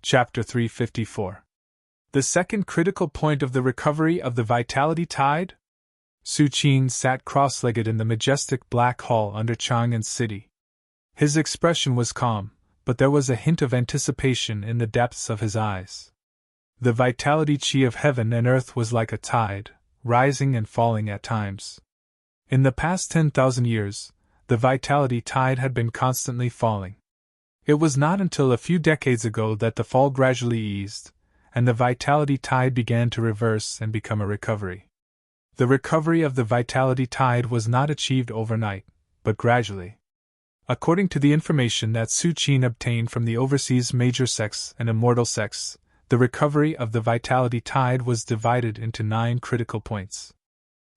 Chapter 354. The second critical point of the recovery of the vitality tide? Su Qin sat cross-legged in the majestic black hall under Chang'an's city. His expression was calm, but there was a hint of anticipation in the depths of his eyes. The vitality qi of heaven and earth was like a tide, rising and falling at times. In the past 10,000 years, the vitality tide had been constantly falling. It was not until a few decades ago that the fall gradually eased, and the vitality tide began to reverse and become a recovery. The recovery of the vitality tide was not achieved overnight, but gradually. According to the information that Su Qin obtained from the overseas major sects and immortal sects, the recovery of the vitality tide was divided into 9 critical points.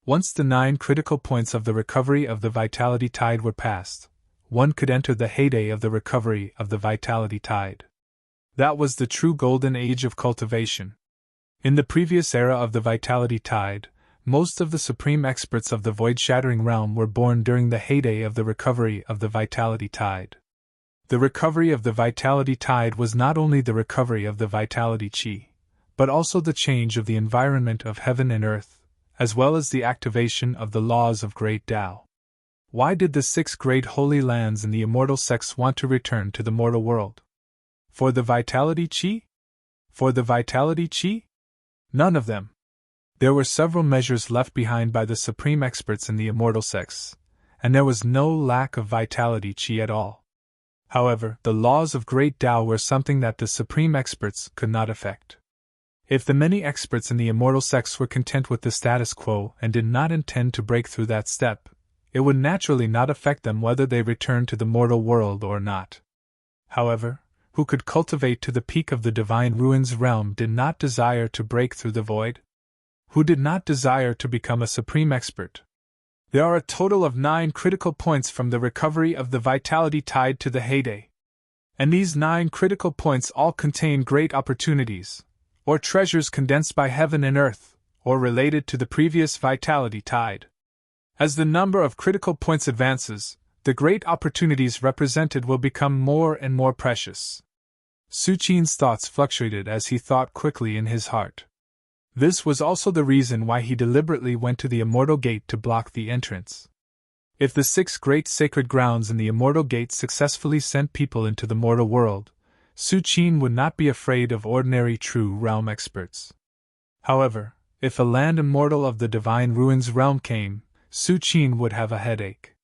Once the 9 critical points of the recovery of the vitality tide were passed, one could enter the heyday of the recovery of the vitality tide. That was the true golden age of cultivation. In the previous era of the vitality tide, most of the supreme experts of the void-shattering realm were born during the heyday of the recovery of the vitality tide. The recovery of the vitality tide was not only the recovery of the vitality qi, but also the change of the environment of heaven and earth, as well as the activation of the laws of great Tao. Why did the 6 great holy lands in the immortal sects want to return to the mortal world? For the vitality qi? For the vitality qi? None of them. There were several measures left behind by the supreme experts in the immortal sects, and there was no lack of vitality qi at all. However, the laws of great Tao were something that the supreme experts could not affect. If the many experts in the immortal sects were content with the status quo and did not intend to break through that step, it would naturally not affect them whether they returned to the mortal world or not. However, who could cultivate to the peak of the divine ruins realm did not desire to break through the void? Who did not desire to become a supreme expert? There are a total of 9 critical points from the recovery of the vitality tide to the heyday. And these 9 critical points all contain great opportunities, or treasures condensed by heaven and earth, or related to the previous vitality tide. As the number of critical points advances, the great opportunities represented will become more and more precious. Su Qin's thoughts fluctuated as he thought quickly in his heart. This was also the reason why he deliberately went to the Immortal Gate to block the entrance. If the 6 great sacred grounds in the Immortal Gate successfully sent people into the mortal world, Su Qin would not be afraid of ordinary true realm experts. However, if a land immortal of the divine ruins realm came, Su Qin would have a headache.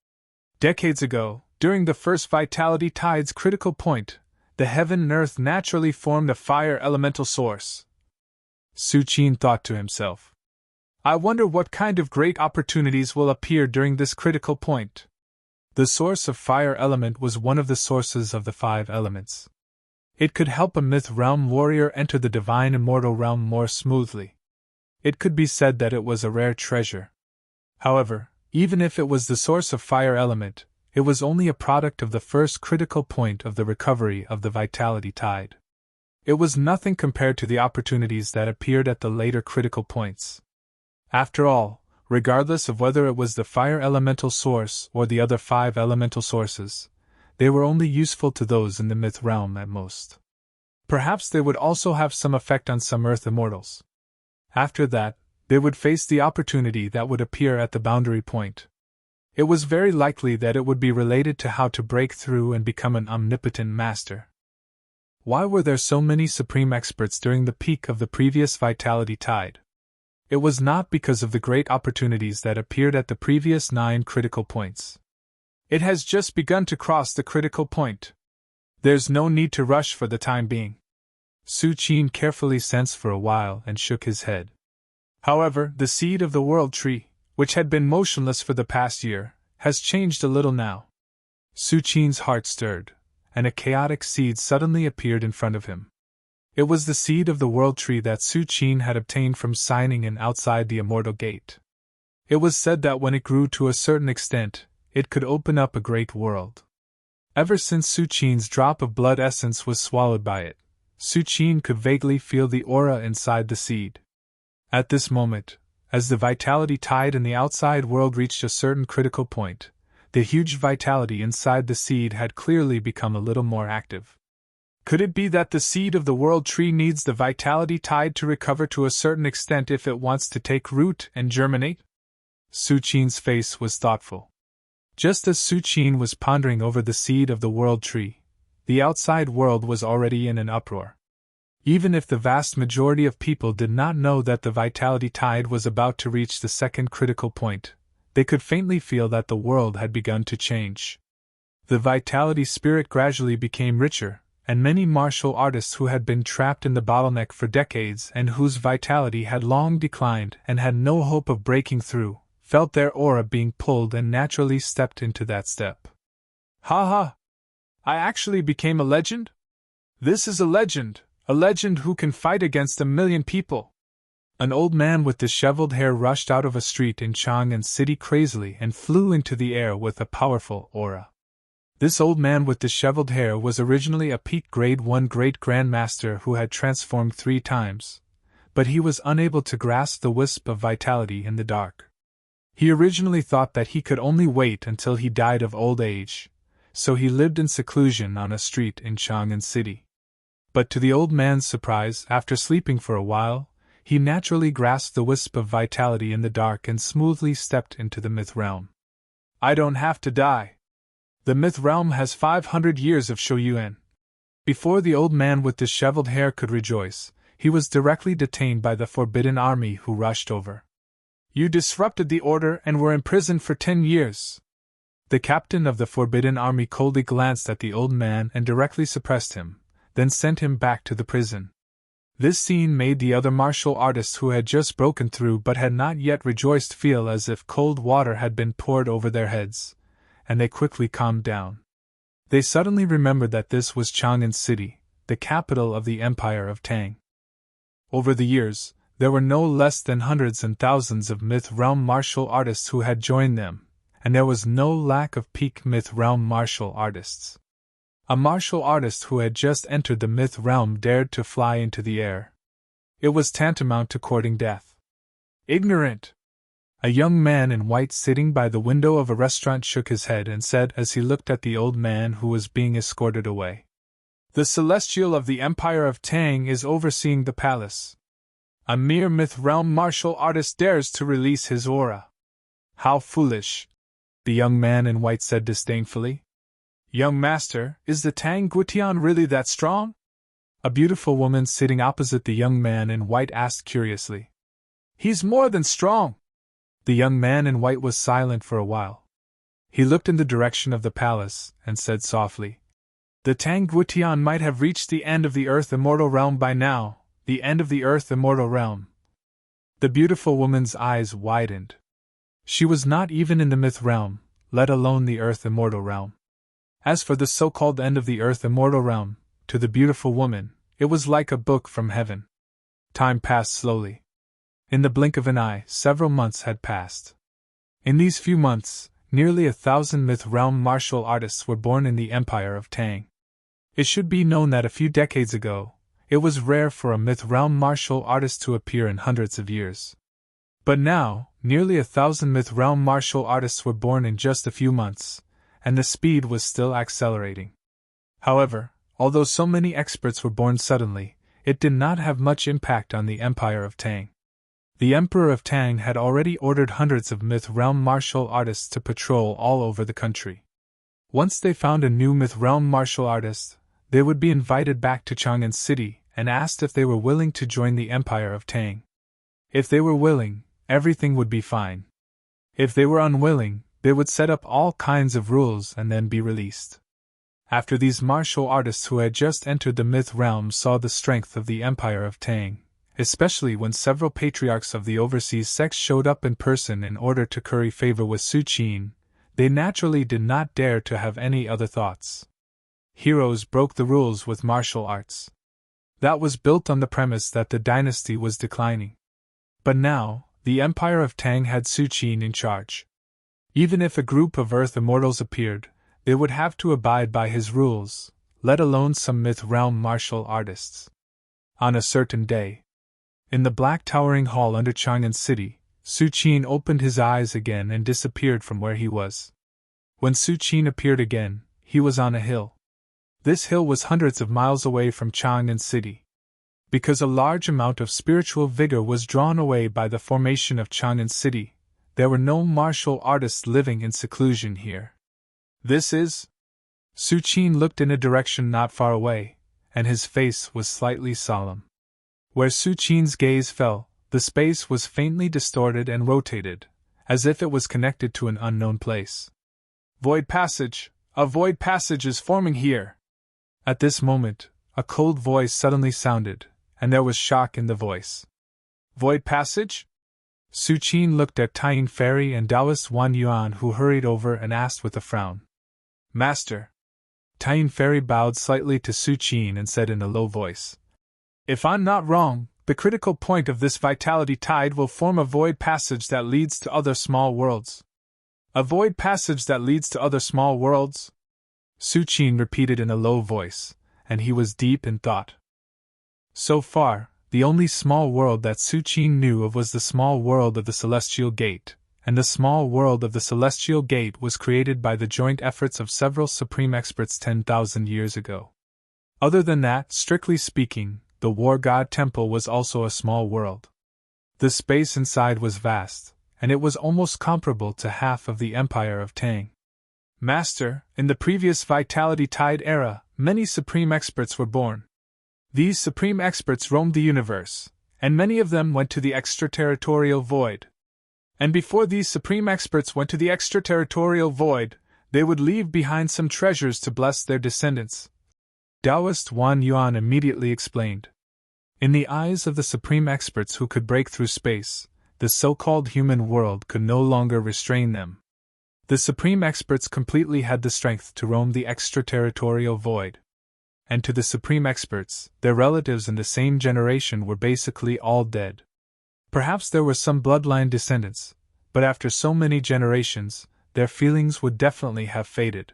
Decades ago, during the first vitality tide's critical point, the heaven and earth naturally formed a fire elemental source. Su Qin thought to himself, I wonder what kind of great opportunities will appear during this critical point. The source of fire element was one of the sources of the 5 elements. It could help a myth realm warrior enter the divine immortal realm more smoothly. It could be said that it was a rare treasure. However, even if it was the source of fire element, it was only a product of the first critical point of the recovery of the vitality tide. It was nothing compared to the opportunities that appeared at the later critical points. After all, regardless of whether it was the fire elemental source or the other 5 elemental sources, they were only useful to those in the myth realm at most. Perhaps they would also have some effect on some earth immortals. After that, they would face the opportunity that would appear at the boundary point. It was very likely that it would be related to how to break through and become an omnipotent master. Why were there so many supreme experts during the peak of the previous vitality tide? It was not because of the great opportunities that appeared at the previous 9 critical points. It has just begun to cross the critical point. There's no need to rush for the time being. Su Qin carefully sensed for a while and shook his head. However, the seed of the world tree, which had been motionless for the past year, has changed a little now. Su Qin's heart stirred, and a chaotic seed suddenly appeared in front of him. It was the seed of the world tree that Su Qin had obtained from signing in outside the Immortal Gate. It was said that when it grew to a certain extent, it could open up a great world. Ever since Su Qin's drop of blood essence was swallowed by it, Su Qin could vaguely feel the aura inside the seed. At this moment, as the vitality tide in the outside world reached a certain critical point, the huge vitality inside the seed had clearly become a little more active. Could it be that the seed of the world tree needs the vitality tide to recover to a certain extent if it wants to take root and germinate? Su Qin's face was thoughtful. Just as Su Qin was pondering over the seed of the world tree, the outside world was already in an uproar. Even if the vast majority of people did not know that the vitality tide was about to reach the second critical point, they could faintly feel that the world had begun to change. The vitality spirit gradually became richer, and many martial artists who had been trapped in the bottleneck for decades and whose vitality had long declined and had no hope of breaking through, felt their aura being pulled and naturally stepped into that step. Ha ha! I actually became a legend? This is a legend who can fight against 1,000,000 people. An old man with disheveled hair rushed out of a street in Chang'an City crazily and flew into the air with a powerful aura. This old man with disheveled hair was originally a peak grade 1 great grandmaster who had transformed 3 times, but he was unable to grasp the wisp of vitality in the dark. He originally thought that he could only wait until he died of old age, so he lived in seclusion on a street in Chang'an City. But to the old man's surprise, after sleeping for a while, he naturally grasped the wisp of vitality in the dark and smoothly stepped into the myth realm. I don't have to die. The myth realm has 500 years of Shouyuan. Before the old man with disheveled hair could rejoice, he was directly detained by the Forbidden Army who rushed over. You disrupted the order and were imprisoned for 10 years. The captain of the Forbidden Army coldly glanced at the old man and directly suppressed him, then sent him back to the prison. This scene made the other martial artists who had just broken through but had not yet rejoiced feel as if cold water had been poured over their heads, and they quickly calmed down. They suddenly remembered that this was Chang'an City, the capital of the Empire of Tang. Over the years, there were no less than hundreds and thousands of myth realm martial artists who had joined them, and there was no lack of peak myth realm martial artists. A martial artist who had just entered the myth realm dared to fly into the air. It was tantamount to courting death. Ignorant! A young man in white sitting by the window of a restaurant shook his head and said as he looked at the old man who was being escorted away. The Celestial of the Empire of Tang is overseeing the palace. A mere myth realm martial artist dares to release his aura. How foolish! The young man in white said disdainfully. Young master, is the Tang Guitian really that strong? A beautiful woman sitting opposite the young man in white asked curiously. He's more than strong. The young man in white was silent for a while. He looked in the direction of the palace and said softly, The Tang Guitian might have reached the end of the Earth Immortal Realm by now, the end of the Earth Immortal Realm. The beautiful woman's eyes widened. She was not even in the myth realm, let alone the Earth Immortal Realm. As for the so-called end of the Earth Immortal Realm, to the beautiful woman, it was like a book from heaven. Time passed slowly. In the blink of an eye, several months had passed. In these few months, nearly 1,000 myth realm martial artists were born in the Empire of Tang. It should be known that a few decades ago, it was rare for a myth realm martial artist to appear in hundreds of years. But now, nearly 1,000 myth realm martial artists were born in just a few months, and the speed was still accelerating. However, although so many experts were born suddenly, it did not have much impact on the Empire of Tang. The Emperor of Tang had already ordered hundreds of myth realm martial artists to patrol all over the country. Once they found a new myth realm martial artist, they would be invited back to Chang'an City and asked if they were willing to join the Empire of Tang. If they were willing, everything would be fine. If they were unwilling, they would set up all kinds of rules and then be released. After these martial artists who had just entered the myth realm saw the strength of the Empire of Tang, especially when several patriarchs of the overseas sects showed up in person in order to curry favor with Su Qin, they naturally did not dare to have any other thoughts. Heroes broke the rules with martial arts. That was built on the premise that the dynasty was declining. But now, the Empire of Tang had Su Qin in charge. Even if a group of Earth Immortals appeared, they would have to abide by his rules, let alone some myth realm martial artists. On a certain day, in the black towering hall under Chang'an City, Su Qin opened his eyes again and disappeared from where he was. When Su Qin appeared again, he was on a hill. This hill was hundreds of miles away from Chang'an City. Because a large amount of spiritual vigor was drawn away by the formation of Chang'an City, there were no martial artists living in seclusion here. This is? Su Qin looked in a direction not far away, and his face was slightly solemn. Where Su Qin's gaze fell, the space was faintly distorted and rotated, as if it was connected to an unknown place. Void passage! A void passage is forming here! At this moment, a cold voice suddenly sounded, and there was shock in the voice. Void passage? Su Qin looked at Tying Fairy and Taoist Wan Yuan, who hurried over and asked with a frown. Master. Tying Fairy bowed slightly to Su Qin and said in a low voice. If I'm not wrong, the critical point of this vitality tide will form a void passage that leads to other small worlds. A void passage that leads to other small worlds? Su Qin repeated in a low voice, and he was deep in thought. So far, the only small world that Su Qin knew of was the small world of the Celestial Gate, and the small world of the Celestial Gate was created by the joint efforts of several supreme experts 10,000 years ago. Other than that, strictly speaking, the War God Temple was also a small world. The space inside was vast, and it was almost comparable to half of the Empire of Tang. Master, in the previous Vitality Tide era, many supreme experts were born. These supreme experts roamed the universe, and many of them went to the extraterritorial void. And before these supreme experts went to the extraterritorial void, they would leave behind some treasures to bless their descendants. Taoist Wan Yuan immediately explained. In the eyes of the supreme experts who could break through space, the so-called human world could no longer restrain them. The supreme experts completely had the strength to roam the extraterritorial void. And to the supreme experts, their relatives in the same generation were basically all dead. Perhaps there were some bloodline descendants, but after so many generations, their feelings would definitely have faded.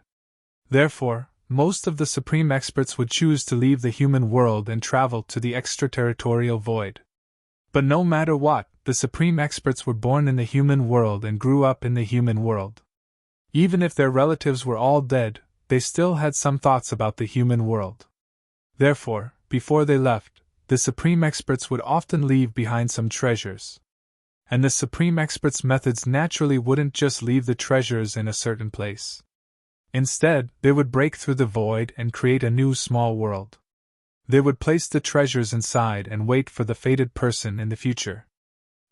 Therefore, most of the supreme experts would choose to leave the human world and travel to the extraterritorial void. But no matter what, the supreme experts were born in the human world and grew up in the human world. Even if their relatives were all dead, they still had some thoughts about the human world. Therefore, before they left, the supreme experts would often leave behind some treasures. And the supreme experts' methods naturally wouldn't just leave the treasures in a certain place. Instead, they would break through the void and create a new small world. They would place the treasures inside and wait for the fated person in the future.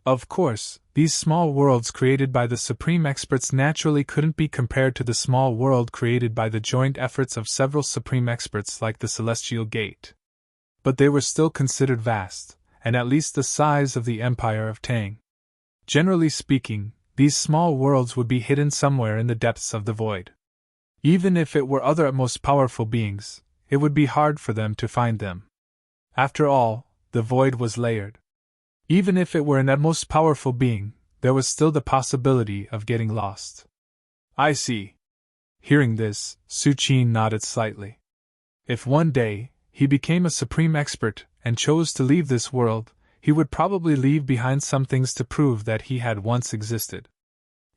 Of course, these small worlds created by the supreme experts naturally couldn't be compared to the small world created by the joint efforts of several supreme experts like the Celestial Gate. But they were still considered vast, and at least the size of the Empire of Tang. Generally speaking, these small worlds would be hidden somewhere in the depths of the void. Even if it were other most powerful beings, it would be hard for them to find them. After all, the void was layered. Even if it were an utmost powerful being, there was still the possibility of getting lost. I see. Hearing this, Su Qin nodded slightly. If one day, he became a supreme expert and chose to leave this world, he would probably leave behind some things to prove that he had once existed.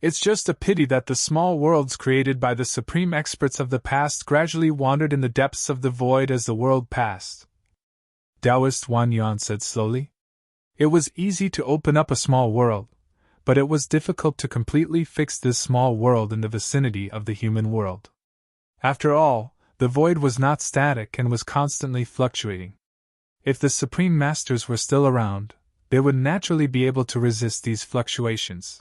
It's just a pity that the small worlds created by the supreme experts of the past gradually wandered in the depths of the void as the world passed. Taoist Wan Yuan said slowly. It was easy to open up a small world, but it was difficult to completely fix this small world in the vicinity of the human world. After all, the void was not static and was constantly fluctuating. If the Supreme Masters were still around, they would naturally be able to resist these fluctuations.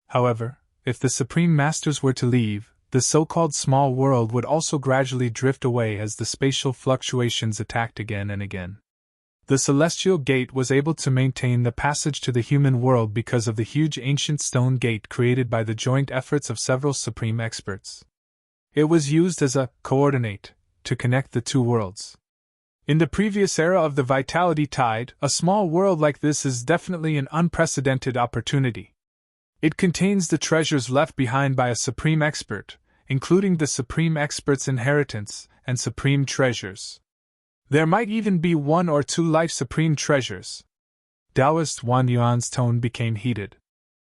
However, if the Supreme Masters were to leave, the so-called small world would also gradually drift away as the spatial fluctuations attacked again and again. The Celestial Gate was able to maintain the passage to the human world because of the huge ancient stone gate created by the joint efforts of several supreme experts. It was used as a coordinate to connect the two worlds. In the previous era of the Vitality Tide, a small world like this is definitely an unprecedented opportunity. It contains the treasures left behind by a supreme expert, including the supreme expert's inheritance and supreme treasures. There might even be one or two life supreme treasures. Taoist Wan Yuan's tone became heated.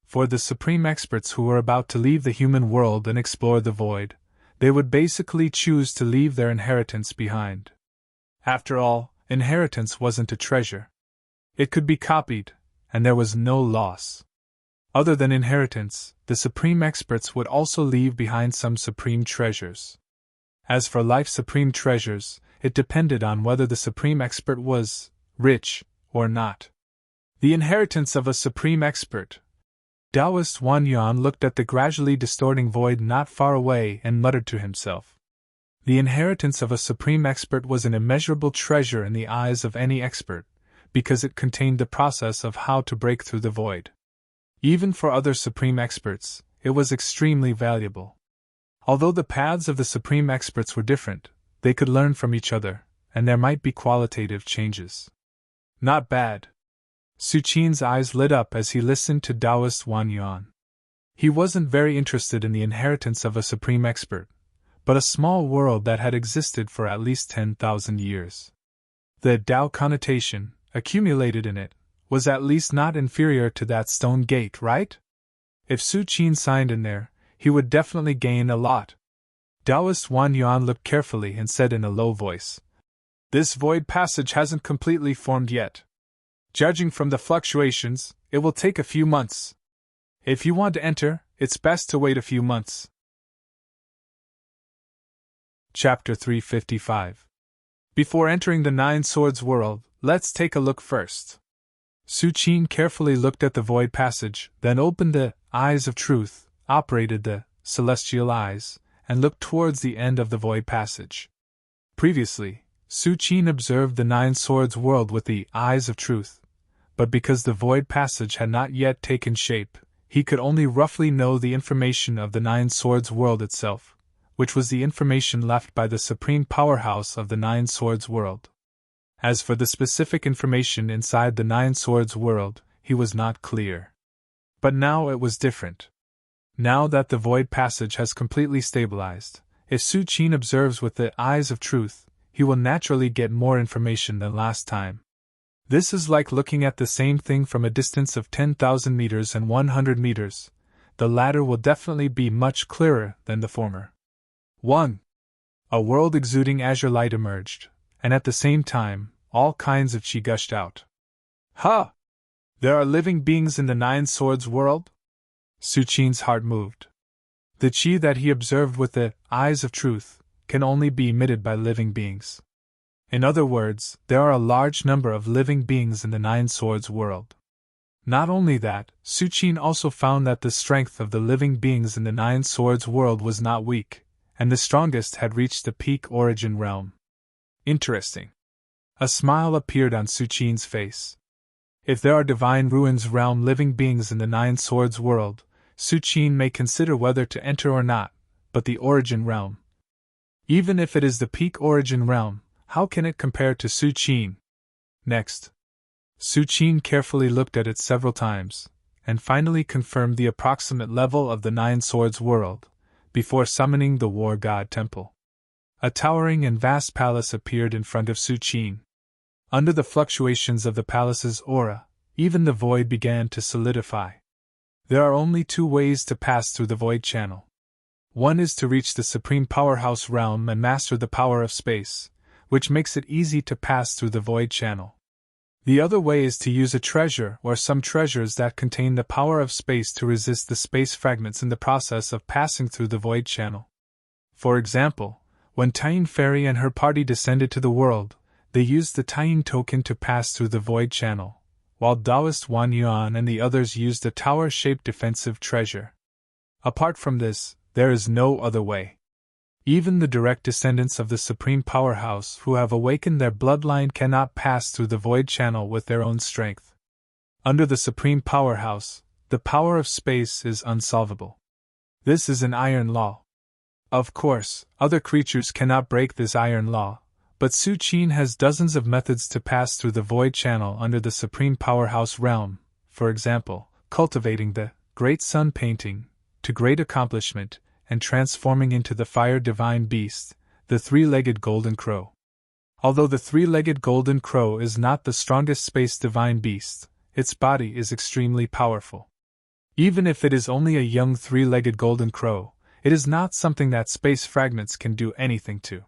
For the supreme experts who were about to leave the human world and explore the void, They would basically choose to leave their inheritance behind. After all, inheritance wasn't a treasure. It could be copied, and there was no loss. Other than inheritance, the supreme experts would also leave behind some supreme treasures. As for life's supreme treasures, it depended on whether the supreme expert was rich or not. The inheritance of a supreme expert. Taoist Wan Yuan looked at the gradually distorting void not far away and muttered to himself. The inheritance of a supreme expert was an immeasurable treasure in the eyes of any expert, because it contained the process of how to break through the void. Even for other supreme experts, it was extremely valuable. Although the paths of the supreme experts were different, they could learn from each other, and there might be qualitative changes. Not bad. Su Qin's eyes lit up as he listened to Taoist Wan Yuan. He wasn't very interested in the inheritance of a supreme expert, but a small world that had existed for at least 10,000 years. The Tao connotation, accumulated in it, was at least not inferior to that stone gate, right? If Su Qin signed in there, he would definitely gain a lot. Taoist Wan Yuan looked carefully and said in a low voice, "This void passage hasn't completely formed yet. Judging from the fluctuations, it will take a few months. If you want to enter, it's best to wait a few months." Chapter 355. Before entering the Nine Swords world, let's take a look first. Su Qin carefully looked at the void passage, then opened the eyes of truth, operated the celestial eyes, and looked towards the end of the void passage. Previously, Su Qin observed the Nine Swords world with the eyes of truth, but because the void passage had not yet taken shape, he could only roughly know the information of the Nine Swords world itself, which was the information left by the supreme powerhouse of the Nine Swords world. As for the specific information inside the Nine Swords world, he was not clear. But now it was different. Now that the void passage has completely stabilized, if Su Qin observes with the eyes of truth, he will naturally get more information than last time. This is like looking at the same thing from a distance of 10,000 meters and 100 meters. The latter will definitely be much clearer than the former. 1. A world exuding azure light emerged, and at the same time, all kinds of qi gushed out. Ha! There are living beings in the Nine Swords world? Su Qin's heart moved. The qi that he observed with the eyes of truth can only be emitted by living beings. In other words, there are a large number of living beings in the Nine Swords world. Not only that, Su Qin also found that the strength of the living beings in the Nine Swords world was not weak, and the strongest had reached the peak origin realm. Interesting. A smile appeared on Su Qin's face. If there are divine ruins realm living beings in the Nine Swords world, Su Qin may consider whether to enter or not, but the origin realm. Even if it is the peak origin realm, how can it compare to Su Qin? Next. Su Qin carefully looked at it several times, and finally confirmed the approximate level of the Nine Swords world, before summoning the War God Temple. A towering and vast palace appeared in front of Su Qin. Under the fluctuations of the palace's aura, even the void began to solidify. There are only two ways to pass through the void channel. One is to reach the supreme powerhouse realm and master the power of space, which makes it easy to pass through the void channel. The other way is to use a treasure or some treasures that contain the power of space to resist the space fragments in the process of passing through the void channel. For example, when Tying Fairy and her party descended to the world, they used the Tying token to pass through the void channel, while Taoist Wan Yuan and the others used a tower-shaped defensive treasure. Apart from this, there is no other way. Even the direct descendants of the Supreme Powerhouse who have awakened their bloodline cannot pass through the void channel with their own strength. Under the Supreme Powerhouse, the power of space is unsolvable. This is an iron law. Of course, other creatures cannot break this iron law, but Su Qin has dozens of methods to pass through the void channel under the Supreme Powerhouse realm, for example, cultivating the Great Sun painting, to great accomplishment, and transforming into the fire divine beast, the three-legged golden crow. Although the three-legged golden crow is not the strongest space divine beast, its body is extremely powerful. Even if it is only a young three-legged golden crow, it is not something that space fragments can do anything to.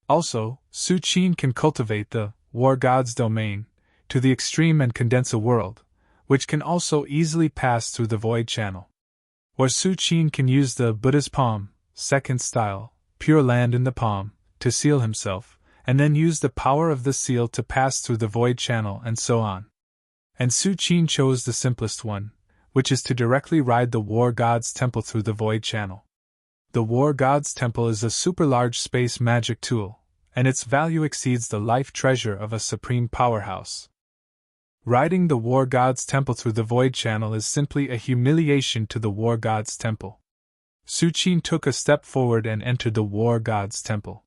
Also, Su Qin can cultivate the war god's domain to the extreme and condense a world, which can also easily pass through the void channel. Or Su Qin can use the Buddha's palm, second style, pure land in the palm, to seal himself, and then use the power of the seal to pass through the void channel and so on. And Su Qin chose the simplest one, which is to directly ride the war god's temple through the void channel. The war god's temple is a super large space magic tool, and its value exceeds the life treasure of a supreme powerhouse. Riding the war god's temple through the void channel is simply a humiliation to the war god's temple. Su Qin took a step forward and entered the war god's temple.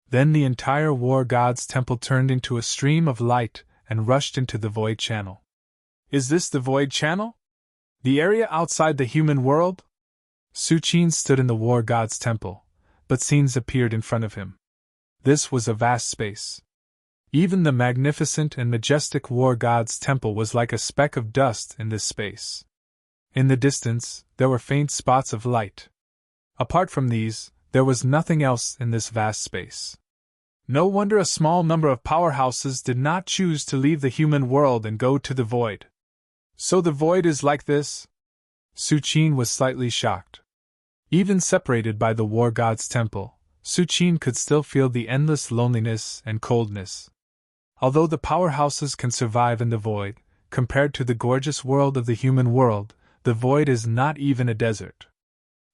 Then the entire war god's temple turned into a stream of light and rushed into the void channel. Is this the void channel? The area outside the human world? Su Qin stood in the war god's temple, but scenes appeared in front of him. This was a vast space. Even the magnificent and majestic war god's temple was like a speck of dust in this space. In the distance, there were faint spots of light. Apart from these, there was nothing else in this vast space. No wonder a small number of powerhouses did not choose to leave the human world and go to the void. So the void is like this? Su Qin was slightly shocked. Even separated by the war god's temple, Su Qin could still feel the endless loneliness and coldness. Although the powerhouses can survive in the void, compared to the gorgeous world of the human world, the void is not even a desert.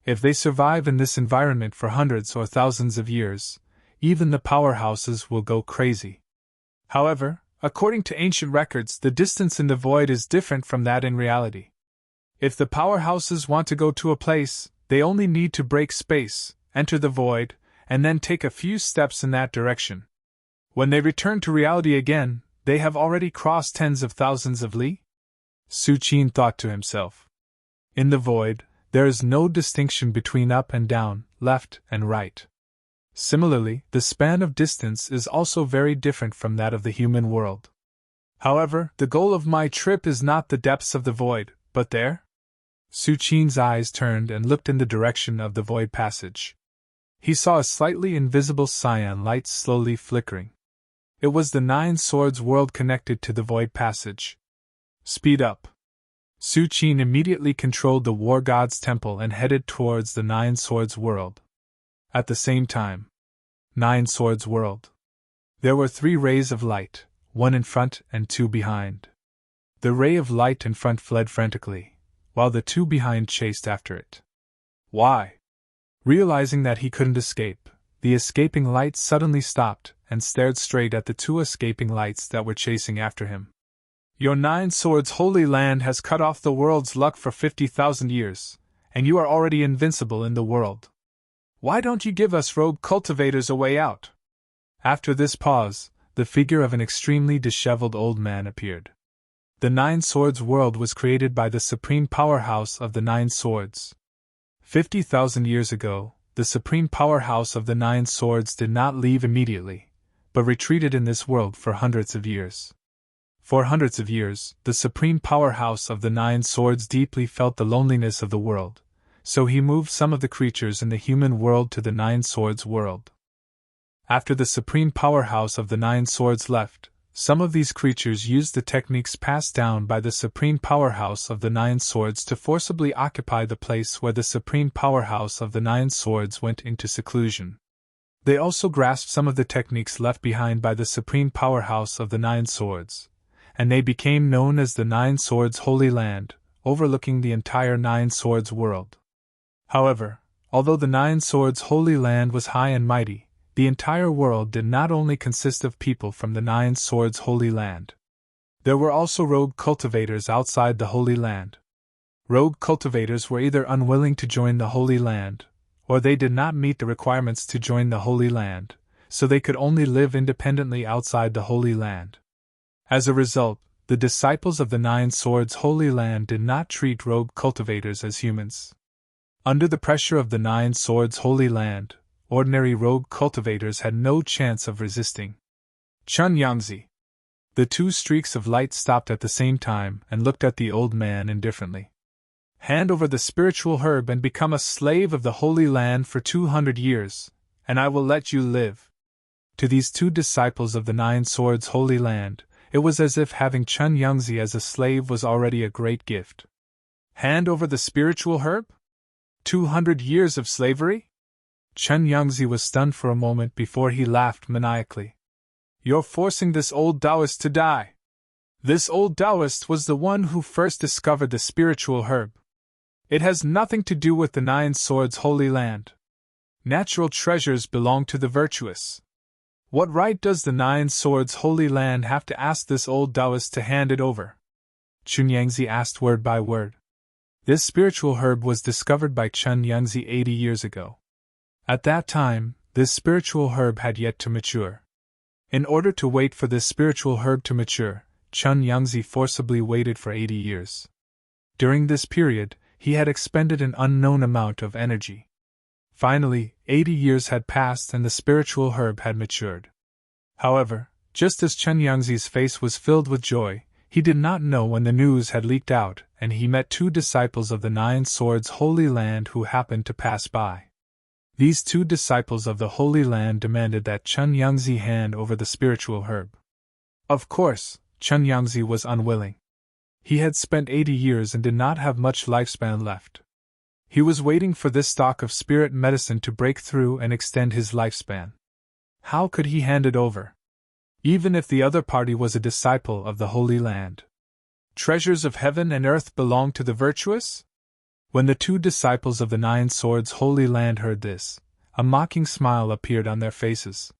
If they survive in this environment for hundreds or thousands of years, even the powerhouses will go crazy. However, according to ancient records, the distance in the void is different from that in reality. If the powerhouses want to go to a place, they only need to break space, enter the void, and then take a few steps in that direction. When they return to reality again, they have already crossed tens of thousands of li? Su Qin thought to himself. In the void, there is no distinction between up and down, left and right. Similarly, the span of distance is also very different from that of the human world. However, the goal of my trip is not the depths of the void, but there? Su Qin's eyes turned and looked in the direction of the void passage. He saw a slightly invisible cyan light slowly flickering. It was the Nine Swords world connected to the void passage. Speed up. Su Qin immediately controlled the war god's temple and headed towards the Nine Swords world. At the same time, Nine Swords world. There were 3 rays of light, 1 in front and 2 behind. The ray of light in front fled frantically, while the 2 behind chased after it. Why? Realizing that he couldn't escape, the escaping light suddenly stopped and stared straight at the 2 escaping lights that were chasing after him. Your Nine Swords holy land has cut off the world's luck for 50,000 years, and you are already invincible in the world. Why don't you give us rogue cultivators a way out? After this pause, the figure of an extremely disheveled old man appeared. The Nine Swords world was created by the supreme powerhouse of the Nine Swords. 50,000 years ago, the supreme powerhouse of the Nine Swords did not leave immediately, but retreated in this world for hundreds of years. For hundreds of years, the supreme powerhouse of the Nine Swords deeply felt the loneliness of the world, so he moved some of the creatures in the human world to the Nine Swords world. After the supreme powerhouse of the Nine Swords left, some of these creatures used the techniques passed down by the supreme powerhouse of the Nine Swords to forcibly occupy the place where the supreme powerhouse of the Nine Swords went into seclusion. They also grasped some of the techniques left behind by the supreme powerhouse of the Nine Swords, and they became known as the Nine Swords Holy Land, overlooking the entire Nine Swords world. However, although the Nine Swords Holy Land was high and mighty, the entire world did not only consist of people from the Nine Swords Holy Land. There were also rogue cultivators outside the Holy Land. Rogue cultivators were either unwilling to join the Holy Land, or they did not meet the requirements to join the Holy Land, so they could only live independently outside the Holy Land. As a result, the disciples of the Nine Swords Holy Land did not treat rogue cultivators as humans. Under the pressure of the Nine Swords Holy Land, ordinary rogue cultivators had no chance of resisting. Chun Yangzi. The 2 streaks of light stopped at the same time and looked at the old man indifferently. Hand over the spiritual herb and become a slave of the Holy Land for 200 years, and I will let you live. To these 2 disciples of the Nine Swords Holy Land, it was as if having Chun Yangzi as a slave was already a great gift. Hand over the spiritual herb? 200 years of slavery? Chun Yangzi was stunned for a moment before he laughed maniacally. You're forcing this old Taoist to die. This old Taoist was the one who first discovered the spiritual herb. It has nothing to do with the Nine Swords Holy Land. Natural treasures belong to the virtuous. What right does the Nine Swords Holy Land have to ask this old Taoist to hand it over? Chun Yangzi asked word by word. This spiritual herb was discovered by Chun Yangzi 80 years ago. At that time, this spiritual herb had yet to mature. In order to wait for this spiritual herb to mature, Chun Yangzi forcibly waited for 80 years. During this period, he had expended an unknown amount of energy. Finally, 80 years had passed and the spiritual herb had matured. However, just as Chun Yangzi's face was filled with joy, he did not know when the news had leaked out, and he met 2 disciples of the Nine Swords Holy Land who happened to pass by. These 2 disciples of the Holy Land demanded that Chun Yangzi hand over the spiritual herb. Of course, Chun Yangzi was unwilling. He had spent 80 years and did not have much lifespan left. He was waiting for this stock of spirit medicine to break through and extend his lifespan. How could he hand it over? Even if the other party was a disciple of the Holy Land. Treasures of heaven and earth belong to the virtuous? When the 2 disciples of the Nine Swords Holy Land heard this, a mocking smile appeared on their faces.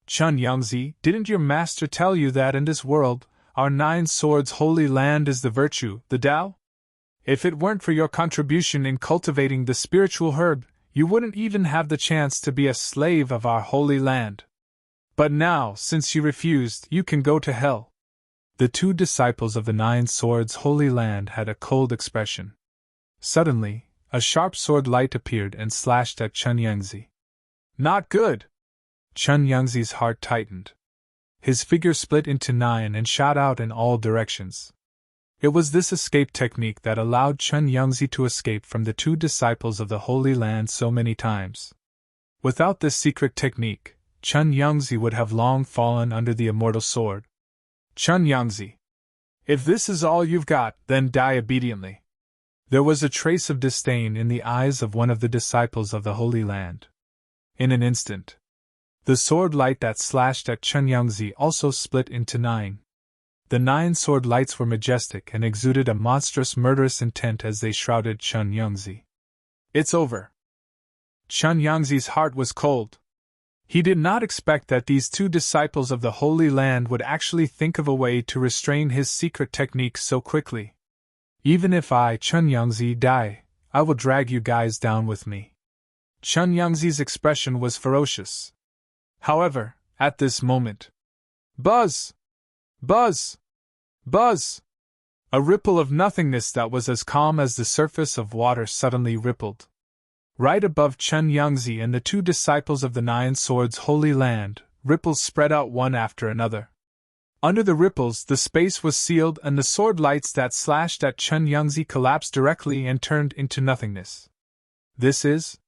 Chun Yangzi, didn't your master tell you that in this world, our Nine Swords Holy Land is the virtue, the Tao? If it weren't for your contribution in cultivating the spiritual herb, you wouldn't even have the chance to be a slave of our Holy Land. But now, since you refused, you can go to hell. The 2 disciples of the Nine Swords Holy Land had a cold expression. Suddenly, a sharp sword light appeared and slashed at Chun Yangzi. Not good! Chun Yangzi's heart tightened. His figure split into 9 and shot out in all directions. It was this escape technique that allowed Chun Yangzi to escape from the 2 disciples of the Holy Land so many times. Without this secret technique, Chun Yangzi would have long fallen under the immortal sword. Chun Yangzi, if this is all you've got, then die obediently. There was a trace of disdain in the eyes of one of the disciples of the Holy Land. In an instant, the sword light that slashed at Chun Yangzi also split into 9. The 9 sword lights were majestic and exuded a monstrous murderous intent as they shrouded Chun Yangzi. It's over. Chun Yangzi's heart was cold. He did not expect that these 2 disciples of the Holy Land would actually think of a way to restrain his secret techniques so quickly. Even if I, Chun Yangzi, die, I will drag you guys down with me. Chun Yangzi's expression was ferocious. However, at this moment, buzz! Buzz! Buzz! A ripple of nothingness that was as calm as the surface of water suddenly rippled. Right above Chun Yangzi and the 2 disciples of the Nine Swords Holy Land, ripples spread out one after another. Under the ripples, the space was sealed and the sword lights that slashed at Chun Yangzi collapsed directly and turned into nothingness. This is?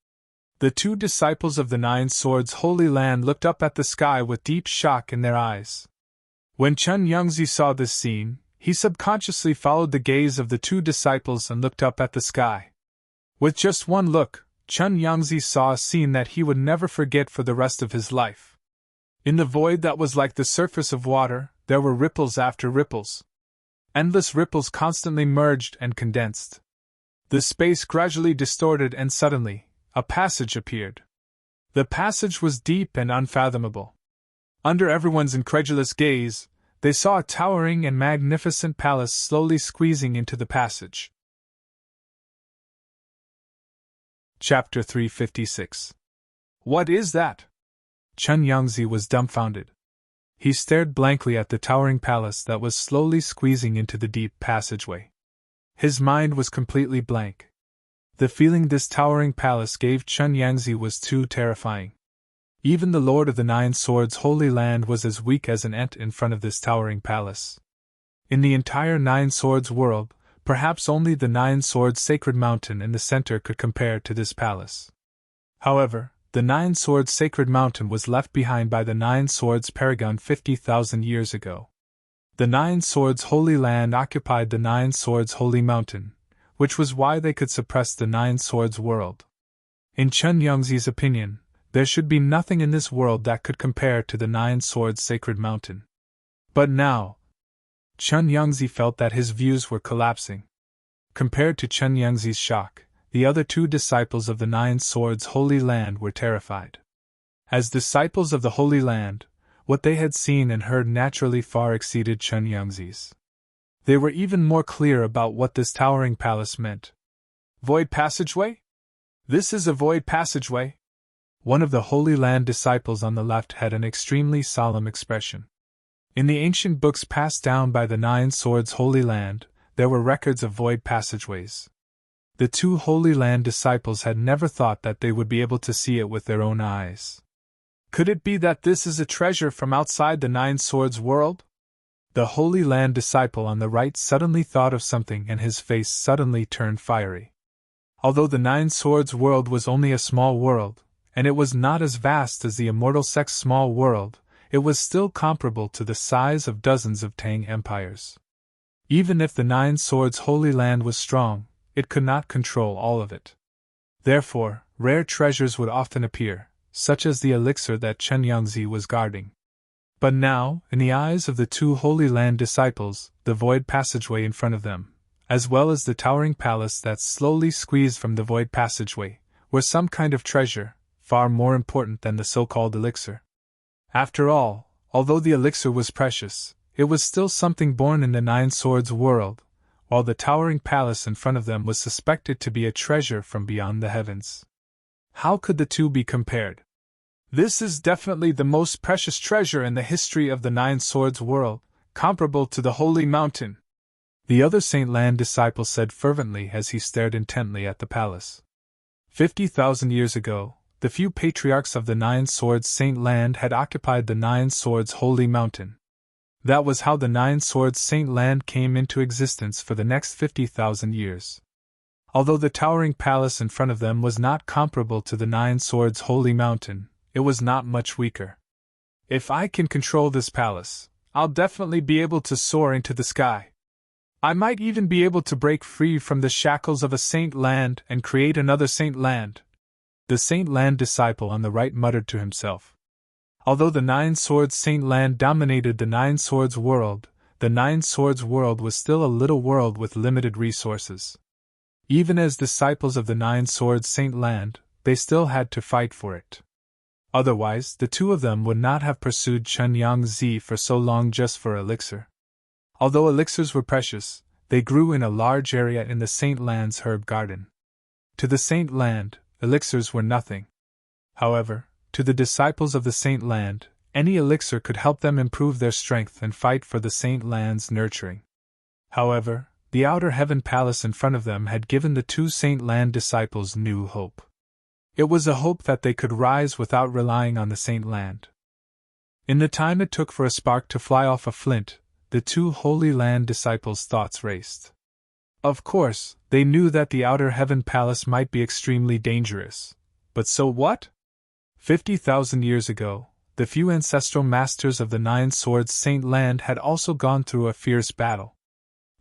The 2 disciples of the Nine Swords Holy Land looked up at the sky with deep shock in their eyes. When Chun Yangzi saw this scene, he subconsciously followed the gaze of the 2 disciples and looked up at the sky. With just one look, Chun Yangzi saw a scene that he would never forget for the rest of his life. In the void that was like the surface of water, there were ripples after ripples. Endless ripples constantly merged and condensed. The space gradually distorted and suddenly, a passage appeared. The passage was deep and unfathomable. Under everyone's incredulous gaze, they saw a towering and magnificent palace slowly squeezing into the passage. Chapter 356. What is that? Chun Yangzi was dumbfounded. He stared blankly at the towering palace that was slowly squeezing into the deep passageway. His mind was completely blank. The feeling this towering palace gave Chun Yangzi was too terrifying. Even the Lord of the Nine Swords Holy Land was as weak as an ant in front of this towering palace. In the entire Nine Swords world, Perhaps only the Nine Swords Sacred Mountain in the center could compare to this palace. However, the Nine Swords Sacred Mountain was left behind by the Nine Swords Paragon 50,000 years ago. The Nine Swords Holy Land occupied the Nine Swords Holy Mountain, which was why they could suppress the Nine Swords world. In Chen Yangzi's opinion, there should be nothing in this world that could compare to the Nine Swords Sacred Mountain. But now, Chen Yangzi felt that his views were collapsing. Compared to Chen Yangzi's shock, the other two disciples of the Nine Swords Holy Land were terrified. As disciples of the Holy Land, what they had seen and heard naturally far exceeded Chen Yangzi's. They were even more clear about what this towering palace meant. Void passageway? This is a void passageway? One of the Holy Land disciples on the left had an extremely solemn expression. In the ancient books passed down by the Nine Swords Holy Land, there were records of void passageways. The two Holy Land disciples had never thought that they would be able to see it with their own eyes. Could it be that this is a treasure from outside the Nine Swords world? The Holy Land disciple on the right suddenly thought of something and his face suddenly turned fiery. Although the Nine Swords world was only a small world, and it was not as vast as the Immortal Sect's small world, it was still comparable to the size of dozens of Tang empires. Even if the Nine Swords Holy Land was strong, it could not control all of it. Therefore, rare treasures would often appear, such as the elixir that Chen Yangzi was guarding. But now, in the eyes of the two Holy Land disciples, the void passageway in front of them, as well as the towering palace that slowly squeezed from the void passageway, were some kind of treasure, far more important than the so-called elixir. After all, although the elixir was precious, it was still something born in the Nine Swords world, while the towering palace in front of them was suspected to be a treasure from beyond the heavens. How could the two be compared? This is definitely the most precious treasure in the history of the Nine Swords world, comparable to the Holy Mountain, the other Saint Land disciple said fervently as he stared intently at the palace. 50,000 years ago, the few patriarchs of the Nine Swords Saint Land had occupied the Nine Swords Holy Mountain. That was how the Nine Swords Saint Land came into existence for the next 50,000 years. Although the towering palace in front of them was not comparable to the Nine Swords Holy Mountain, it was not much weaker. If I can control this palace, I'll definitely be able to soar into the sky. I might even be able to break free from the shackles of a Saint Land and create another Saint Land. The Saint Land disciple on the right muttered to himself. Although the Nine Swords Saint Land dominated the Nine Swords world, the Nine Swords world was still a little world with limited resources. Even as disciples of the Nine Swords Saint Land, they still had to fight for it. Otherwise, the two of them would not have pursued Chen Yangzi for so long just for elixir. Although elixirs were precious, they grew in a large area in the Saint Land's herb garden. To the Saint Land, elixirs were nothing. However, to the disciples of the Saint Land, any elixir could help them improve their strength and fight for the Saint Land's nurturing. However, the outer heaven palace in front of them had given the two Saint Land disciples new hope. It was a hope that they could rise without relying on the Saint Land. In the time it took for a spark to fly off a flint, the two Holy Land disciples' thoughts raced. Of course, they knew that the outer heaven palace might be extremely dangerous. But so what? 50,000 years ago, the few ancestral masters of the Nine Swords Saint Land had also gone through a fierce battle.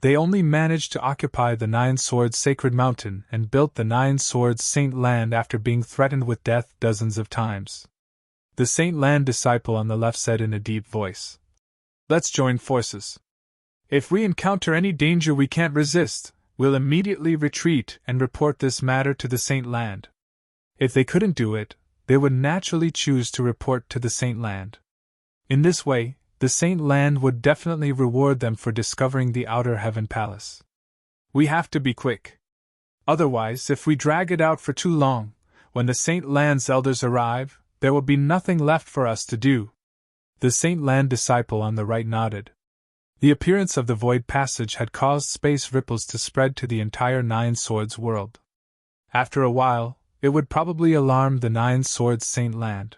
They only managed to occupy the Nine Swords Sacred Mountain and built the Nine Swords Saint Land after being threatened with death dozens of times. The Saint Land disciple on the left said in a deep voice, "Let's join forces. If we encounter any danger we can't resist, we'll immediately retreat and report this matter to the Saint Land." If they couldn't do it, they would naturally choose to report to the Saint Land. In this way, the Saint Land would definitely reward them for discovering the outer heaven palace. We have to be quick. Otherwise, if we drag it out for too long, when the Saint Land's elders arrive, there will be nothing left for us to do. The Saint Land disciple on the right nodded. The appearance of the void passage had caused space ripples to spread to the entire Nine Swords world. After a while, it would probably alarm the Nine Swords Saint Land.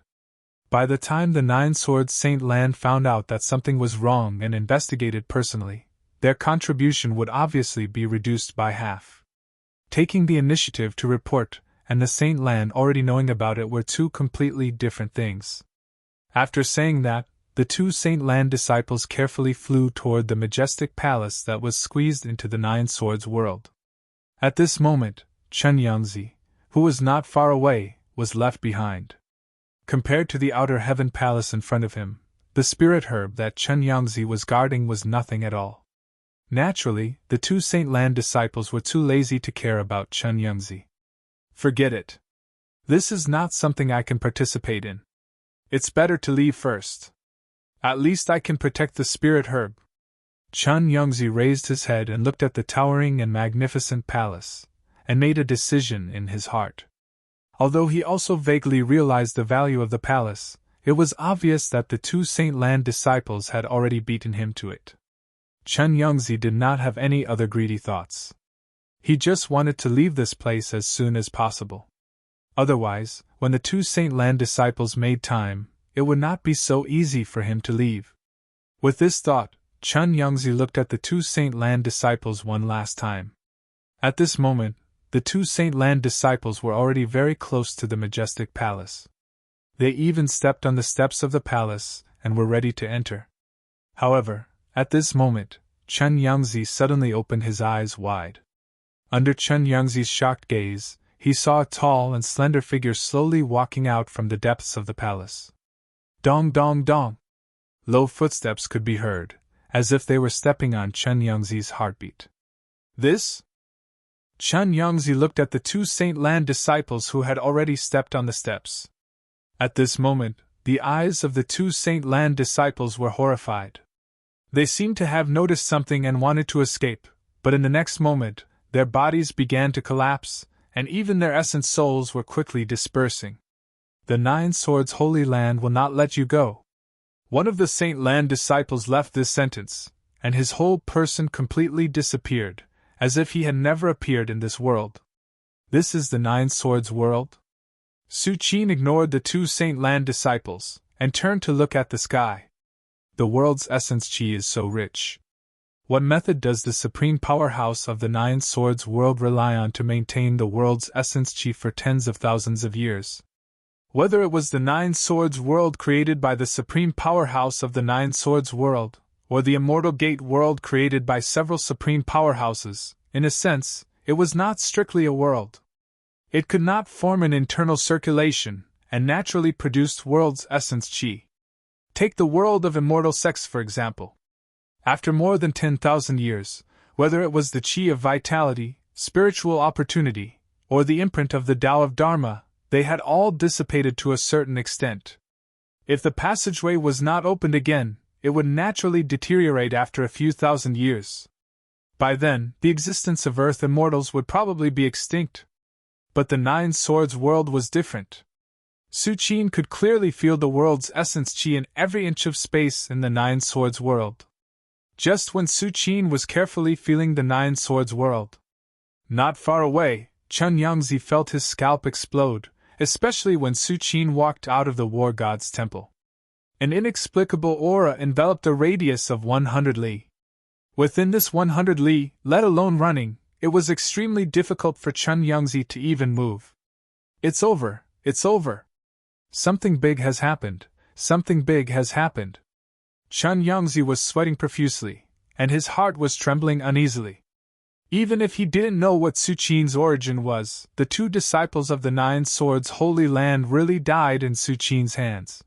By the time the Nine Swords Saint Land found out that something was wrong and investigated personally, their contribution would obviously be reduced by half. Taking the initiative to report, and the Saint Land already knowing about it were two completely different things. After saying that, the two Saint Land disciples carefully flew toward the majestic palace that was squeezed into the Nine Swords world. At this moment, Chen Yangzi, who was not far away, was left behind. Compared to the outer heaven palace in front of him, the spirit herb that Chen Yangzi was guarding was nothing at all. Naturally, the two Saint Land disciples were too lazy to care about Chen Yangzi. Forget it. This is not something I can participate in. It's better to leave first. At least I can protect the spirit herb. Chen Yangzi raised his head and looked at the towering and magnificent palace, and made a decision in his heart. Although he also vaguely realized the value of the palace, it was obvious that the two Saint Land disciples had already beaten him to it. Chen Yangzi did not have any other greedy thoughts. He just wanted to leave this place as soon as possible. Otherwise, when the two Saint Land disciples made time, it would not be so easy for him to leave. With this thought, Chen Yangzi looked at the two Saint Land disciples one last time. At this moment, the two Saint Land disciples were already very close to the majestic palace. They even stepped on the steps of the palace and were ready to enter. However, at this moment, Chen Yangzi suddenly opened his eyes wide. Under Chen Yangzi's shocked gaze, he saw a tall and slender figure slowly walking out from the depths of the palace. Dong dong dong! Low footsteps could be heard, as if they were stepping on Chen Yangzi's heartbeat. This? Chen Yangzi looked at the two Saint Land disciples who had already stepped on the steps. At this moment, the eyes of the two Saint Land disciples were horrified. They seemed to have noticed something and wanted to escape, but in the next moment, their bodies began to collapse, and even their essence souls were quickly dispersing. The Nine Swords Holy Land will not let you go. One of the Saint Land disciples left this sentence, and his whole person completely disappeared, as if he had never appeared in this world. This is the Nine Swords world? Su Qin ignored the two Saint Land disciples, and turned to look at the sky. The world's essence qi is so rich. What method does the supreme powerhouse of the Nine Swords world rely on to maintain the world's essence qi for tens of thousands of years? Whether it was the Nine Swords world created by the supreme powerhouse of the Nine Swords world, or the Immortal Gate world created by several supreme powerhouses, in a sense, it was not strictly a world. It could not form an internal circulation, and naturally produced world's essence qi. Take the world of immortal sex for example. After more than 10,000 years, whether it was the qi of vitality, spiritual opportunity, or the imprint of the Tao of Dharma, they had all dissipated to a certain extent. If the passageway was not opened again, it would naturally deteriorate after a few thousand years. By then, the existence of Earth immortals would probably be extinct. But the Nine Swords world was different. Su Qin could clearly feel the world's essence qi in every inch of space in the Nine Swords world. Just when Su Qin was carefully feeling the Nine Swords world, not far away, Chen Yangzi felt his scalp explode, especially when Su Qin walked out of the war god's temple. An inexplicable aura enveloped a radius of 100 li. Within this 100 li, let alone running, it was extremely difficult for Chen Yangzi to even move. It's over, it's over. Something big has happened, something big has happened. Chen Yangzi was sweating profusely, and his heart was trembling uneasily. Even if he didn't know what Su Qin's origin was, the two disciples of the Nine Swords Holy Land really died in Su Qin's hands.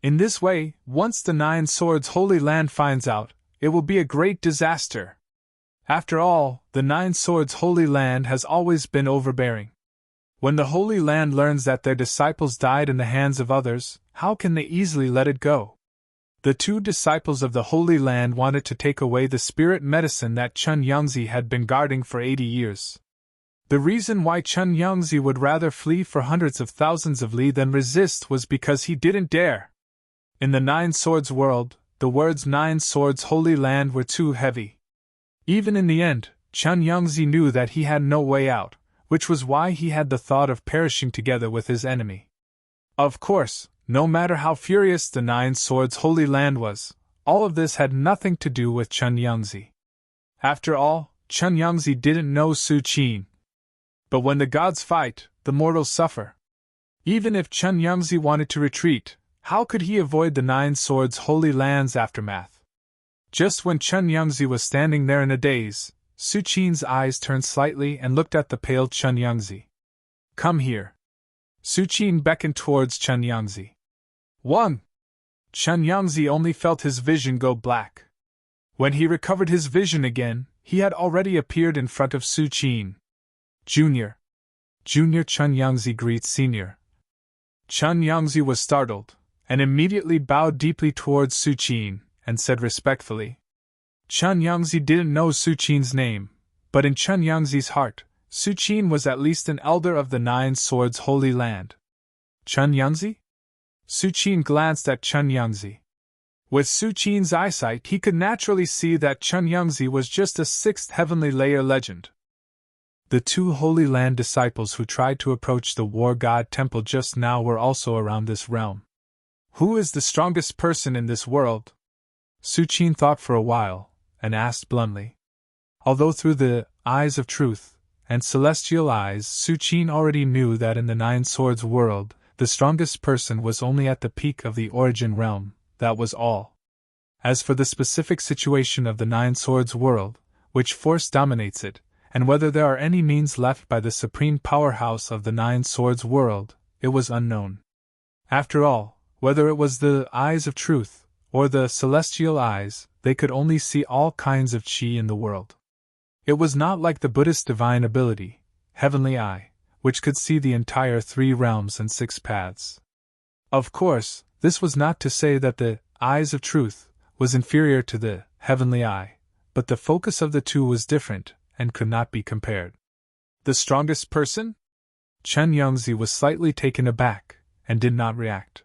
In this way, once the Nine Swords Holy Land finds out, it will be a great disaster. After all, the Nine Swords Holy Land has always been overbearing. When the Holy Land learns that their disciples died in the hands of others, how can they easily let it go? The two disciples of the Holy Land wanted to take away the spirit medicine that Chen Yangzi had been guarding for 80 years. The reason why Chen Yangzi would rather flee for hundreds of thousands of li than resist was because he didn't dare. In the Nine Swords world, the words Nine Swords Holy Land were too heavy. Even in the end, Chen Yangzi knew that he had no way out, which was why he had the thought of perishing together with his enemy. Of course, no matter how furious the Nine Swords Holy Land was, all of this had nothing to do with Chen Yangzi. After all, Chen Yangzi didn't know Su Qin. But when the gods fight, the mortals suffer. Even if Chen Yangzi wanted to retreat, how could he avoid the Nine Swords Holy Land's aftermath? Just when Chen Yangzi was standing there in a daze, Su Qin's eyes turned slightly and looked at the pale Chen Yangzi. Come here. Su Qin beckoned towards Chen Yangzi. 1. Chen Yangzi only felt his vision go black. When he recovered his vision again, he had already appeared in front of Su Qin. Junior. Junior Chen Yangzi greets Senior. Chen Yangzi was startled, and immediately bowed deeply towards Su Qin, and said respectfully. Chen Yangzi didn't know Su Qin's name, but in Chen Yangzi's heart, Su Qin was at least an elder of the Nine Swords Holy Land. Chen Yangzi? Su Qin glanced at Chen Yangzi. With Su Qin's eyesight, he could naturally see that Chen Yangzi was just a sixth heavenly layer legend. The two Holy Land disciples who tried to approach the War God Temple just now were also around this realm. Who is the strongest person in this world? Su Qin thought for a while, and asked bluntly. Although through the eyes of truth and celestial eyes, Su Qin already knew that in the Nine Swords world, the strongest person was only at the peak of the origin realm, that was all. As for the specific situation of the Nine Swords world, which force dominates it, and whether there are any means left by the supreme powerhouse of the Nine Swords world, it was unknown. After all, whether it was the eyes of truth, or the celestial eyes, they could only see all kinds of qi in the world. It was not like the Buddhist divine ability, heavenly eye, which could see the entire 3 realms and 6 paths. Of course, this was not to say that the eyes of truth was inferior to the heavenly eye, but the focus of the two was different, and could not be compared. The strongest person? Chen Yangzi was slightly taken aback, and did not react.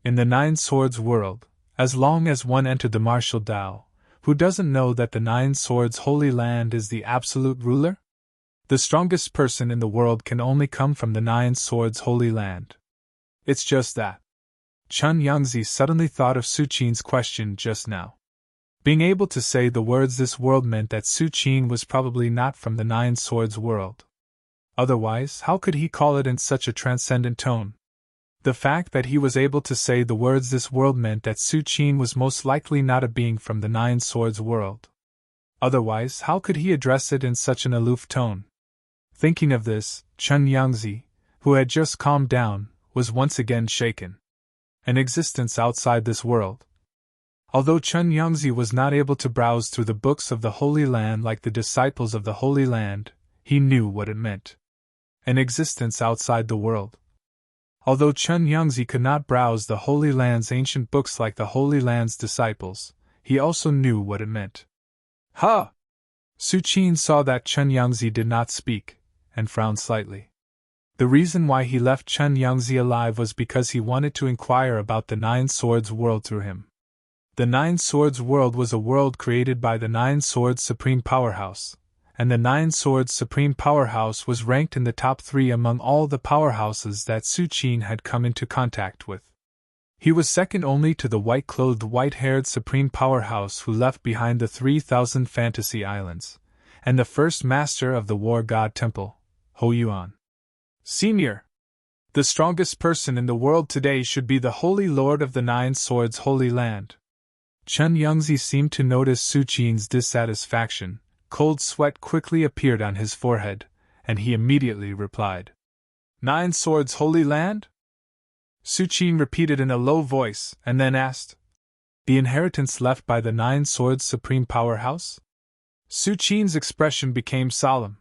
In the Nine Swords world, as long as one entered the martial Tao, who doesn't know that the Nine Swords Holy Land is the absolute ruler? The strongest person in the world can only come from the Nine Swords Holy Land. It's just that. Chen Yangzi suddenly thought of Su Qin's question just now. Being able to say the words this world meant that Su Qin was probably not from the Nine Swords world. Otherwise, how could he call it in such a transcendent tone? The fact that he was able to say the words this world meant that Su Qin was most likely not a being from the Nine Swords world. Otherwise, how could he address it in such an aloof tone? Thinking of this, Chen Yangzi, who had just calmed down, was once again shaken. An existence outside this world. Although Chen Yangzi was not able to browse through the books of the Holy Land like the disciples of the Holy Land, he knew what it meant. An existence outside the world. Although Chen Yangzi could not browse the Holy Land's ancient books like the Holy Land's disciples, he also knew what it meant. Huh! Su Qin saw that Chen Yangzi did not speak, and frowned slightly. The reason why he left Chen Yangzi alive was because he wanted to inquire about the Nine Swords world through him. The Nine Swords world was a world created by the Nine Swords Supreme Powerhouse, and the Nine Swords Supreme Powerhouse was ranked in the top 3 among all the powerhouses that Su Qin had come into contact with. He was second only to the white-clothed, white-haired Supreme Powerhouse who left behind the 3,000 Fantasy Islands, and the first master of the War God Temple, Ho Yuan. Senior. The strongest person in the world today should be the Holy Lord of the Nine Swords Holy Land. Chen Yangzi seemed to notice Su Qin's dissatisfaction. Cold sweat quickly appeared on his forehead, and he immediately replied. Nine Swords Holy Land? Su Qin repeated in a low voice, and then asked, The inheritance left by the Nine Swords Supreme Powerhouse? Su Qin's expression became solemn.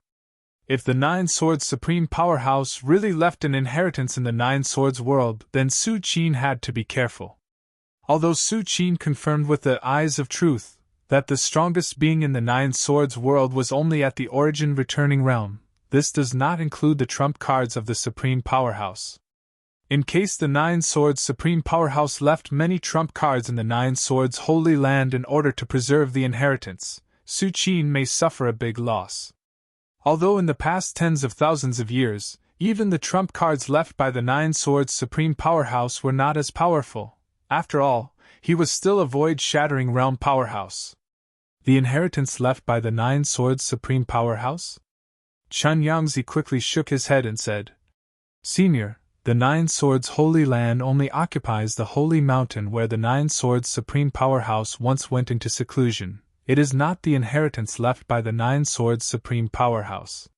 If the Nine Swords Supreme Powerhouse really left an inheritance in the Nine Swords world, then Su Qin had to be careful. Although Su Qin confirmed with the eyes of truth that the strongest being in the Nine Swords world was only at the origin returning realm, this does not include the trump cards of the Supreme Powerhouse. In case the Nine Swords Supreme Powerhouse left many trump cards in the Nine Swords Holy Land in order to preserve the inheritance, Su Qin may suffer a big loss. Although in the past tens of thousands of years, even the trump cards left by the Nine Swords Supreme Powerhouse were not as powerful. After all, he was still a void-shattering realm powerhouse. The inheritance left by the Nine Swords' supreme powerhouse? Chen Yangzi quickly shook his head and said, Senior, the Nine Swords' Holy Land only occupies the holy mountain where the Nine Swords' supreme powerhouse once went into seclusion. It is not the inheritance left by the Nine Swords' supreme powerhouse.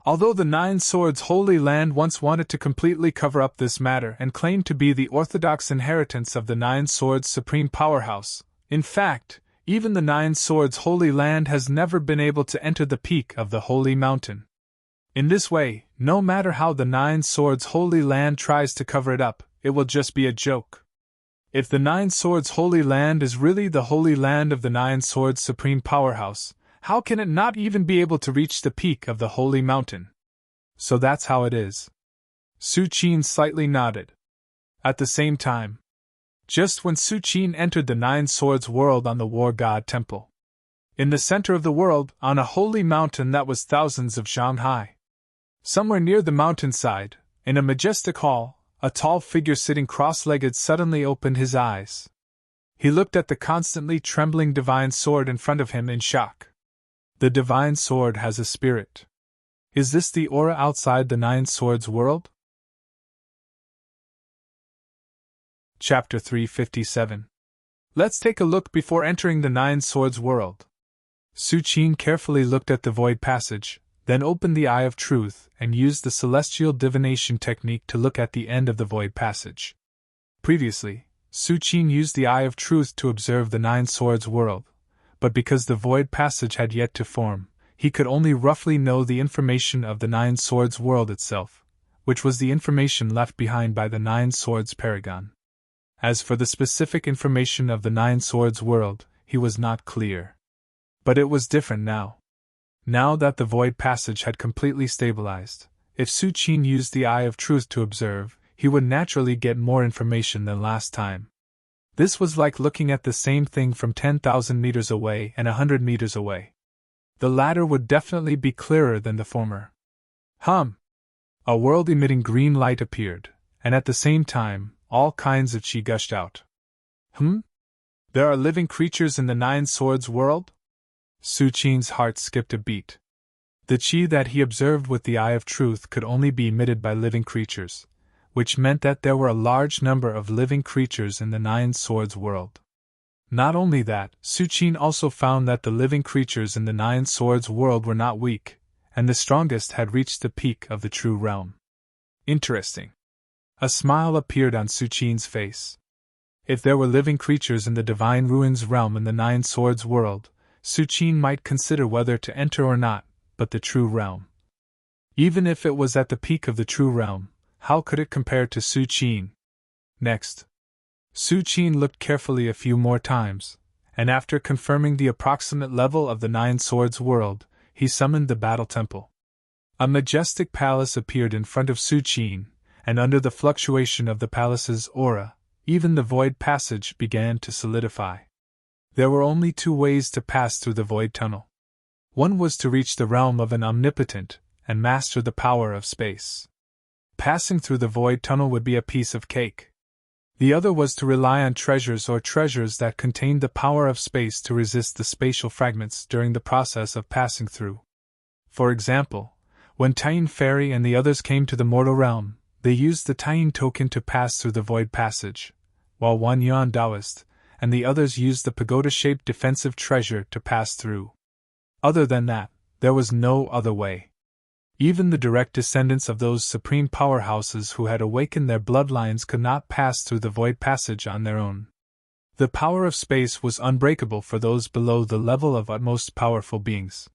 Although the Nine Swords' Holy Land once wanted to completely cover up this matter and claimed to be the orthodox inheritance of the Nine Swords' supreme powerhouse, in fact, even the Nine Swords' Holy Land has never been able to enter the peak of the Holy Mountain. In this way, no matter how the Nine Swords' Holy Land tries to cover it up, it will just be a joke. If the Nine Swords' Holy Land is really the Holy Land of the Nine Swords' supreme powerhouse, how can it not even be able to reach the peak of the Holy Mountain? So that's how it is. Su Qin slightly nodded. At the same time, just when Su Qin entered the Nine Swords world on the War God Temple, in the center of the world, on a holy mountain that was thousands of zhang high, somewhere near the mountainside, in a majestic hall, a tall figure sitting cross-legged suddenly opened his eyes. He looked at the constantly trembling divine sword in front of him in shock. The divine sword has a spirit. Is this the aura outside the Nine Swords world? Chapter 357. Let's take a look before entering the Nine Swords world. Su Qin carefully looked at the void passage, then opened the Eye of Truth and used the celestial divination technique to look at the end of the void passage. Previously, Su Qin used the Eye of Truth to observe the Nine Swords world, but because the void passage had yet to form, he could only roughly know the information of the Nine Swords world itself, which was the information left behind by the Nine Swords paragon. As for the specific information of the Nine Swords world, he was not clear. But it was different now. Now that the void passage had completely stabilized, if Su Qin used the Eye of Truth to observe, he would naturally get more information than last time. This was like looking at the same thing from 10,000 meters away and 100 meters away. The latter would definitely be clearer than the former. A world emitting green light appeared, and at the same time, all kinds of qi gushed out. There are living creatures in the Nine Swords world? Su Qin's heart skipped a beat. The qi that he observed with the Eye of Truth could only be emitted by living creatures, which meant that there were a large number of living creatures in the Nine Swords world. Not only that, Su Qin also found that the living creatures in the Nine Swords world were not weak, and the strongest had reached the peak of the true realm. Interesting. A smile appeared on Su Qin's face. If there were living creatures in the Divine Ruins realm in the Nine Swords world, Su Qin might consider whether to enter or not, but the true realm. Even if it was at the peak of the true realm, how could it compare to Su Qin? Next, Su Qin looked carefully a few more times, and after confirming the approximate level of the Nine Swords world, he summoned the Battle Temple. A majestic palace appeared in front of Su Qin, and under the fluctuation of the palace's aura, even the void passage began to solidify. There were only two ways to pass through the void tunnel. One was to reach the realm of an omnipotent and master the power of space. Passing through the void tunnel would be a piece of cake. The other was to rely on treasures that contained the power of space to resist the spatial fragments during the process of passing through. For example, when Taiyin Fairy and the others came to the mortal realm, they used the Taiyin token to pass through the void passage, while Wan Yuan Taoist and the others used the pagoda-shaped defensive treasure to pass through. Other than that, there was no other way. Even the direct descendants of those supreme powerhouses who had awakened their bloodlines could not pass through the void passage on their own. The power of space was unbreakable for those below the level of utmost powerful beings.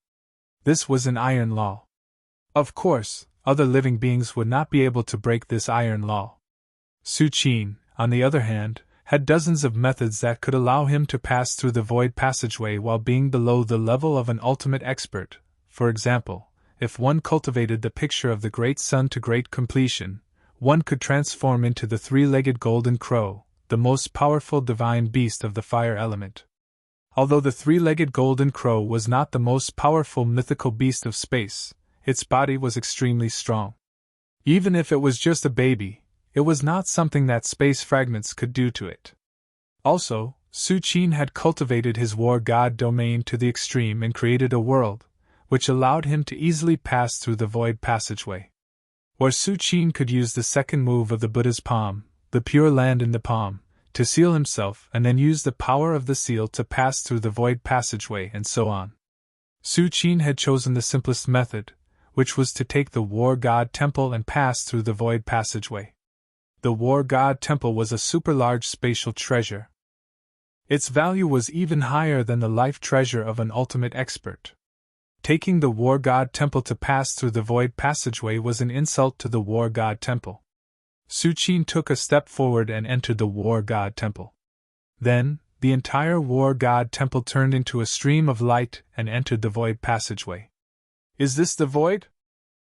This was an iron law. Of course, other living beings would not be able to break this iron law. Su Qin, on the other hand, had dozens of methods that could allow him to pass through the void passageway while being below the level of an ultimate expert. For example, if one cultivated the picture of the great sun to great completion, one could transform into the three-legged golden crow, the most powerful divine beast of the fire element. Although the three-legged golden crow was not the most powerful mythical beast of space, its body was extremely strong. Even if it was just a baby, it was not something that space fragments could do to it. Also, Su Qin had cultivated his war god domain to the extreme and created a world, which allowed him to easily pass through the void passageway. Where Su Qin could use the second move of the Buddha's palm, the pure land in the palm, to seal himself and then use the power of the seal to pass through the void passageway and so on. Su Qin had chosen the simplest method, which was to take the war god temple and pass through the void passageway. The war god temple was a super-large spatial treasure. Its value was even higher than the life treasure of an ultimate expert. Taking the war god temple to pass through the void passageway was an insult to the war god temple. Su Qin took a step forward and entered the war god temple. Then, the entire war god temple turned into a stream of light and entered the void passageway. Is this the void?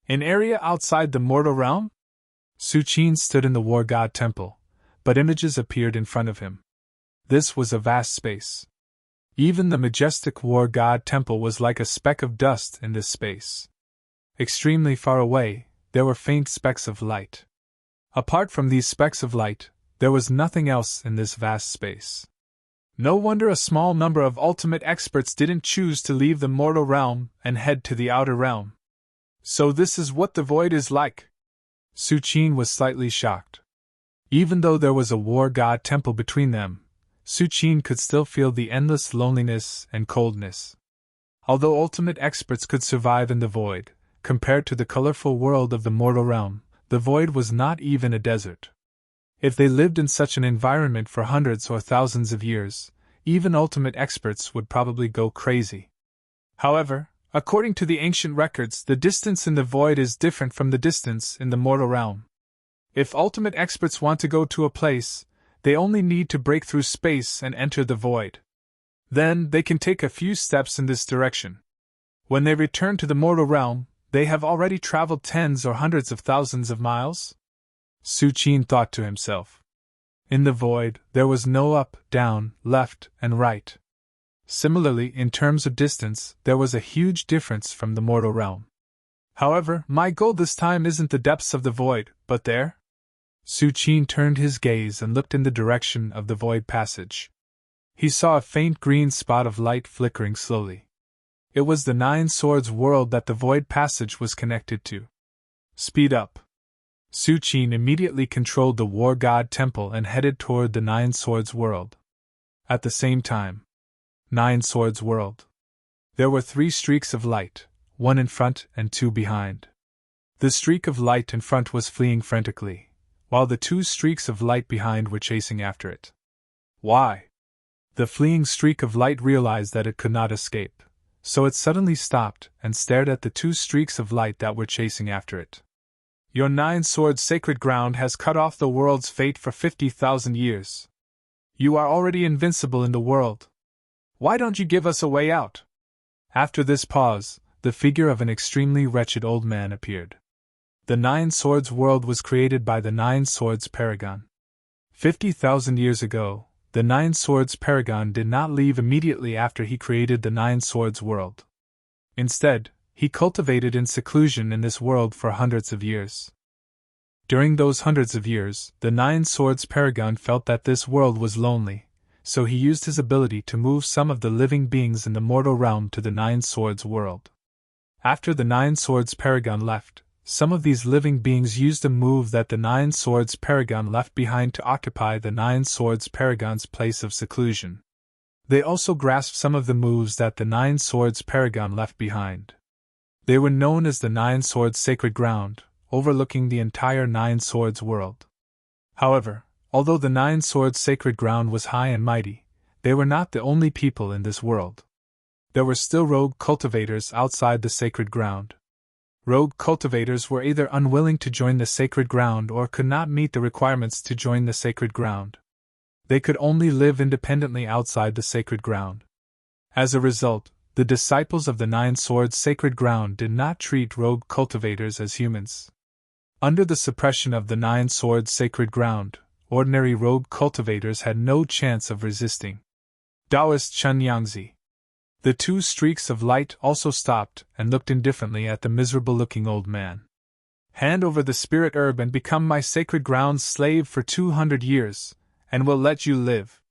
An area outside the mortal realm? Su Qin stood in the war god temple, but images appeared in front of him. This was a vast space. Even the majestic war god temple was like a speck of dust in this space. Extremely far away, there were faint specks of light. Apart from these specks of light, there was nothing else in this vast space. No wonder a small number of ultimate experts didn't choose to leave the mortal realm and head to the outer realm. So this is what the void is like? Su Qin was slightly shocked. Even though there was a war god temple between them, Su Qin could still feel the endless loneliness and coldness. Although ultimate experts could survive in the void, compared to the colorful world of the mortal realm, the void was not even a desert. If they lived in such an environment for hundreds or thousands of years, even ultimate experts would probably go crazy. However, according to the ancient records, the distance in the void is different from the distance in the mortal realm. If ultimate experts want to go to a place, they only need to break through space and enter the void. Then they can take a few steps in this direction. When they return to the mortal realm, they have already traveled tens or hundreds of thousands of miles? Su Qin thought to himself. In the void, there was no up, down, left, and right. Similarly, in terms of distance, there was a huge difference from the mortal realm. However, my goal this time isn't the depths of the void, but there? Su Qin turned his gaze and looked in the direction of the void passage. He saw a faint green spot of light flickering slowly. It was the Nine Swords world that the void passage was connected to. Speed up. Su Qin immediately controlled the war god temple and headed toward the Nine Swords world. At the same time, Nine Swords world. There were 3 streaks of light, 1 in front and 2 behind. The streak of light in front was fleeing frantically, while the 2 streaks of light behind were chasing after it. Why? The fleeing streak of light realized that it could not escape, so it suddenly stopped and stared at the 2 streaks of light that were chasing after it. Your 9 Swords sacred ground has cut off the world's fate for 50,000 years. You are already invincible in the world. Why don't you give us a way out? After this pause, the figure of an extremely wretched old man appeared. The 9 Swords world was created by the 9 Swords Paragon. 50,000 years ago, the 9 Swords Paragon did not leave immediately after he created the 9 Swords world. Instead, he cultivated in seclusion in this world for hundreds of years. During those hundreds of years, the 9 Swords Paragon felt that this world was lonely, so he used his ability to move some of the living beings in the mortal realm to the 9 Swords world. After the 9 Swords Paragon left, some of these living beings used a move that the 9 Swords Paragon left behind to occupy the 9 Swords Paragon's place of seclusion. They also grasped some of the moves that the 9 Swords Paragon left behind. They were known as the 9 Swords Sacred Ground, overlooking the entire 9 Swords world. However, although the 9 Swords Sacred Ground was high and mighty, they were not the only people in this world. There were still rogue cultivators outside the sacred ground. Rogue cultivators were either unwilling to join the sacred ground or could not meet the requirements to join the sacred ground. They could only live independently outside the sacred ground. As a result, the disciples of the 9 Swords Sacred Ground did not treat rogue cultivators as humans. Under the suppression of the 9 Swords Sacred Ground, ordinary rogue cultivators had no chance of resisting. Taoist Chen Yangzi. The 2 streaks of light also stopped and looked indifferently at the miserable-looking old man. Hand over the spirit herb and become my sacred ground's slave for 200 years, and we'll let you live.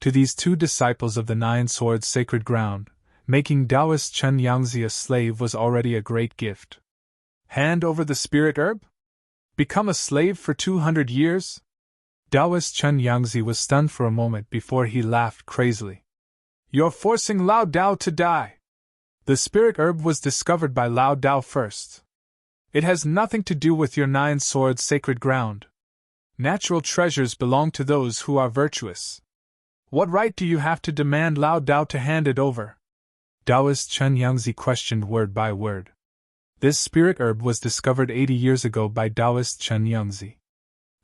To these two disciples of the Nine Swords Sacred Ground, making Taoist Chen Yangzi a slave was already a great gift. Hand over the spirit herb? Become a slave for 200 years? Taoist Chen Yangzi was stunned for a moment before he laughed crazily. You're forcing Lao Dao to die! The spirit herb was discovered by Lao Dao first. It has nothing to do with your Nine Swords Sacred Ground. Natural treasures belong to those who are virtuous. What right do you have to demand Lao Dao to hand it over? Taoist Chen Yangzi questioned word by word. This spirit herb was discovered 80 years ago by Taoist Chen Yangzi.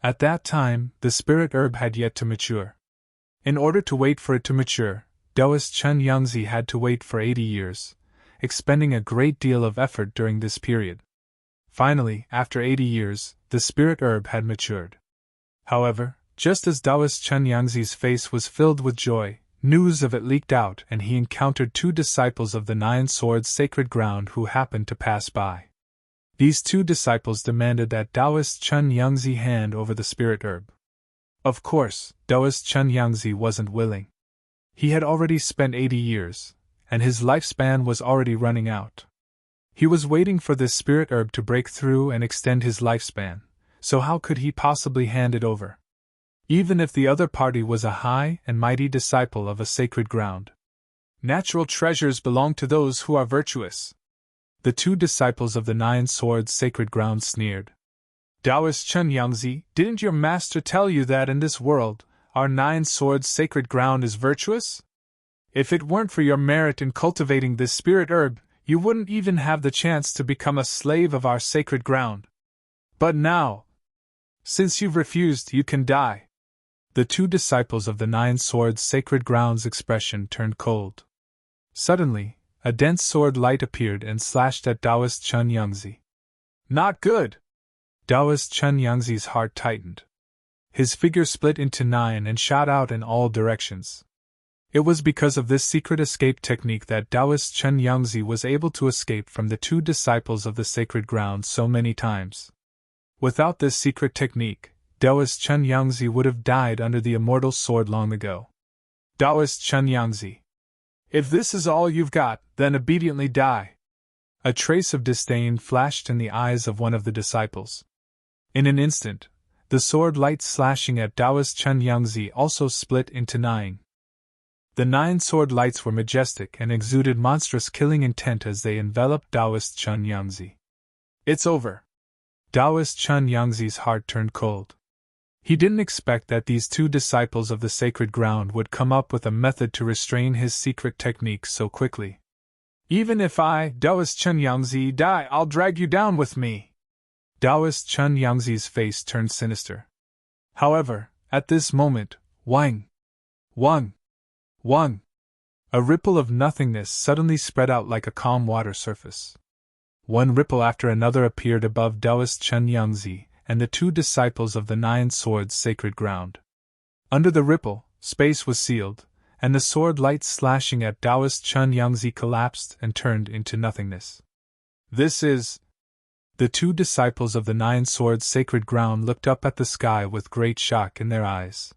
At that time, the spirit herb had yet to mature. In order to wait for it to mature, Taoist Chen Yangzi had to wait for 80 years, expending a great deal of effort during this period. Finally, after 80 years, the spirit herb had matured. However, just as Taoist Chen Yangzi's face was filled with joy, news of it leaked out and he encountered two disciples of the Nine Swords Sacred Ground who happened to pass by. These two disciples demanded that Taoist Chen Yangzi hand over the spirit herb. Of course, Taoist Chen Yangzi wasn't willing. He had already spent 80 years, and his lifespan was already running out. He was waiting for this spirit herb to break through and extend his lifespan, so how could he possibly hand it over? Even if the other party was a high and mighty disciple of a sacred ground. Natural treasures belong to those who are virtuous. The two disciples of the Nine Swords Sacred Ground sneered. Taoist Chen Yangzi, didn't your master tell you that in this world, our Nine Swords Sacred Ground is virtuous? If it weren't for your merit in cultivating this spirit herb, you wouldn't even have the chance to become a slave of our sacred ground. But now, since you've refused, you can die. The two disciples of the Nine Swords Sacred Ground's expression turned cold. Suddenly, a dense sword light appeared and slashed at Taoist Chen Yangzi. Not good! Taoist Chen Yangzi's heart tightened. His figure split into 9 and shot out in all directions. It was because of this secret escape technique that Taoist Chen Yangzi was able to escape from the two disciples of the sacred ground so many times. Without this secret technique, Taoist Chen Yangzi would have died under the immortal sword long ago. Taoist Chen Yangzi. If this is all you've got, then obediently die. A trace of disdain flashed in the eyes of one of the disciples. In an instant, the sword light slashing at Taoist Chen Yangzi also split into 9. The 9 sword lights were majestic and exuded monstrous killing intent as they enveloped Taoist Chen Yangzi. It's over. Taoist Chen Yangzi's heart turned cold. He didn't expect that these two disciples of the sacred ground would come up with a method to restrain his secret techniques so quickly. Even if I, Taoist Chen Yangzi, die, I'll drag you down with me. Taoist Chen Yangzi's face turned sinister. However, at this moment, Wang! A ripple of nothingness suddenly spread out like a calm water surface. One ripple after another appeared above Taoist Chen Yangzi and the two disciples of the Nine Swords Sacred Ground. Under the ripple, space was sealed, and the sword light slashing at Taoist Chen Yangzi collapsed and turned into nothingness. This is... The two disciples of the Nine Swords Sacred Ground looked up at the sky with great shock in their eyes.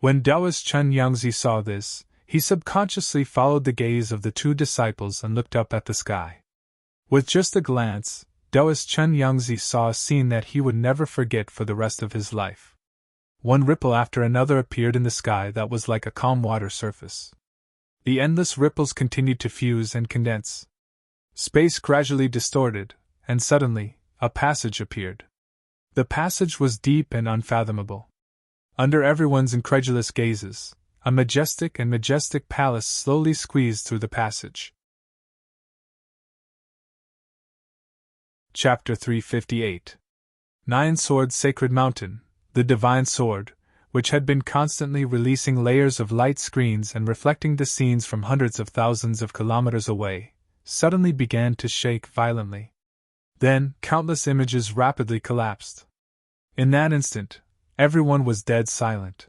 When Taoist Chen Yangzi saw this, he subconsciously followed the gaze of the two disciples and looked up at the sky. With just a glance, Taoist Chen Yangzi saw a scene that he would never forget for the rest of his life. One ripple after another appeared in the sky that was like a calm water surface. The endless ripples continued to fuse and condense. Space gradually distorted, and suddenly, a passage appeared. The passage was deep and unfathomable. Under everyone's incredulous gazes, a majestic palace slowly squeezed through the passage. Chapter 358. Nine Swords Sacred Mountain, the Divine Sword, which had been constantly releasing layers of light screens and reflecting the scenes from hundreds of thousands of kilometers away, suddenly began to shake violently. Then, countless images rapidly collapsed. In that instant, everyone was dead silent.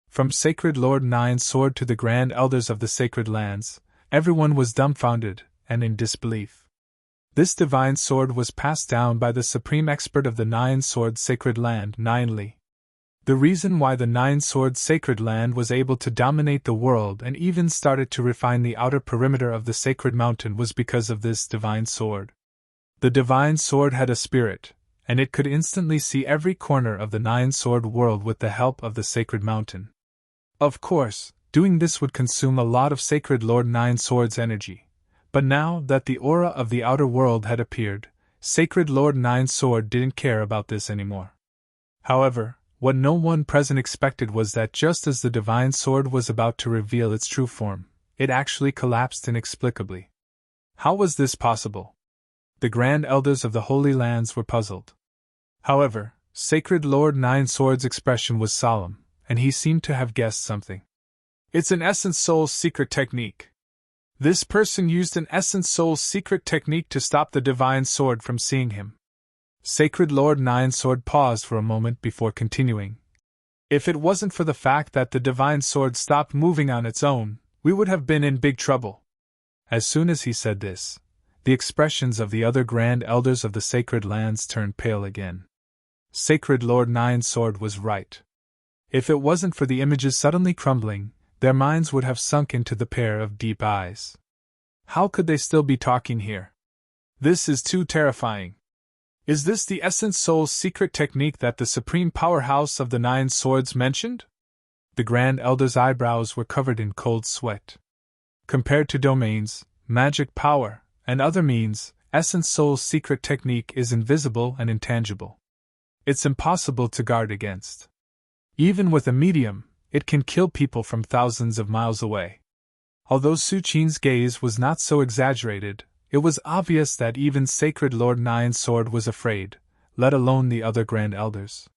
From Sacred Lord Nine Sword to the Grand Elders of the Sacred Lands, everyone was dumbfounded and in disbelief. This divine sword was passed down by the supreme expert of the Nine Swords Sacred Land, Nine Li. The reason why the Nine Swords Sacred Land was able to dominate the world and even started to refine the outer perimeter of the sacred mountain was because of this divine sword. The divine sword had a spirit, and it could instantly see every corner of the nine-sword world with the help of the sacred mountain. Of course, doing this would consume a lot of Sacred Lord Nine Swords energy, but now that the aura of the outer world had appeared, Sacred Lord Nine Sword didn't care about this anymore. However, what no one present expected was that just as the divine sword was about to reveal its true form, it actually collapsed inexplicably. How was this possible? The Grand Elders of the Holy Lands were puzzled. However, Sacred Lord Nine Swords' expression was solemn, and he seemed to have guessed something. It's an Essence Soul's secret technique. This person used an Essence Soul's secret technique to stop the divine sword from seeing him. Sacred Lord Nine Sword paused for a moment before continuing. If it wasn't for the fact that the divine sword stopped moving on its own, we would have been in big trouble. As soon as he said this, the expressions of the other Grand Elders of the Sacred Lands turned pale again. Sacred Lord Nine Sword was right. If it wasn't for the images suddenly crumbling, their minds would have sunk into the pair of deep eyes. How could they still be talking here? This is too terrifying. Is this the Essence Soul's secret technique that the supreme powerhouse of the Nine Swords mentioned? The Grand Elder's eyebrows were covered in cold sweat. Compared to domains, magic power, and other means, Essence Soul's secret technique is invisible and intangible. It's impossible to guard against. Even with a medium, it can kill people from thousands of miles away. Although Su Qin's gaze was not so exaggerated, it was obvious that even Sacred Lord Nine Sword was afraid, let alone the other Grand Elders.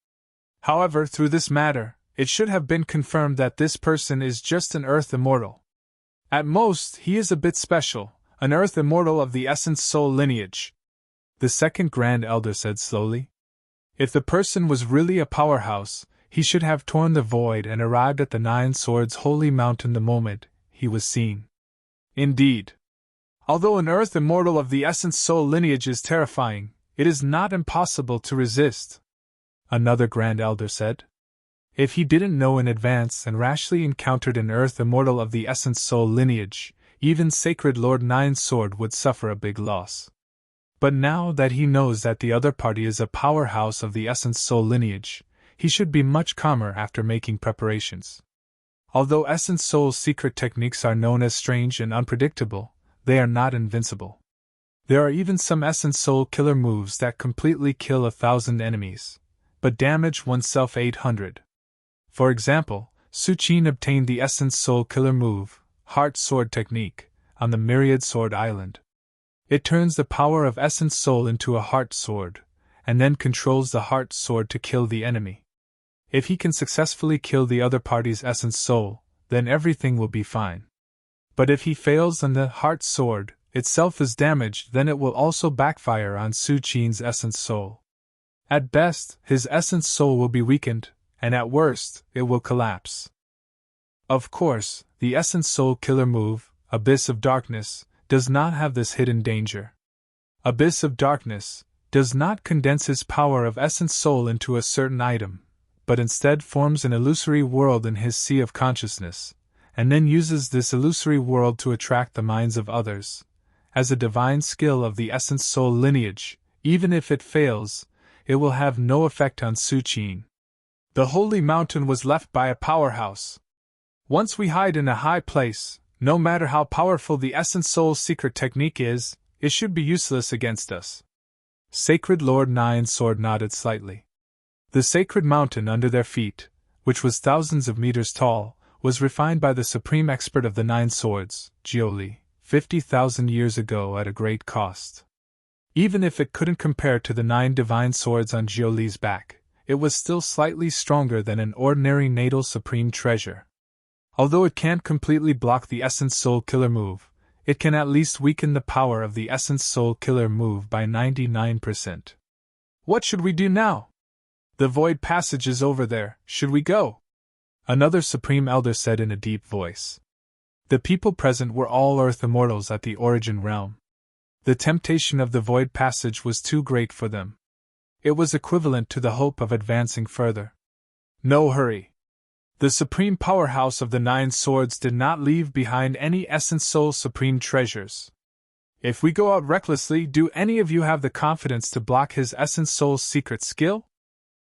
However, through this matter, it should have been confirmed that this person is just an Earth Immortal. At most, he is a bit special, an Earth Immortal of the Essence Soul lineage. The second Grand Elder said slowly. If the person was really a powerhouse, he should have torn the void and arrived at the Nine Swords Holy Mountain the moment he was seen. Indeed. Although an Earth Immortal of the Essence Soul lineage is terrifying, it is not impossible to resist, another Grand Elder said. If he didn't know in advance and rashly encountered an Earth Immortal of the Essence Soul lineage, even Sacred Lord Nine Sword would suffer a big loss. But now that he knows that the other party is a powerhouse of the Essence Soul lineage, he should be much calmer after making preparations. Although Essence Soul's secret techniques are known as strange and unpredictable, they are not invincible. There are even some Essence Soul killer moves that completely kill 1,000 enemies, but damage oneself 800. For example, Su Qin obtained the Essence Soul killer move, Heart Sword Technique, on the Myriad Sword Island. It turns the power of Essence Soul into a Heart Sword, and then controls the Heart Sword to kill the enemy. If he can successfully kill the other party's Essence Soul, then everything will be fine. But if he fails and the Heart Sword itself is damaged, then it will also backfire on Su Qin's Essence Soul. At best, his Essence Soul will be weakened, and at worst, it will collapse. Of course, the Essence Soul killer move, Abyss of Darkness, does not have this hidden danger. Abyss of Darkness does not condense his power of Essence Soul into a certain item, but instead forms an illusory world in his sea of consciousness, and then uses this illusory world to attract the minds of others. As a divine skill of the Essence Soul lineage, even if it fails, it will have no effect on Su Qin. The Holy Mountain was left by a powerhouse. Once we hide in a high place, no matter how powerful the Essence Soul's secret technique is, it should be useless against us. Sacred Lord Nine Sword nodded slightly. The sacred mountain under their feet, which was thousands of meters tall, was refined by the supreme expert of the Nine Swords, Jiuli, 50,000 years ago at a great cost. Even if it couldn't compare to the 9 divine swords on Jiuli's back, it was still slightly stronger than an ordinary natal supreme treasure. Although it can't completely block the Essence Soul killer move, it can at least weaken the power of the Essence Soul killer move by 99%. What should we do now? The void passage is over there, should we go? Another Supreme Elder said in a deep voice. The people present were all Earth Immortals at the Origin Realm. The temptation of the void passage was too great for them. It was equivalent to the hope of advancing further. No hurry. The supreme powerhouse of the Nine Swords did not leave behind any Essence Soul supreme treasures. If we go out recklessly, do any of you have the confidence to block his Essence Soul's secret skill?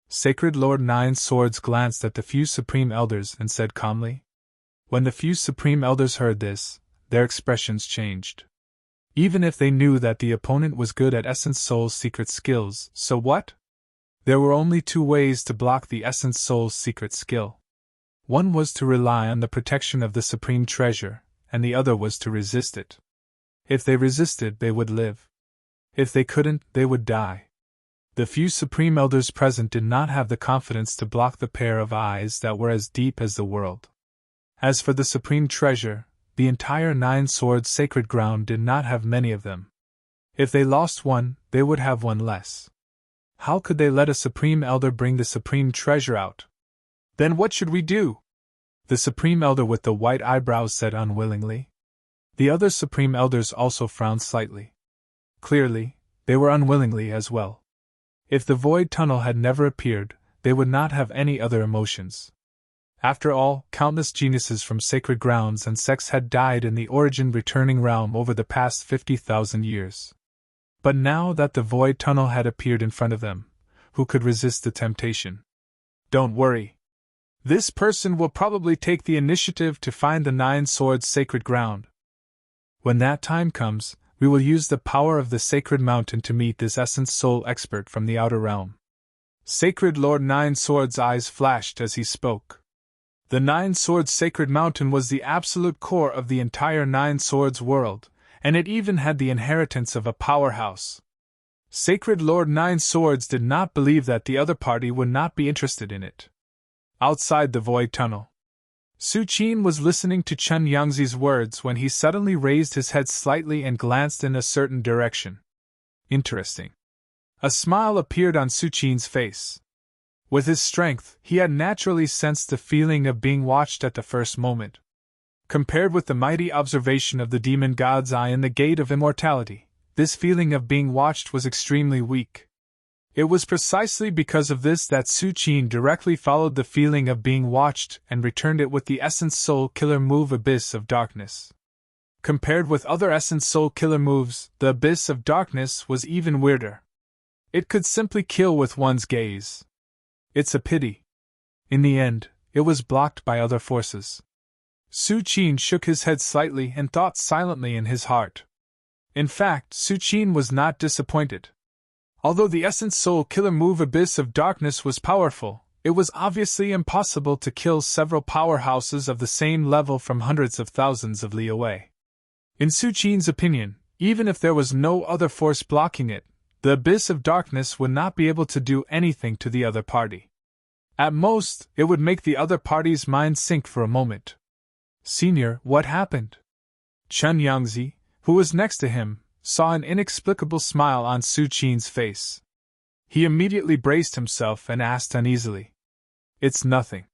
Sacred Lord Nine Swords glanced at the few supreme elders and said calmly. When the few supreme elders heard this, their expressions changed. Even if they knew that the opponent was good at Essence Soul's secret skills, so what? There were only two ways to block the Essence Soul's secret skill. One was to rely on the protection of the supreme treasure, and the other was to resist it. If they resisted, they would live. If they couldn't, they would die. The few supreme elders present did not have the confidence to block the pair of eyes that were as deep as the world. As for the supreme treasure, the entire Nine Swords sacred ground did not have many of them. If they lost one, they would have one less. How could they let a supreme elder bring the supreme treasure out? Then what should we do? The supreme elder with the white eyebrows said unwillingly. The other supreme elders also frowned slightly. Clearly, they were unwillingly as well. If the void tunnel had never appeared, they would not have any other emotions. After all, countless geniuses from sacred grounds and sects had died in the origin-returning realm over the past 50,000 years. But now that the void tunnel had appeared in front of them, who could resist the temptation? Don't worry. This person will probably take the initiative to find the Nine Swords sacred ground. When that time comes, we will use the power of the sacred mountain to meet this Essence Soul expert from the outer realm. Sacred Lord Nine Swords' eyes flashed as he spoke. The Nine Swords sacred mountain was the absolute core of the entire Nine Swords world, and it even had the inheritance of a powerhouse. Sacred Lord Nine Swords did not believe that the other party would not be interested in it. Outside the void tunnel, Su Qin was listening to Chen Yangzi's words when he suddenly raised his head slightly and glanced in a certain direction. Interesting. A smile appeared on Su Qin's face. With his strength, he had naturally sensed the feeling of being watched at the first moment. Compared with the mighty observation of the demon god's eye in the gate of immortality, this feeling of being watched was extremely weak. It was precisely because of this that Su Qin directly followed the feeling of being watched and returned it with the Essence Soul Killer move Abyss of Darkness. Compared with other Essence Soul Killer moves, the Abyss of Darkness was even weirder. It could simply kill with one's gaze. It's a pity. In the end, it was blocked by other forces. Su Qin shook his head slightly and thought silently in his heart. In fact, Su Qin was not disappointed. Although the Essence Soul Killer move Abyss of Darkness was powerful, it was obviously impossible to kill several powerhouses of the same level from hundreds of thousands of li away. In Su Qin's opinion, even if there was no other force blocking it, the Abyss of Darkness would not be able to do anything to the other party. At most, it would make the other party's mind sink for a moment. Senior, what happened? Chen Yangzi, who was next to him, saw an inexplicable smile on Su Qin's face. He immediately braced himself and asked uneasily. It's nothing.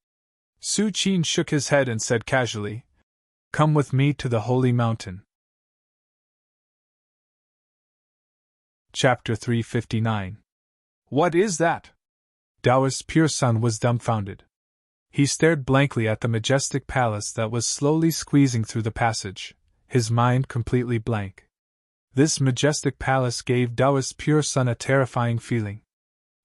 Su Qin shook his head and said casually, Come with me to the Holy Mountain. Chapter 359. What is that? Taoist Pure Sun was dumbfounded. He stared blankly at the majestic palace that was slowly squeezing through the passage, his mind completely blank. This majestic palace gave Taoist Pure Sun a terrifying feeling.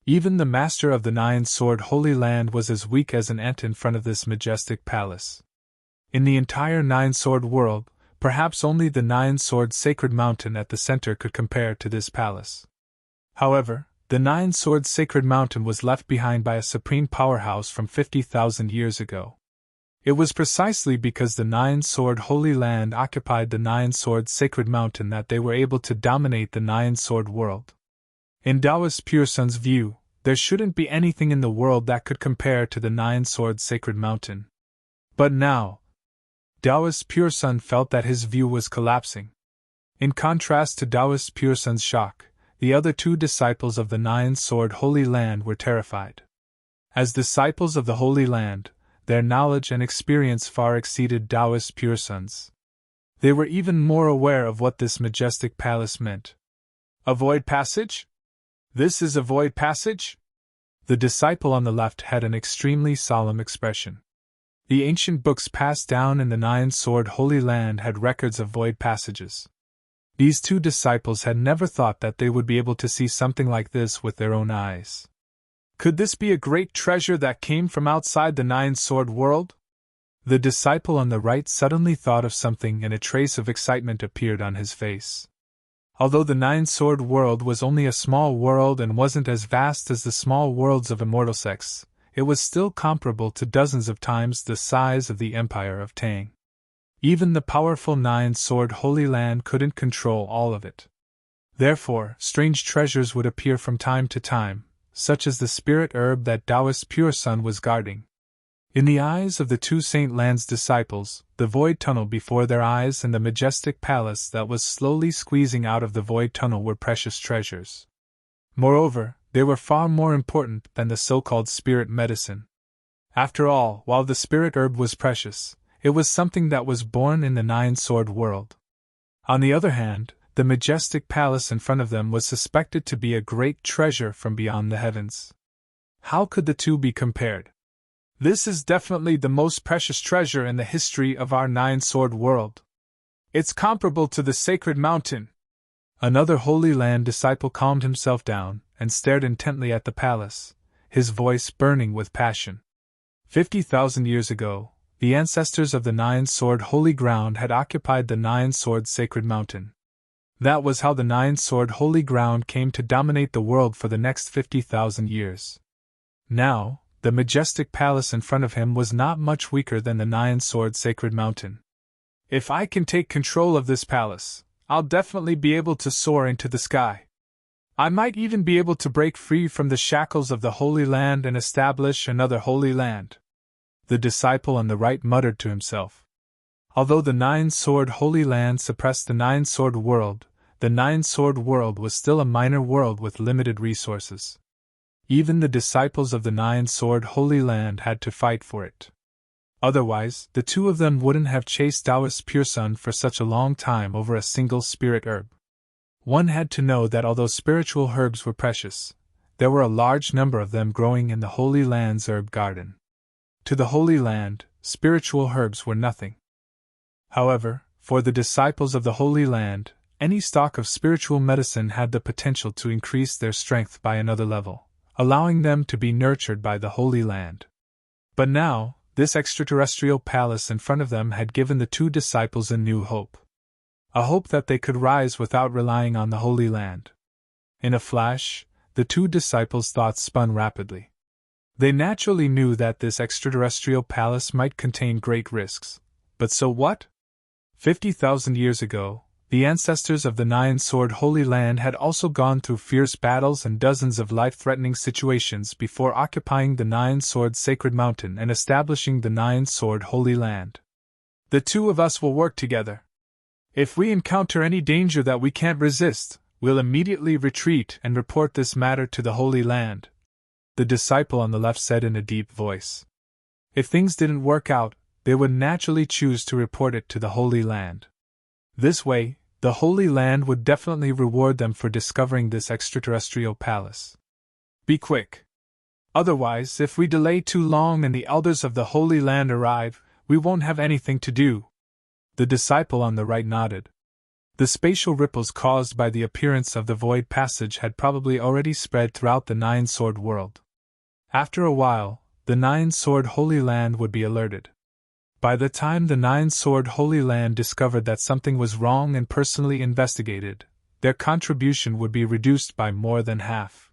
Even the master of the Nine-Sword Holy Land was as weak as an ant in front of this majestic palace. In the entire Nine-Sword world, perhaps only the Nine-Sword Sacred Mountain at the center could compare to this palace. However, the Nine-Sword Sacred Mountain was left behind by a supreme powerhouse from 50,000 years ago. It was precisely because the Nine-Sword Holy Land occupied the Nine-Sword Sacred Mountain that they were able to dominate the Nine-Sword world. In Taoist Pure Sun's view, there shouldn't be anything in the world that could compare to the Nine-Sword Sacred Mountain. But now, Taoist Pure Sun felt that his view was collapsing. In contrast to Taoist Pure Sun's shock, the other two disciples of the Nine-Sword Holy Land were terrified. As disciples of the Holy Land, their knowledge and experience far exceeded Taoist Pure Sun's. They were even more aware of what this majestic palace meant. A void passage? This is a void passage? The disciple on the left had an extremely solemn expression. The ancient books passed down in the Nine-Sword Holy Land had records of void passages. These two disciples had never thought that they would be able to see something like this with their own eyes. Could this be a great treasure that came from outside the Nine-Sword world? The disciple on the right suddenly thought of something and a trace of excitement appeared on his face. Although the Nine-Sword world was only a small world and wasn't as vast as the small worlds of immortal sects, it was still comparable to dozens of times the size of the Empire of Tang. Even the powerful Nine-Sword Holy Land couldn't control all of it. Therefore, strange treasures would appear from time to time, such as the spirit herb that Taoist Pure Sun was guarding. In the eyes of the two Saint Land's disciples, the void tunnel before their eyes and the majestic palace that was slowly squeezing out of the void tunnel were precious treasures. Moreover, they were far more important than the so-called spirit medicine. After all, while the spirit herb was precious, it was something that was born in the Nine-Sword world. On the other hand, the majestic palace in front of them was suspected to be a great treasure from beyond the heavens. How could the two be compared? This is definitely the most precious treasure in the history of our Nine-Sword world. It's comparable to the sacred mountain. Another Holy Land disciple calmed himself down and stared intently at the palace, his voice burning with passion. 50,000 years ago, the ancestors of the Nine-Sword Holy Ground had occupied the Nine-Sword Sacred Mountain. That was how the Nine-Sword Holy Ground came to dominate the world for the next 50,000 years. Now, the majestic palace in front of him was not much weaker than the Nine-Sword Sacred Mountain. If I can take control of this palace, I'll definitely be able to soar into the sky. I might even be able to break free from the shackles of the Holy Land and establish another Holy Land. The disciple on the right muttered to himself. Although the Nine-Sword Holy Land suppressed the Nine-Sword world, the Nine-Sword world was still a minor world with limited resources. Even the disciples of the Nine-Sword Holy Land had to fight for it. Otherwise, the two of them wouldn't have chased Taoist Pure Sun for such a long time over a single spirit herb. One had to know that although spiritual herbs were precious, there were a large number of them growing in the Holy Land's herb garden. To the Holy Land, spiritual herbs were nothing. However, for the disciples of the Holy Land, any stock of spiritual medicine had the potential to increase their strength by another level, allowing them to be nurtured by the Holy Land. But now, this extraterrestrial palace in front of them had given the two disciples a new hope. A hope that they could rise without relying on the Holy Land. In a flash, the two disciples' thoughts spun rapidly. They naturally knew that this extraterrestrial palace might contain great risks, but so what? 50,000 years ago, the ancestors of the Nine-Sword Holy Land had also gone through fierce battles and dozens of life-threatening situations before occupying the Nine-Sword Sacred Mountain and establishing the Nine-Sword Holy Land. The two of us will work together. If we encounter any danger that we can't resist, we'll immediately retreat and report this matter to the Holy Land, the disciple on the left said in a deep voice. If things didn't work out, they would naturally choose to report it to the Holy Land. This way, the Holy Land would definitely reward them for discovering this extraterrestrial palace. Be quick. Otherwise, if we delay too long and the elders of the Holy Land arrive, we won't have anything to do. The disciple on the right nodded. The spatial ripples caused by the appearance of the void passage had probably already spread throughout the Nine-Sword world. After a while, the Nine-Sword Holy Land would be alerted. By the time the Nine-Sword Holy Land discovered that something was wrong and personally investigated, their contribution would be reduced by more than half.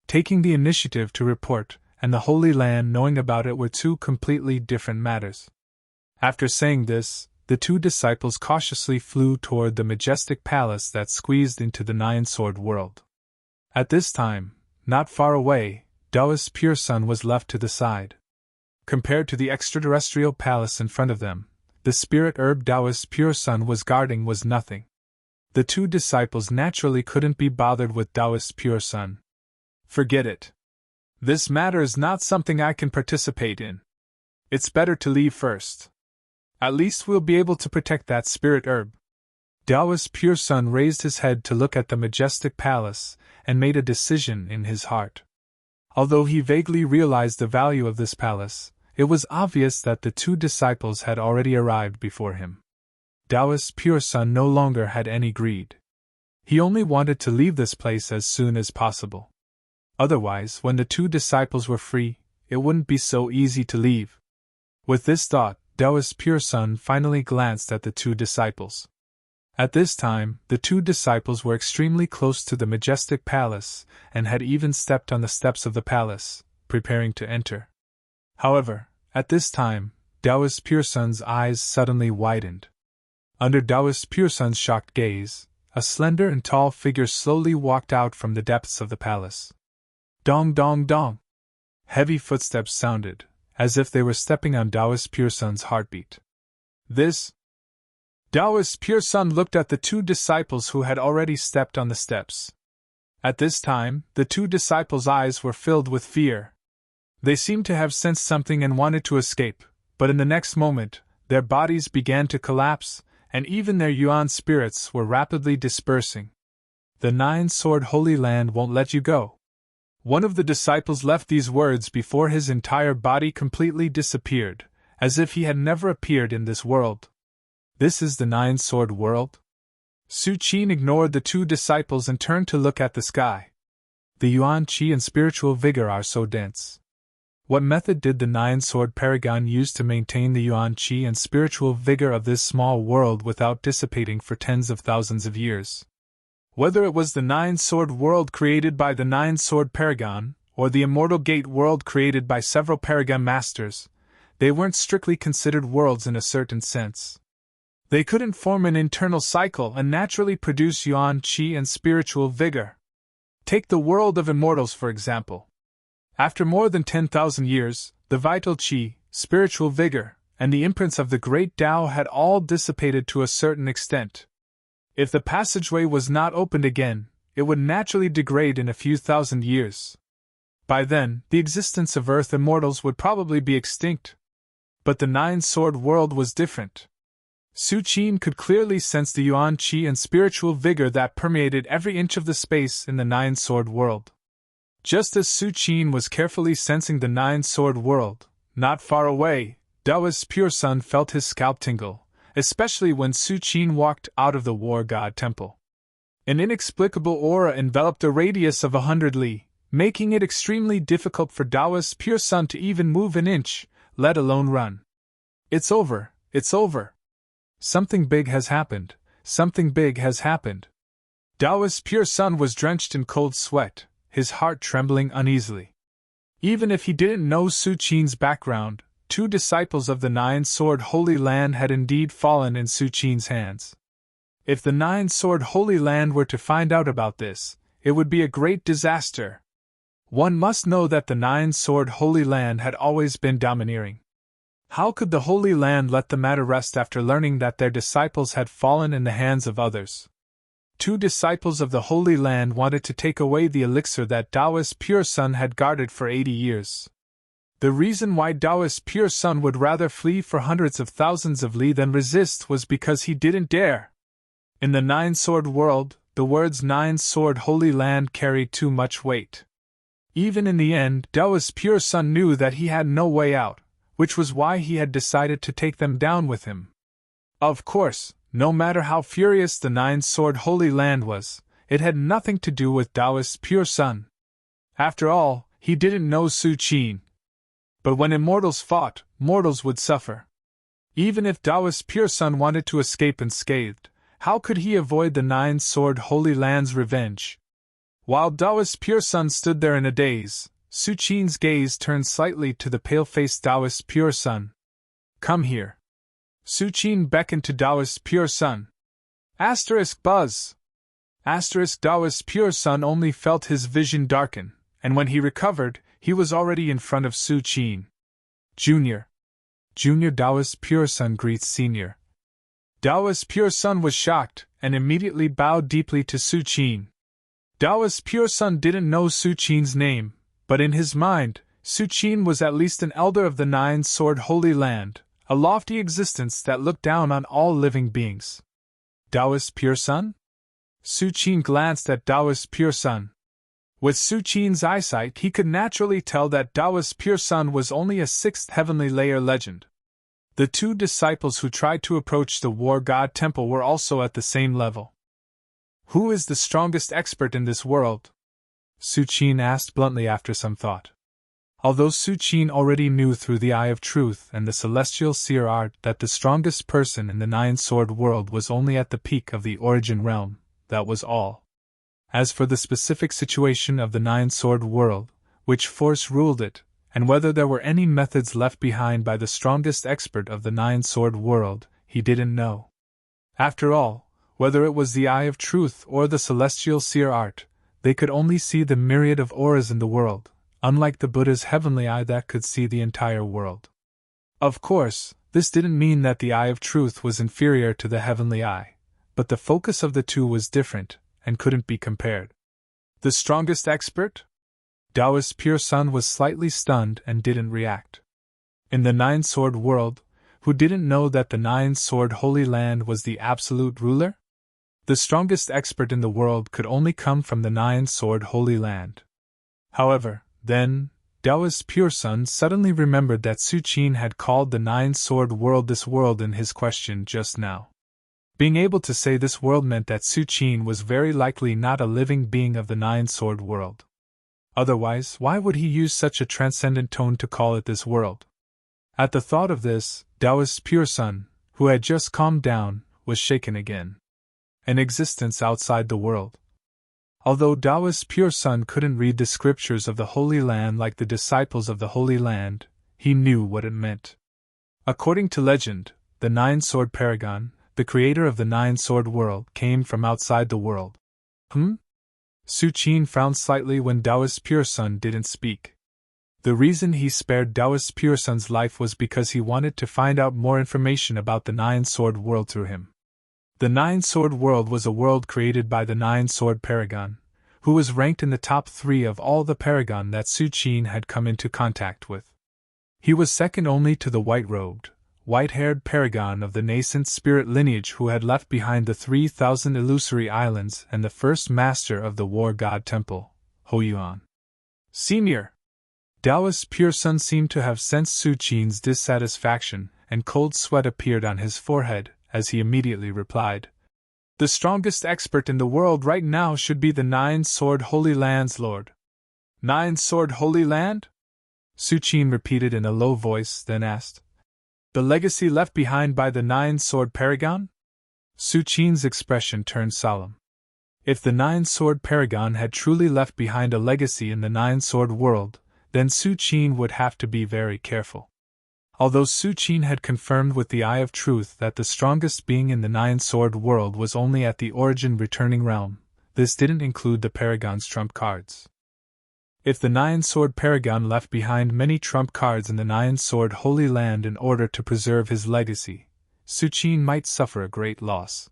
Taking the initiative to report and the Holy Land knowing about it were two completely different matters. After saying this, the two disciples cautiously flew toward the majestic palace that squeezed into the Nine-Sword world. At this time, not far away, Taoist Pure Sun was left to the side. Compared to the extraterrestrial palace in front of them, the spirit herb Taoist Pure Sun was guarding was nothing. The two disciples naturally couldn't be bothered with Taoist Pure Sun. Forget it. This matter is not something I can participate in. It's better to leave first. At least we'll be able to protect that spirit herb. Taoist Pure Sun raised his head to look at the majestic palace and made a decision in his heart. Although he vaguely realized the value of this palace, it was obvious that the two disciples had already arrived before him. Taoist Pure Sun no longer had any greed. He only wanted to leave this place as soon as possible. Otherwise, when the two disciples were free, it wouldn't be so easy to leave. With this thought, Taoist Pure Sun finally glanced at the two disciples. At this time, the two disciples were extremely close to the majestic palace, and had even stepped on the steps of the palace, preparing to enter. However, at this time, Taoist Pure Sun's eyes suddenly widened. Under Taoist Pure Sun's shocked gaze, a slender and tall figure slowly walked out from the depths of the palace. Dong dong dong! Heavy footsteps sounded, as if they were stepping on Taoist Pure Sun's heartbeat. This? Taoist Pure Sun looked at the two disciples who had already stepped on the steps. At this time, the two disciples' eyes were filled with fear. They seemed to have sensed something and wanted to escape, but in the next moment, their bodies began to collapse, and even their yuan spirits were rapidly dispersing. The Nine-Sword Holy Land won't let you go. One of the disciples left these words before his entire body completely disappeared, as if he had never appeared in this world. This is the Nine-Sword World? Su Qin ignored the two disciples and turned to look at the sky. The yuan qi and spiritual vigor are so dense. What method did the Nine-Sword Paragon use to maintain the yuan qi and spiritual vigor of this small world without dissipating for tens of thousands of years? Whether it was the Nine-Sword World created by the Nine-Sword Paragon, or the Immortal Gate World created by several Paragon Masters, they weren't strictly considered worlds in a certain sense. They couldn't form an internal cycle and naturally produce yuan qi and spiritual vigor. Take the world of immortals, for example. After more than 10,000 years, the vital qi, spiritual vigor, and the imprints of the great Tao had all dissipated to a certain extent. If the passageway was not opened again, it would naturally degrade in a few thousand years. By then, the existence of Earth immortals would probably be extinct. But the Nine-Sword World was different. Su Qin could clearly sense the yuan qi and spiritual vigor that permeated every inch of the space in the Nine-Sword World. Just as Su Qin was carefully sensing the Nine-Sword World, not far away, Taoist Pure Sun felt his scalp tingle, especially when Su Qin walked out of the War God Temple. An inexplicable aura enveloped a radius of 100 li, making it extremely difficult for Taoist Pure Sun to even move an inch, let alone run. It's over, it's over. Something big has happened, something big has happened. Taoist Pure Sun was drenched in cold sweat, his heart trembling uneasily. Even if he didn't know Su Qin's background, two disciples of the Nine-Sword Holy Land had indeed fallen in Su Qin's hands. If the Nine-Sword Holy Land were to find out about this, it would be a great disaster. One must know that the Nine-Sword Holy Land had always been domineering. How could the Holy Land let the matter rest after learning that their disciples had fallen in the hands of others? Two disciples of the Holy Land wanted to take away the elixir that Taoist Pure Sun had guarded for 80 years. The reason why Taoist Pure Sun would rather flee for hundreds of thousands of li than resist was because he didn't dare. In the Nine-Sword World, the words Nine-Sword Holy Land carried too much weight. Even in the end, Taoist Pure Sun knew that he had no way out, which was why he had decided to take them down with him. Of course, no matter how furious the Nine-Sword Holy Land was, it had nothing to do with Taoist Pure Sun. After all, he didn't know Su Qin. But when immortals fought, mortals would suffer. Even if Taoist Pure Sun wanted to escape unscathed, how could he avoid the Nine-Sword Holy Land's revenge? While Taoist Pure Sun stood there in a daze, Su Qin's gaze turned slightly to the pale-faced Taoist Pure Sun. Come here. Su Qin beckoned to Taoist Pure Sun. *buzz. Taoist Pure Sun only felt his vision darken, and when he recovered, he was already in front of Su Qin. Junior Taoist Pure Sun greets Senior. Taoist Pure Sun was shocked, and immediately bowed deeply to Su Qin. Taoist Pure Sun didn't know Su Qin's name, but in his mind, Su Qin was at least an elder of the Nine-Sword Holy Land, a lofty existence that looked down on all living beings. Taoist Pure Sun? Su Qin glanced at Taoist Pure Sun. With Su Qin's eyesight, he could naturally tell that Taoist Pure Sun was only a sixth heavenly layer legend. The two disciples who tried to approach the War God Temple were also at the same level. Who is the strongest expert in this world? Su Qin asked bluntly after some thought. Although Su Qin already knew through the eye of truth and the celestial seer art that the strongest person in the nine-sword world was only at the peak of the origin realm, that was all. As for the specific situation of the nine-sword world, which force ruled it, and whether there were any methods left behind by the strongest expert of the nine-sword world, he didn't know. After all, whether it was the eye of truth or the celestial seer art, they could only see the myriad of auras in the world, unlike the Buddha's heavenly eye that could see the entire world. Of course, this didn't mean that the eye of truth was inferior to the heavenly eye, but the focus of the two was different, and couldn't be compared. The strongest expert? Taoist Pure Sun was slightly stunned and didn't react. In the nine-sword world, who didn't know that the nine-sword Holy Land was the absolute ruler? The strongest expert in the world could only come from the nine-sword Holy Land. However, then, Taoist Pure Sun suddenly remembered that Su Qin had called the nine-sword world this world in his question just now. Being able to say this world meant that Su Qin was very likely not a living being of the nine-sword world. Otherwise, why would he use such a transcendent tone to call it this world? At the thought of this, Taoist Pure Sun, who had just calmed down, was shaken again. An existence outside the world. Although Taoist Pure Sun couldn't read the scriptures of the Holy Land like the disciples of the Holy Land, he knew what it meant. According to legend, the nine-sword paragon, the creator of the nine-sword world, came from outside the world. Su Qin frowned slightly when Taoist Pure Sun didn't speak. The reason he spared Taoist Pure Sun's life was because he wanted to find out more information about the nine-sword world through him. The nine-sword world was a world created by the nine-sword paragon, who was ranked in the top 3 of all the paragon that Su Qin had come into contact with. He was second only to the white-robed, white-haired paragon of the nascent spirit lineage who had left behind the 3,000 illusory islands and the first master of the War God Temple, Ho Yuan. Senior! Taoist Pure Sun seemed to have sensed Su Qin's dissatisfaction, and cold sweat appeared on his forehead, as he immediately replied. The strongest expert in the world right now should be the nine-sword Holy Land's lord. Nine-sword Holy Land? Su Qin repeated in a low voice, then asked. The legacy left behind by the nine-sword paragon? Su Qin's expression turned solemn. If the nine-sword paragon had truly left behind a legacy in the nine-sword world, then Su Qin would have to be very careful. Although Su Qin had confirmed with the eye of truth that the strongest being in the nine-sword world was only at the origin returning realm, this didn't include the paragon's trump cards. If the nine-sword paragon left behind many trump cards in the nine-sword Holy Land in order to preserve his legacy, Su Qin might suffer a great loss.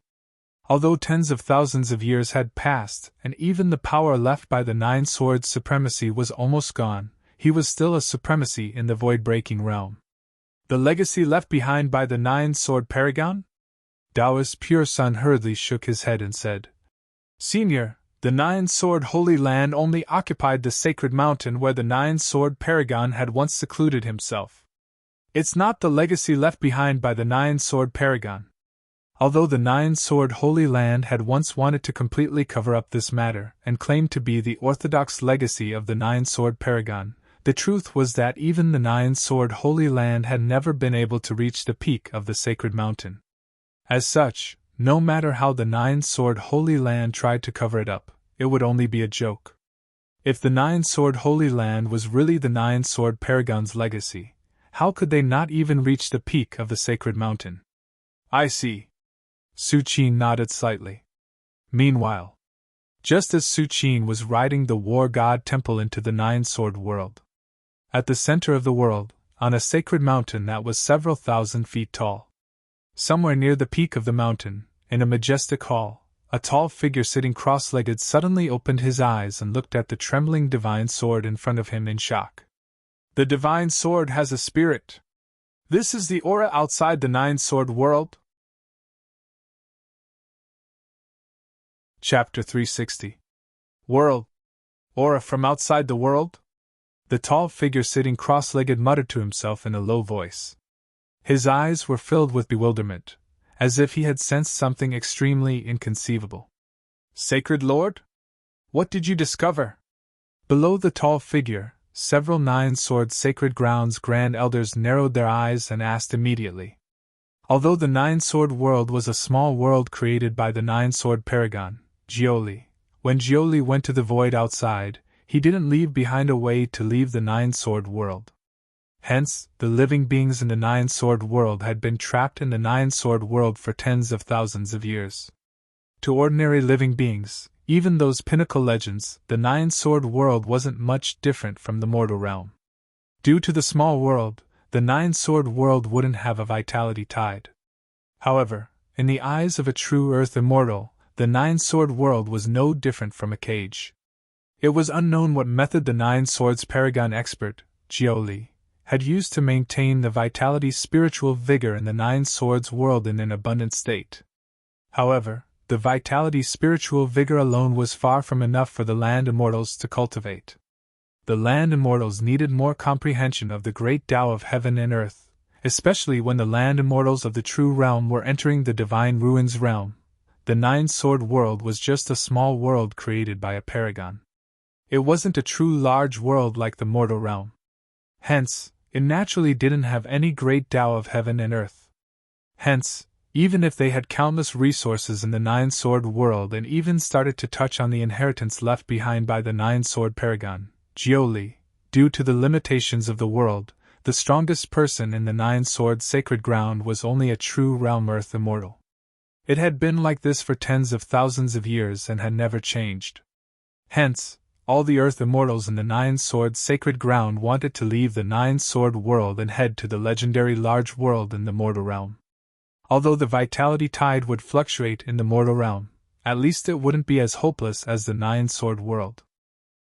Although tens of thousands of years had passed, and even the power left by the nine-sword supremacy was almost gone, he was still a supremacy in the void-breaking realm. The legacy left behind by the nine-sword paragon? Taoist Pure Sun hurriedly shook his head and said, Senior, the nine-sword Holy Land only occupied the sacred mountain where the nine-sword paragon had once secluded himself. It's not the legacy left behind by the nine-sword paragon. Although the nine-sword Holy Land had once wanted to completely cover up this matter and claimed to be the orthodox legacy of the nine-sword paragon, the truth was that even the nine-sword Holy Land had never been able to reach the peak of the sacred mountain. As such, no matter how the nine-sword Holy Land tried to cover it up, it would only be a joke. If the nine-sword Holy Land was really the nine-sword paragon's legacy, how could they not even reach the peak of the sacred mountain? I see. Su Qin nodded slightly. Meanwhile, just as Su Qin was riding the War God Temple into the nine-sword world, at the center of the world, on a sacred mountain that was several thousand feet tall, somewhere near the peak of the mountain, in a majestic hall, a tall figure sitting cross-legged suddenly opened his eyes and looked at the trembling divine sword in front of him in shock. The divine sword has a spirit. This is the aura outside the nine-sword world? Chapter 360. World. Aura from outside the world? The tall figure sitting cross-legged muttered to himself in a low voice. His eyes were filled with bewilderment, as if he had sensed something extremely inconceivable. Sacred Lord? What did you discover? Below the tall figure, several nine-sword sacred grounds grand elders narrowed their eyes and asked immediately. Although the nine-sword world was a small world created by the nine-sword paragon, Gioli, when Gioli went to the void outside, he didn't leave behind a way to leave the nine-sword world. Hence, the living beings in the nine-sword world had been trapped in the nine-sword world for tens of thousands of years. To ordinary living beings, even those pinnacle legends, the nine-sword world wasn't much different from the mortal realm. Due to the small world, the nine-sword world wouldn't have a vitality tide. However, in the eyes of a true earth immortal, the nine-sword world was no different from a cage. It was unknown what method the nine-swords paragon expert, Gioli, had used to maintain the vitality spiritual vigor in the nine-swords world in an abundant state. However, the vitality spiritual vigor alone was far from enough for the land immortals to cultivate. The land immortals needed more comprehension of the great Tao of heaven and earth, especially when the land immortals of the true realm were entering the divine ruins realm. The nine-sword world was just a small world created by a paragon. It wasn't a true large world like the mortal realm. Hence, it naturally didn't have any great Tao of heaven and earth. Hence, even if they had countless resources in the nine-sword world and even started to touch on the inheritance left behind by the nine-sword paragon, Gioli, due to the limitations of the world, the strongest person in the nine-sword sacred ground was only a true realm earth immortal. It had been like this for tens of thousands of years and had never changed. Hence, all the earth immortals in the nine-sword sacred ground wanted to leave the nine-sword world and head to the legendary large world in the mortal realm. Although the vitality tide would fluctuate in the mortal realm, at least it wouldn't be as hopeless as the nine-sword world.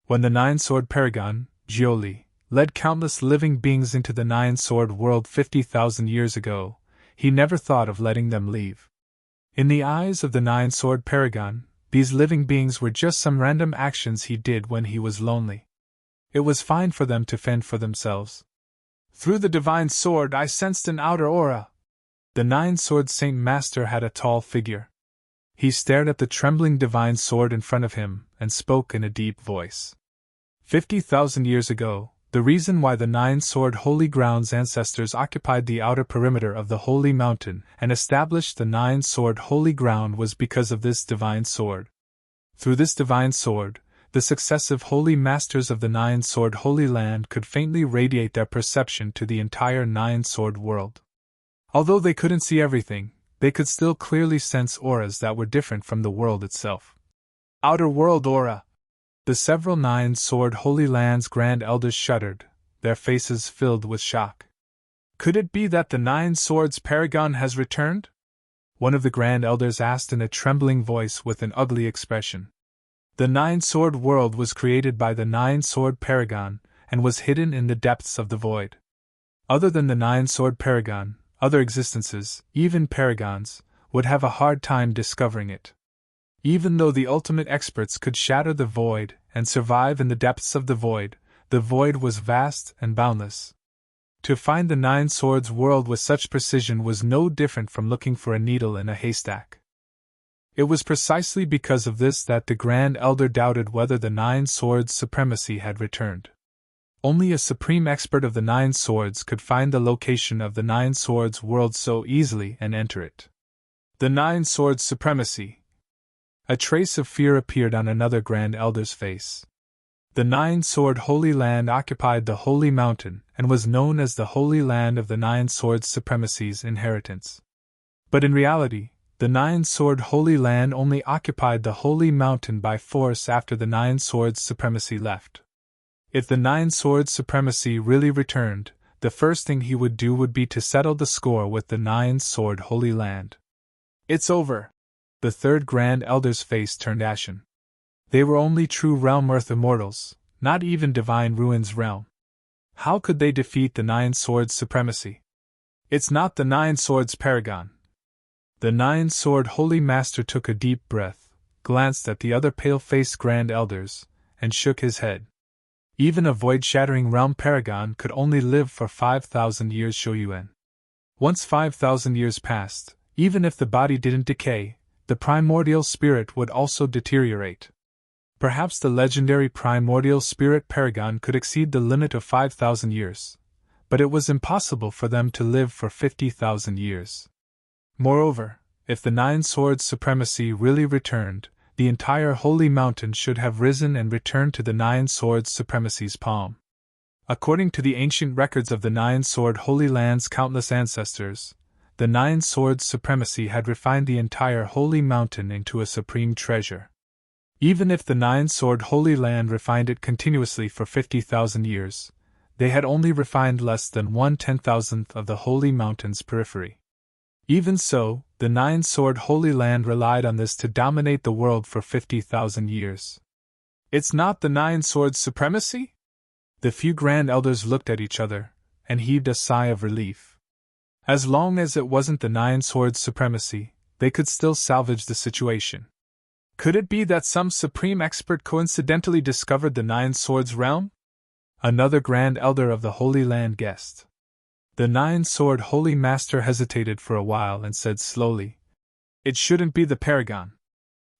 When the nine-sword paragon, Gioli, led countless living beings into the nine-sword world 50,000 years ago, he never thought of letting them leave. In the eyes of the nine-sword paragon, these living beings were just some random actions he did when he was lonely. It was fine for them to fend for themselves. Through the divine sword I sensed an outer aura. The nine-sword Saint Master had a tall figure. He stared at the trembling divine sword in front of him and spoke in a deep voice. 50,000 years ago, the reason why the nine-sword holy ground's ancestors occupied the outer perimeter of the holy mountain and established the nine-sword holy ground was because of this divine sword. Through this divine sword, the successive holy masters of the nine-sword holy land could faintly radiate their perception to the entire nine-sword world. Although they couldn't see everything, they could still clearly sense auras that were different from the world itself. Outer world aura! The several nine-sword holy lands grand elders shuddered, their faces filled with shock. Could it be that the nine-swords paragon has returned? One of the grand elders asked in a trembling voice with an ugly expression. The nine-sword world was created by the nine-sword paragon and was hidden in the depths of the void. Other than the nine-sword paragon, other existences, even paragons, would have a hard time discovering it. Even though the ultimate experts could shatter the void and survive in the depths of the void was vast and boundless. To find the nine swords world with such precision was no different from looking for a needle in a haystack. It was precisely because of this that the Grand Elder doubted whether the nine swords supremacy had returned. Only a supreme expert of the nine swords could find the location of the nine swords world so easily and enter it. The nine swords supremacy. A trace of fear appeared on another Grand Elder's face. The nine-sword Holy Land occupied the Holy Mountain and was known as the Holy Land of the Nine Swords Supremacy's inheritance. But in reality, the nine-sword Holy Land only occupied the Holy Mountain by force after the Nine Swords Supremacy left. If the Nine Swords Supremacy really returned, the first thing he would do would be to settle the score with the Nine-Sword Holy Land. It's over. The third Grand Elder's face turned ashen. They were only true realm earth immortals, not even divine ruins realm. How could they defeat the Nine Swords Supremacy? It's not the Nine Swords Paragon. The Nine Sword Holy Master took a deep breath, glanced at the other pale-faced Grand Elders, and shook his head. Even a void-shattering realm paragon could only live for 5,000 years, Shoyuan. Once 5,000 years passed, even if the body didn't decay, the primordial spirit would also deteriorate. Perhaps the legendary primordial spirit paragon could exceed the limit of 5,000 years, but it was impossible for them to live for 50,000 years. Moreover, if the Nine Swords supremacy really returned, the entire holy mountain should have risen and returned to the Nine Swords supremacy's palm. According to the ancient records of the Nine Sword Holy Land's countless ancestors, the Nine Swords supremacy had refined the entire holy mountain into a supreme treasure. Even if the Nine Sword Holy Land refined it continuously for 50,000 years, they had only refined less than 1/10,000th of the holy mountain's periphery. Even so, the Nine Sword Holy Land relied on this to dominate the world for 50,000 years. It's not the Nine Swords supremacy? The few Grand Elders looked at each other, and heaved a sigh of relief. As long as it wasn't the Nine Swords supremacy, they could still salvage the situation. Could it be that some supreme expert coincidentally discovered the Nine Swords realm? Another Grand Elder of the Holy Land guessed. The Nine Sword Holy Master hesitated for a while and said slowly, "It shouldn't be the paragon.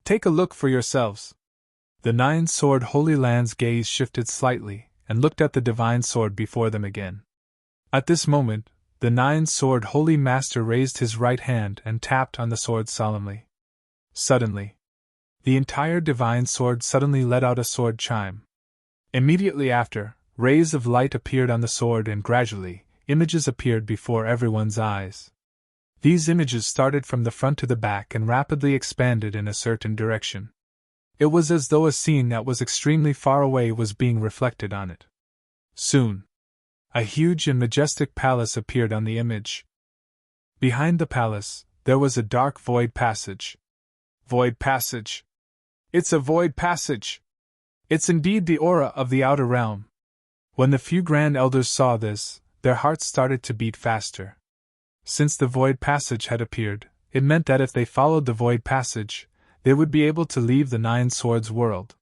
Take a look for yourselves." The Nine Sword Holy Land's gaze shifted slightly, and looked at the divine sword before them again. At this moment, the Nine Sword Holy Master raised his right hand and tapped on the sword solemnly. Suddenly, the entire divine sword suddenly let out a sword chime. Immediately after, rays of light appeared on the sword and gradually, images appeared before everyone's eyes. These images started from the front to the back and rapidly expanded in a certain direction. It was as though a scene that was extremely far away was being reflected on it. Soon, a huge and majestic palace appeared on the image. Behind the palace, there was a dark void passage. Void passage! It's a void passage! It's indeed the aura of the outer realm. When the few Grand Elders saw this, their hearts started to beat faster. Since the void passage had appeared, it meant that if they followed the void passage, they would be able to leave the Nine Swords world.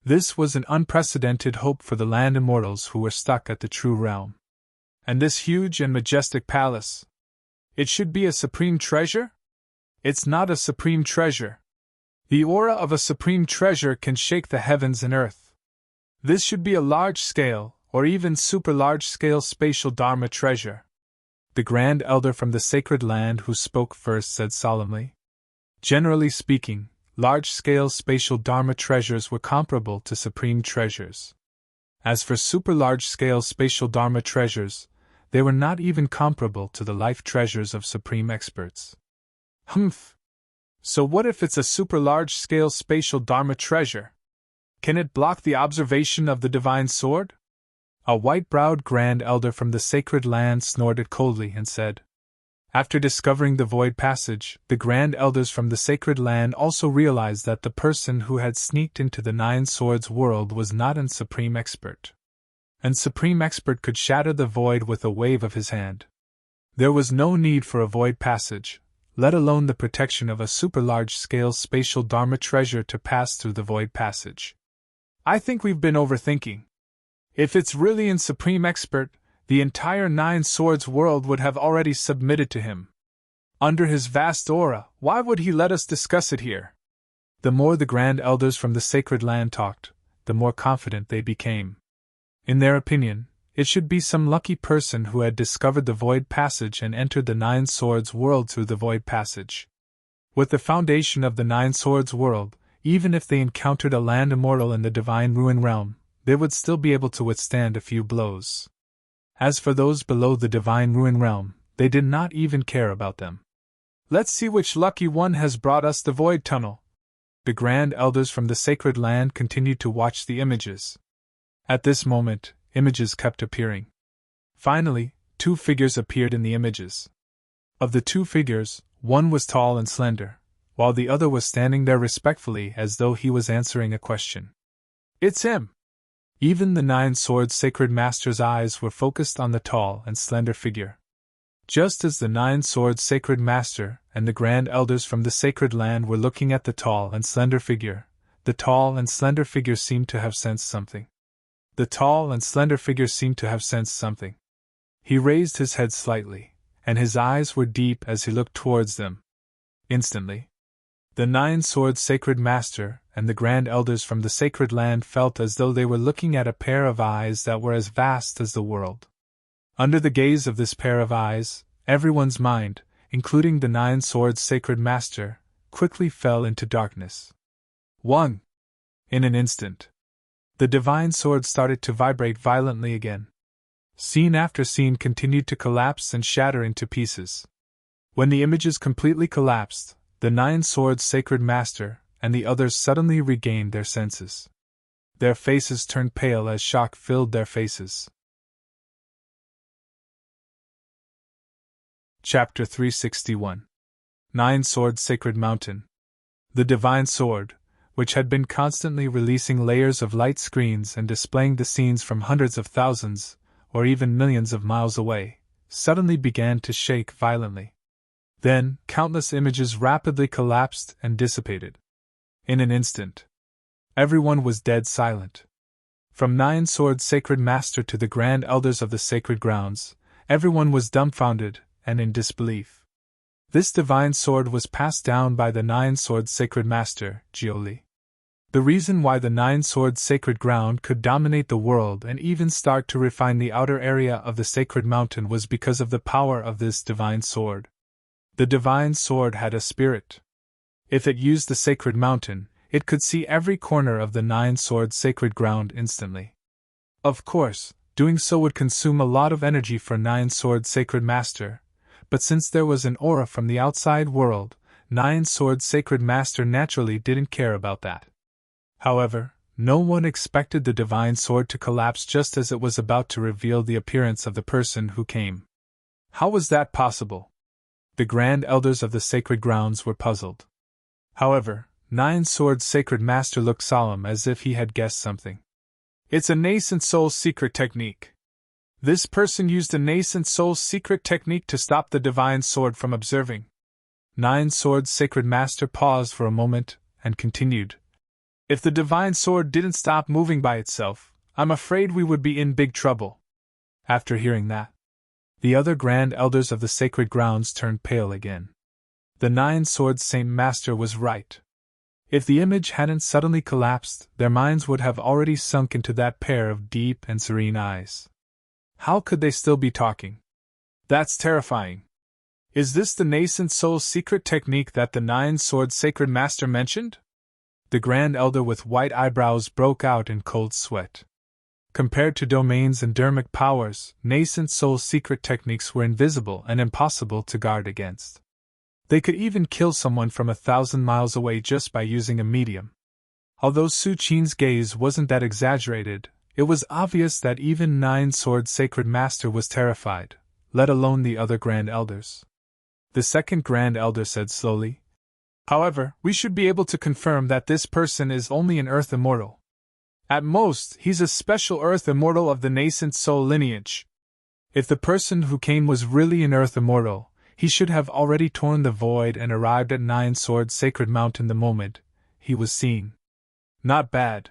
This was an unprecedented hope for the land immortals who were stuck at the true realm. And this huge and majestic palace? It should be a supreme treasure? It's not a supreme treasure. The aura of a supreme treasure can shake the heavens and earth. This should be a large-scale, or even super-large-scale spatial Dharma treasure. The Grand Elder from the sacred land who spoke first said solemnly. Generally speaking, large-scale spatial Dharma treasures were comparable to supreme treasures. As for super-large-scale spatial Dharma treasures, they were not even comparable to the life treasures of supreme experts. Humph! So what if it's a super-large-scale spatial Dharma treasure? Can it block the observation of the divine sword? A white-browed Grand Elder from the sacred land snorted coldly and said. After discovering the void passage, the Grand Elders from the sacred land also realized that the person who had sneaked into the Nine Swords world was not an supreme expert. And supreme expert could shatter the void with a wave of his hand. There was no need for a void passage, let alone the protection of a super-large-scale spatial Dharma treasure to pass through the void passage. I think we've been overthinking. If it's really in supreme expert, the entire Nine Swords world would have already submitted to him. Under his vast aura, why would he let us discuss it here? The more the Grand Elders from the sacred land talked, the more confident they became. In their opinion, it should be some lucky person who had discovered the void passage and entered the Nine Swords world through the void passage. With the foundation of the Nine Swords world, even if they encountered a land immortal in the divine ruin realm, they would still be able to withstand a few blows. As for those below the divine ruin realm, they did not even care about them. Let's see which lucky one has brought us the void tunnel. The Grand Elders from the sacred land continued to watch the images. At this moment, images kept appearing. Finally, two figures appeared in the images. Of the two figures, one was tall and slender, while the other was standing there respectfully as though he was answering a question. It's him! Even the Nine Swords Sacred Master's eyes were focused on the tall and slender figure. Just as the Nine Swords Sacred Master and the Grand Elders from the sacred land were looking at the tall and slender figure, the tall and slender figure seemed to have sensed something. He raised his head slightly, and his eyes were deep as he looked towards them. Instantly, the 9-sword sacred master and the grand elders from the sacred land felt as though they were looking at a pair of eyes that were as vast as the world. Under the gaze of this pair of eyes, everyone's mind, including the 9-sword sacred master, quickly fell into darkness. 1. In an instant, the divine sword started to vibrate violently again. Scene after scene continued to collapse and shatter into pieces. When the images completely collapsed, the 9-sword sacred master and the others suddenly regained their senses. Their faces turned pale as shock filled their faces. Chapter 361. 9-sword sacred mountain. The divine sword, which had been constantly releasing layers of light screens and displaying the scenes from hundreds of thousands, or even millions of miles away, suddenly began to shake violently. Then, countless images rapidly collapsed and dissipated. In an instant, everyone was dead silent. From 9-sword sacred master to the grand elders of the sacred grounds, everyone was dumbfounded and in disbelief. This divine sword was passed down by the 9-sword sacred master, Gioli. The reason why the 9-sword sacred ground could dominate the world and even start to refine the outer area of the sacred mountain was because of the power of this divine sword. The divine sword had a spirit. If it used the sacred mountain, it could see every corner of the 9-sword sacred ground instantly. Of course, doing so would consume a lot of energy for 9-sword sacred master, but since there was an aura from the outside world, 9-sword sacred master naturally didn't care about that. However, no one expected the divine sword to collapse just as it was about to reveal the appearance of the person who came. How was that possible? The grand elders of the sacred grounds were puzzled. However, 9-sword sacred master looked solemn as if he had guessed something. It's a nascent soul secret technique. This person used a nascent soul secret technique to stop the divine sword from observing. 9-sword sacred master paused for a moment and continued. If the divine sword didn't stop moving by itself, I'm afraid we would be in big trouble. After hearing that, the other grand elders of the sacred grounds turned pale again. The 9-sword saint master was right. If the image hadn't suddenly collapsed, their minds would have already sunk into that pair of deep and serene eyes. How could they still be talking? That's terrifying. Is this the nascent soul secret technique that the 9-sword sacred master mentioned? The grand elder with white eyebrows broke out in cold sweat. Compared to domains and dermic powers, nascent soul secret techniques were invisible and impossible to guard against. They could even kill someone from 1,000 miles away just by using a medium. Although Su Qin's gaze wasn't that exaggerated, it was obvious that even 9-sword sacred master was terrified, let alone the other grand elders. The second grand elder said slowly, However, we should be able to confirm that this person is only an earth immortal. At most, he's a special earth immortal of the nascent soul lineage. If the person who came was really an earth immortal, he should have already torn the void and arrived at 9-sword sacred mountain the moment he was seen. Not bad.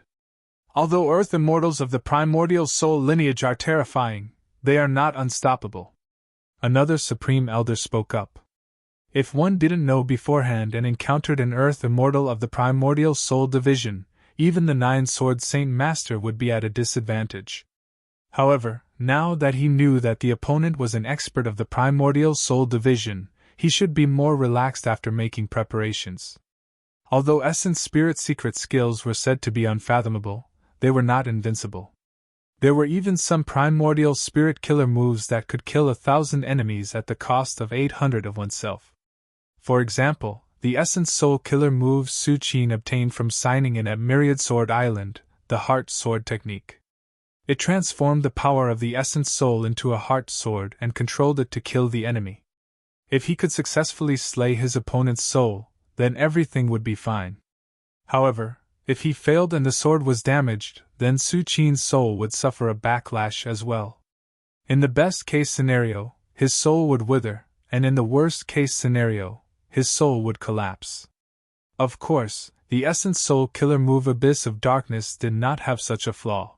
Although earth immortals of the primordial soul lineage are terrifying, they are not unstoppable. Another supreme elder spoke up. If one didn't know beforehand and encountered an earth immortal of the primordial soul division, even the 9-sword saint master would be at a disadvantage. However, now that he knew that the opponent was an expert of the primordial soul division, he should be more relaxed after making preparations. Although Essence Spirit secret skills were said to be unfathomable, they were not invincible. There were even some primordial spirit killer moves that could kill 1,000 enemies at the cost of 800 of oneself. For example, the Essence Soul Killer move Su Qin obtained from signing in at Myriad Sword Island, the Heart Sword technique. It transformed the power of the Essence Soul into a heart sword and controlled it to kill the enemy. If he could successfully slay his opponent's soul, then everything would be fine. However, if he failed and the sword was damaged, then Su Qin's soul would suffer a backlash as well. In the best-case scenario, his soul would wither, and in the worst-case scenario, his soul would collapse. Of course, the Essence Soul Killer move Abyss of Darkness did not have such a flaw.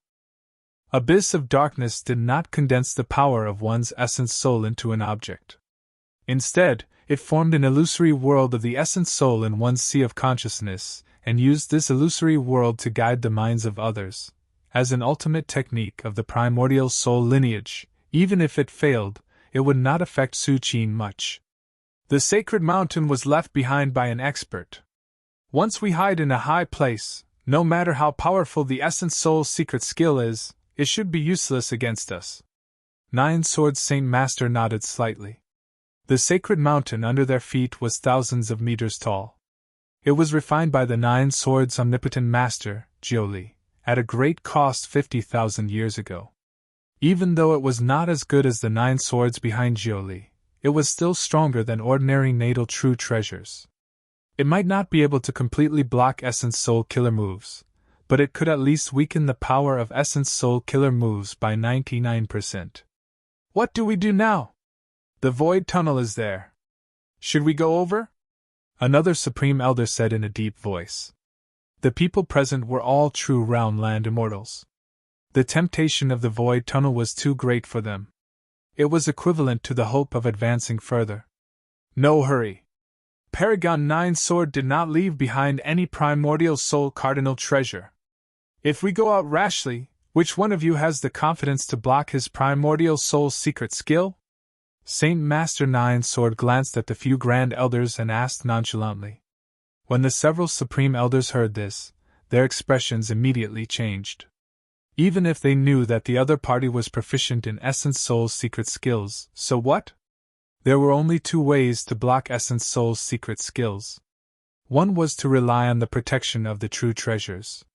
Abyss of Darkness did not condense the power of one's Essence Soul into an object. Instead, it formed an illusory world of the Essence Soul in one's sea of consciousness, and used this illusory world to guide the minds of others. As an ultimate technique of the primordial soul lineage, even if it failed, it would not affect Su Qin much. The sacred mountain was left behind by an expert. Once we hide in a high place, no matter how powerful the Essence Soul's secret skill is, it should be useless against us. Nine Swords Saint Master nodded slightly. The sacred mountain under their feet was thousands of meters tall. It was refined by the Nine Swords' omnipotent master, Jiuli, at a great cost 50,000 years ago. Even though it was not as good as the 9 swords behind Jiuli, it was still stronger than ordinary natal true treasures. It might not be able to completely block Essence Soul Killer moves, but it could at least weaken the power of Essence Soul Killer moves by 99%. What do we do now? The Void Tunnel is there. Should we go over? Another Supreme Elder said in a deep voice. The people present were all true Realm Land immortals. The temptation of the Void Tunnel was too great for them. It was equivalent to the hope of advancing further. No hurry. Paragon 9 Sword did not leave behind any primordial soul cardinal treasure. If we go out rashly, which one of you has the confidence to block his primordial soul's secret skill? Saint Master 9 Sword glanced at the few Grand Elders and asked nonchalantly. When the several Supreme Elders heard this, their expressions immediately changed. Even if they knew that the other party was proficient in Essence Soul's secret skills, so what? There were only two ways to block Essence Soul's secret skills. One was to rely on the protection of the true treasures.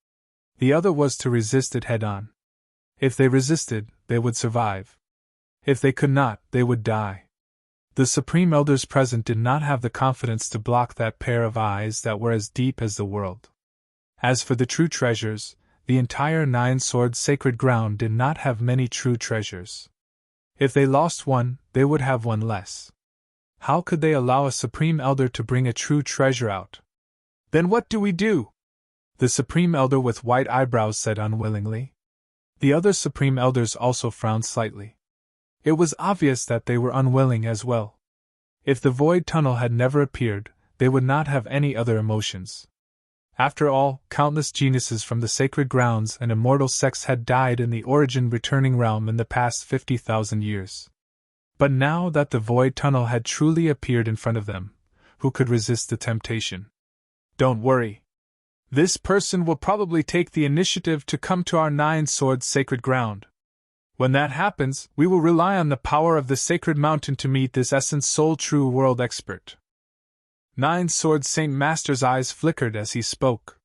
The other was to resist it head-on. If they resisted, they would survive. If they could not, they would die. The Supreme Elders present did not have the confidence to block that pair of eyes that were as deep as the world. As for the true treasures, the entire 9 Swords sacred ground did not have many true treasures. If they lost one, they would have one less. How could they allow a Supreme Elder to bring a true treasure out? Then what do we do? The Supreme Elder with white eyebrows said unwillingly. The other Supreme Elders also frowned slightly. It was obvious that they were unwilling as well. If the Void Tunnel had never appeared, they would not have any other emotions. After all, countless geniuses from the sacred grounds and immortal sects had died in the Origin Returning Realm in the past 50,000 years. But now that the Void Tunnel had truly appeared in front of them, who could resist the temptation? Don't worry. This person will probably take the initiative to come to our 9 Swords sacred ground. When that happens, we will rely on the power of the sacred mountain to meet this Essence Soul True World expert. 9 Swords Saint Master's eyes flickered as he spoke.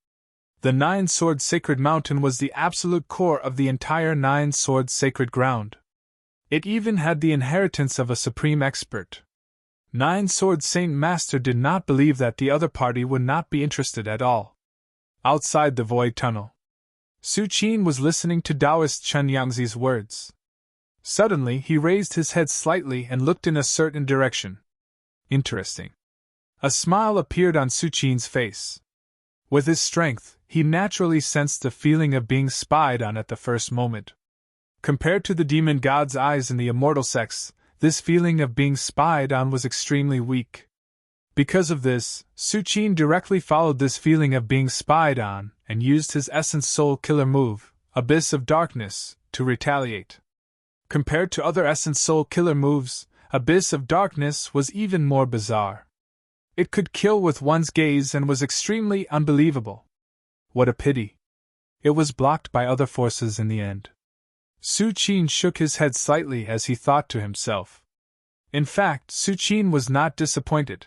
The 9 Swords sacred mountain was the absolute core of the entire 9 Swords sacred ground. It even had the inheritance of a supreme expert. 9 Swords Saint Master did not believe that the other party would not be interested at all. Outside the Void Tunnel, Su Qin was listening to Taoist Chen Yangzi's words. Suddenly he raised his head slightly and looked in a certain direction. Interesting. A smile appeared on Su Qin's face. With his strength, he naturally sensed the feeling of being spied on at the first moment. Compared to the demon god's eyes in the immortal sects, this feeling of being spied on was extremely weak. Because of this, Su Qin directly followed this feeling of being spied on and used his Essence Soul Killer move, Abyss of Darkness, to retaliate. Compared to other Essence Soul Killer moves, Abyss of Darkness was even more bizarre. It could kill with one's gaze and was extremely unbelievable. What a pity. It was blocked by other forces in the end. Su Qin shook his head slightly as he thought to himself. In fact, Su Qin was not disappointed.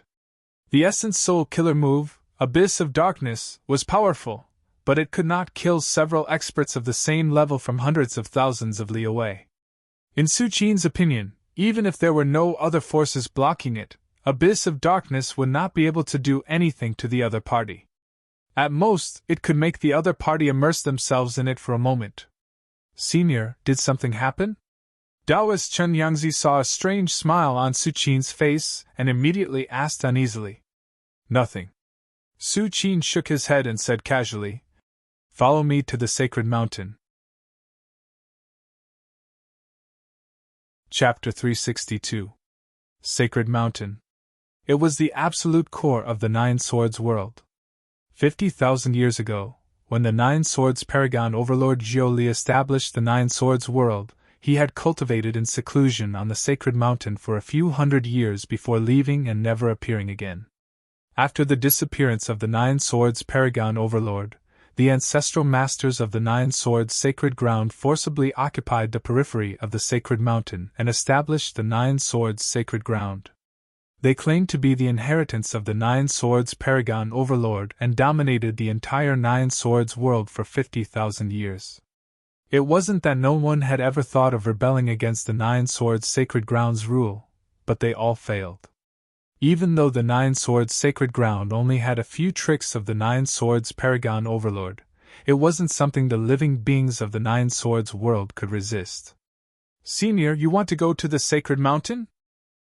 The Essence Soul Killer move, Abyss of Darkness, was powerful, but it could not kill several experts of the same level from hundreds of thousands of li away. In Su Qin's opinion, even if there were no other forces blocking it, Abyss of Darkness would not be able to do anything to the other party. At most, it could make the other party immerse themselves in it for a moment. Senior, did something happen? Taoist Chen Yangzi saw a strange smile on Su Qin's face and immediately asked uneasily. Nothing. Su Qin shook his head and said casually, "Follow me to the sacred mountain." Chapter 362. Sacred Mountain. It was the absolute core of the Nine Swords world. 50,000 years ago, when the Nine Swords Paragon Overlord Jiuli established the Nine Swords world, he had cultivated in seclusion on the sacred mountain for a few hundred years before leaving and never appearing again. After the disappearance of the Nine Swords Paragon Overlord, the ancestral masters of the Nine Swords Sacred Ground forcibly occupied the periphery of the sacred mountain and established the Nine Swords Sacred Ground. They claimed to be the inheritance of the Nine Swords Paragon Overlord and dominated the entire Nine Swords world for 50,000 years. It wasn't that no one had ever thought of rebelling against the Nine Swords Sacred Ground's rule, but they all failed. Even though the Nine Swords Sacred Ground only had a few tricks of the Nine Swords Paragon Overlord, it wasn't something the living beings of the Nine Swords world could resist. "Senior, you want to go to the sacred mountain?"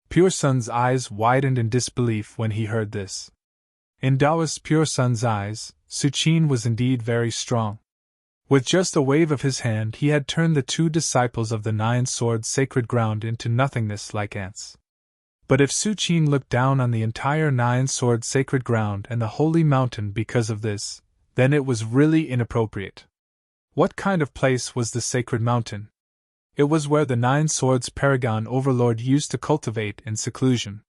Pure Sun's eyes widened in disbelief when he heard this. In Taoist Pure Sun's eyes, Su Qin was indeed very strong. With just a wave of his hand, he had turned the two disciples of the Nine Swords Sacred Ground into nothingness like ants. But if Su Qin looked down on the entire Nine Swords Sacred Ground and the Holy Mountain because of this, then it was really inappropriate. What kind of place was the Sacred Mountain? It was where the Nine Swords Paragon Overlord used to cultivate in seclusion.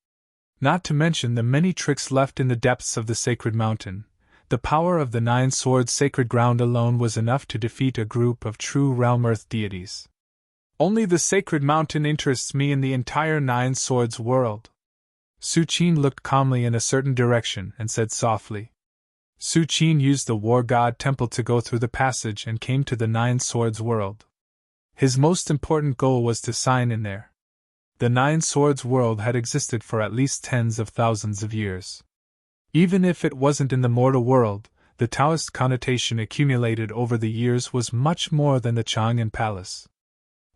Not to mention the many tricks left in the depths of the Sacred Mountain, the power of the Nine Swords Sacred Ground alone was enough to defeat a group of true Realm Earth deities. "Only the Sacred Mountain interests me in the entire Nine Swords world." Su Qin looked calmly in a certain direction and said softly. Su Qin used the War God Temple to go through the passage and came to the Nine Swords world. His most important goal was to sign in there. The Nine Swords world had existed for at least tens of thousands of years. Even if it wasn't in the mortal world, the Taoist connotation accumulated over the years was much more than the Chang'an Palace.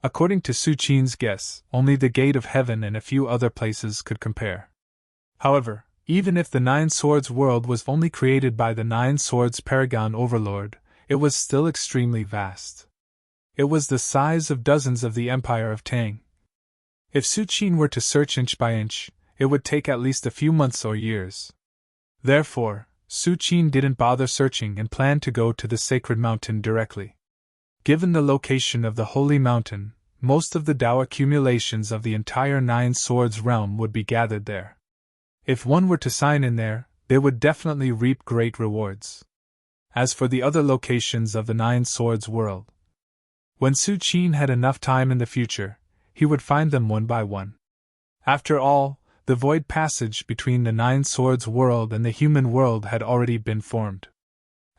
According to Su Qin's guess, only the Gate of Heaven and a few other places could compare. However, even if the Nine Swords world was only created by the Nine Swords Paragon Overlord, it was still extremely vast. It was the size of dozens of the Empire of Tang. If Su Qin were to search inch by inch, it would take at least a few months or years. Therefore, Su Qin didn't bother searching and planned to go to the sacred mountain directly. Given the location of the holy mountain, most of the Tao accumulations of the entire Nine Swords realm would be gathered there. If one were to sign in there, they would definitely reap great rewards. As for the other locations of the Nine Swords world, when Su Qin had enough time in the future, he would find them one by one. After all, the void passage between the Nine Swords world and the human world had already been formed.